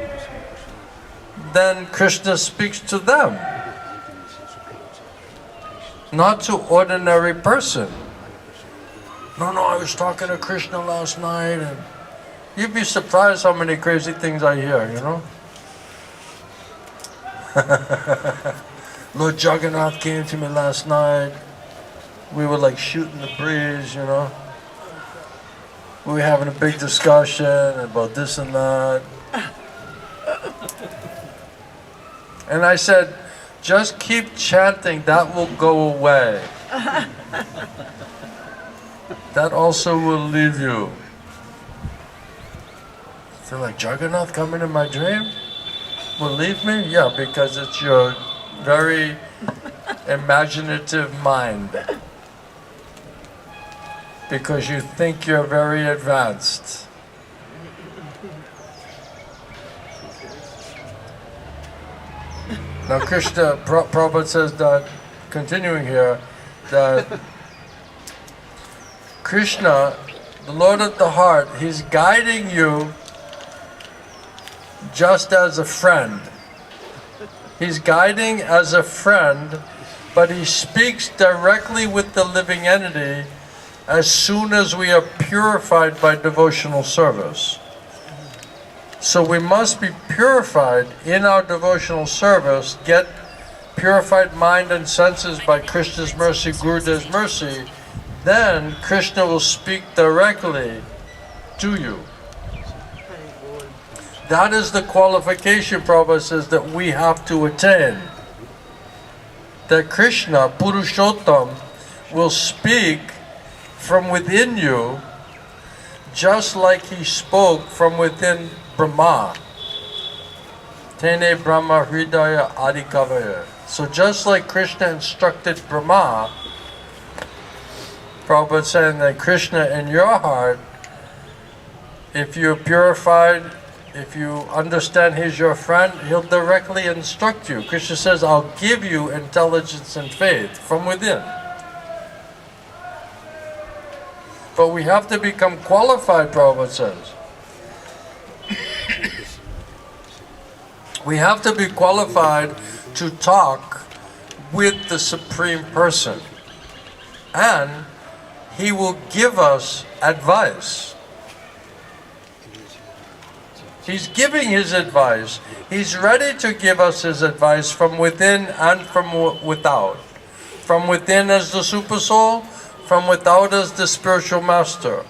then Krishna speaks to them, not to ordinary person. No, I was talking to Krishna last night, and you'd be surprised how many crazy things I hear, you know. Lord Jagannath came to me last night. We were like shooting the breeze, you know. We were having a big discussion about this and that. And I said, just keep chanting, that will go away. That also will leave you. They're like, Jagannath coming in my dream? Will leave me? Yeah, because it's your very imaginative mind. Because you think you're very advanced. Now Krishna, Prabhupada says that, continuing here, that Krishna, the Lord of the heart, He's guiding you just as a friend. He's guiding as a friend, but He speaks directly with the living entity as soon as we are purified by devotional service. So we must be purified in our devotional service, get purified mind and senses by Krishna's mercy, Gurudev's mercy, then Krishna will speak directly to you. That is the qualification, Prabhupada says, that we have to attain. That Krishna, Purushottam, will speak from within you just like He spoke from within Brahma. Tene Brahma Hridaya Adikavaya. So just like Krishna instructed Brahma, Prabhupada saying that Krishna in your heart, if you're purified, if you understand He's your friend, He'll directly instruct you. Krishna says, I'll give you intelligence and faith from within. But we have to become qualified, Prabhupada says. We have to be qualified to talk with the Supreme Person. And He will give us advice. He's giving His advice. He's ready to give us His advice from within and from without. From within as the Super Soul, from without as the Spiritual Master.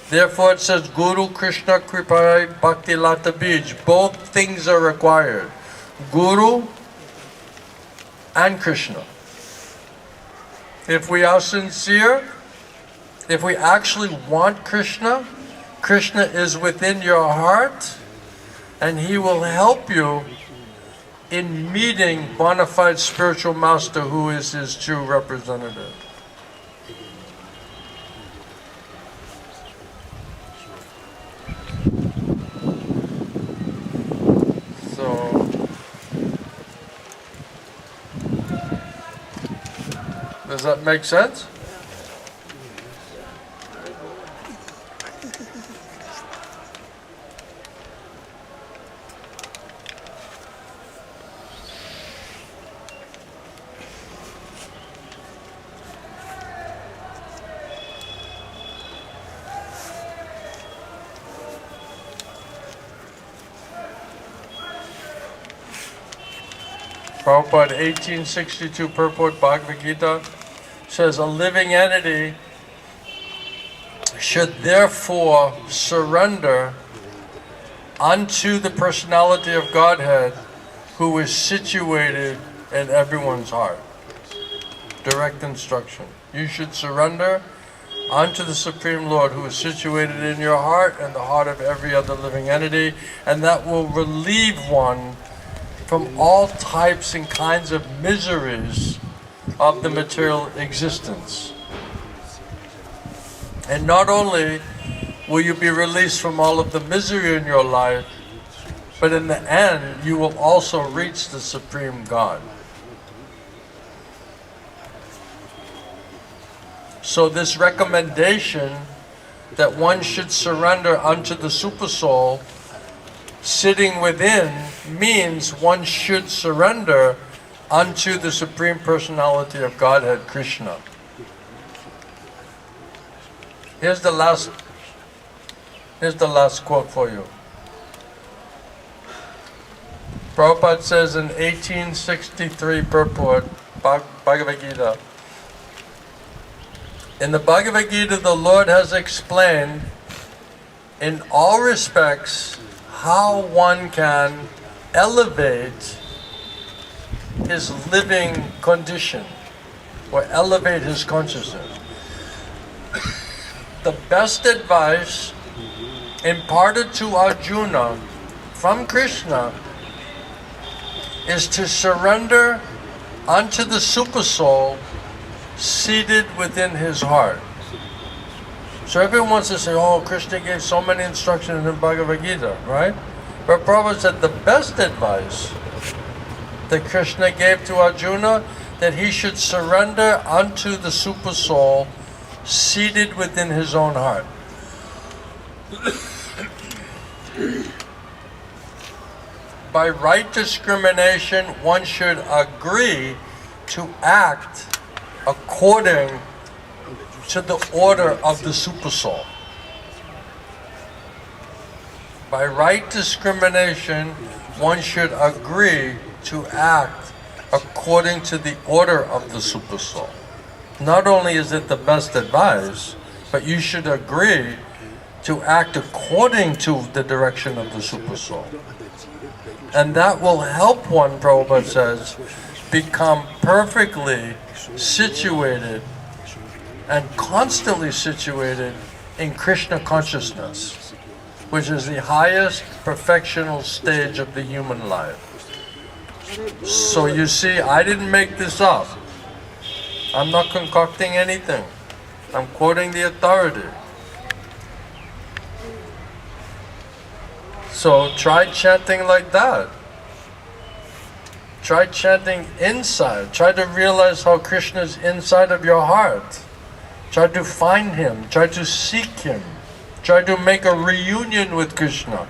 Therefore it says, Guru Krishna Kripai Bhakti Lata Bij. Both things are required. Guru and Krishna. If we are sincere, if we actually want Krishna, Krishna is within your heart, and he will help you in meeting bona fide spiritual master who is his true representative. So, does that make sense? Prabhupada, 1862 purport Bhagavad Gita says a living entity should therefore surrender unto the personality of Godhead who is situated in everyone's heart. Direct instruction. You should surrender unto the Supreme Lord who is situated in your heart and the heart of every other living entity, and that will relieve one from all types and kinds of miseries of the material existence. And not only will you be released from all of the misery in your life, but in the end you will also reach the Supreme God. So this recommendation that one should surrender unto the Supersoul sitting within means one should surrender unto the Supreme Personality of Godhead, Krishna. Here's the last quote for you. Prabhupada says in 1863 purport, Bhagavad Gita, in the Bhagavad Gita the Lord has explained in all respects how one can elevate his living condition or elevate his consciousness. The best advice imparted to Arjuna from Krishna is to surrender unto the Supersoul seated within his heart. So everyone wants to say, oh, Krishna gave so many instructions in Bhagavad Gita, right? But Prabhupada said the best advice that Krishna gave to Arjuna, that he should surrender unto the Supersoul seated within his own heart. By right discrimination, one should agree to act according to the order of the Supersoul. By right discrimination, one should agree to act according to the order of the Supersoul. Not only is it the best advice, but you should agree to act according to the direction of the Supersoul. And that will help one, Prabhupada says, become perfectly situated and constantly situated in Krishna consciousness, which is the highest perfectional stage of the human life. So you see, I didn't make this up. I'm not concocting anything. I'm quoting the authority. So try chanting like that. Try chanting inside. Try to realize how Krishna is inside of your heart. Try to find him. Try to seek him. Try to make a reunion with Krishna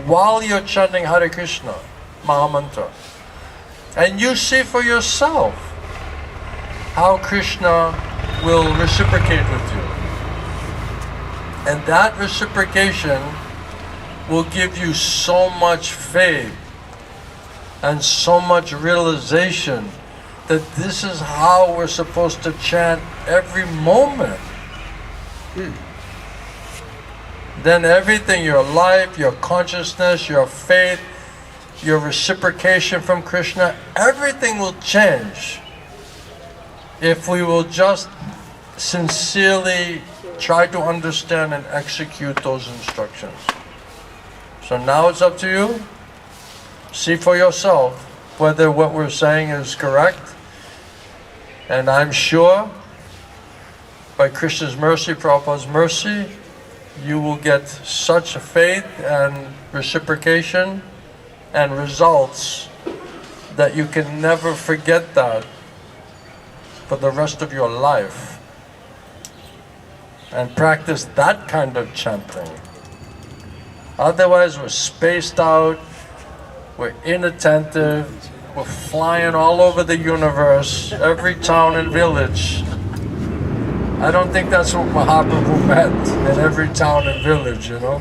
while you're chanting Hare Krishna, Mahamantra. And you see for yourself how Krishna will reciprocate with you. And that reciprocation will give you so much faith and so much realization that this is how we're supposed to chant every moment. Then everything, your life, your consciousness, your faith, your reciprocation from Krishna, everything will change if we will just sincerely try to understand and execute those instructions. So now it's up to you. See for yourself whether what we're saying is correct. And I'm sure by Krishna's mercy, Prabhupada's mercy, you will get such faith and reciprocation and results that you can never forget that for the rest of your life. And practice that kind of chanting. Otherwise, we're spaced out, we're inattentive, we're flying all over the universe, every town and village. I don't think that's what Mahaprabhu meant, in every town and village, you know.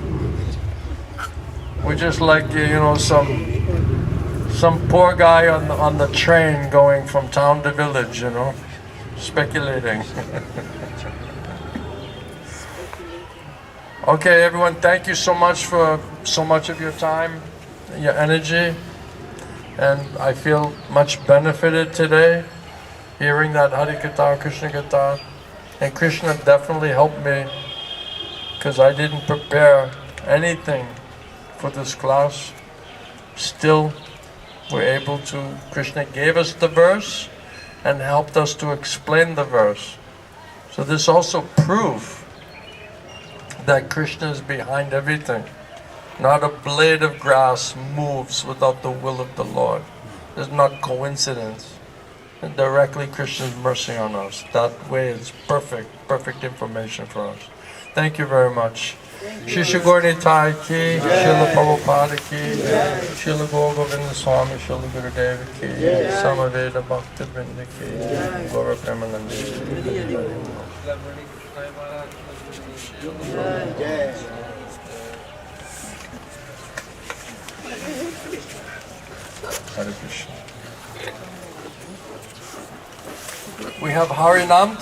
We're just like, you know, some poor guy on the train going from town to village, you know, speculating. Okay, everyone, thank you so much for so much of your time, your energy, and I feel much benefited today hearing that Harikatha, Krishna-katha, and Krishna definitely helped me because I didn't prepare anything for this class. Still, we're able to, Krishna gave us the verse and helped us to explain the verse. So this also proves that Krishna is behind everything. Not a blade of grass moves without the will of the Lord. It's not coincidence. And directly Krishna's mercy on us. That way it's perfect information for us. Thank you very much. Shri Gauri Thai ki, Srila Prabhupada ki, Srila Govinda Swami, Srila Gurudev ki, Samaveda Bhakta Vrinda ki, Gaura Premanandi. Hare Krishna. We have Harinam.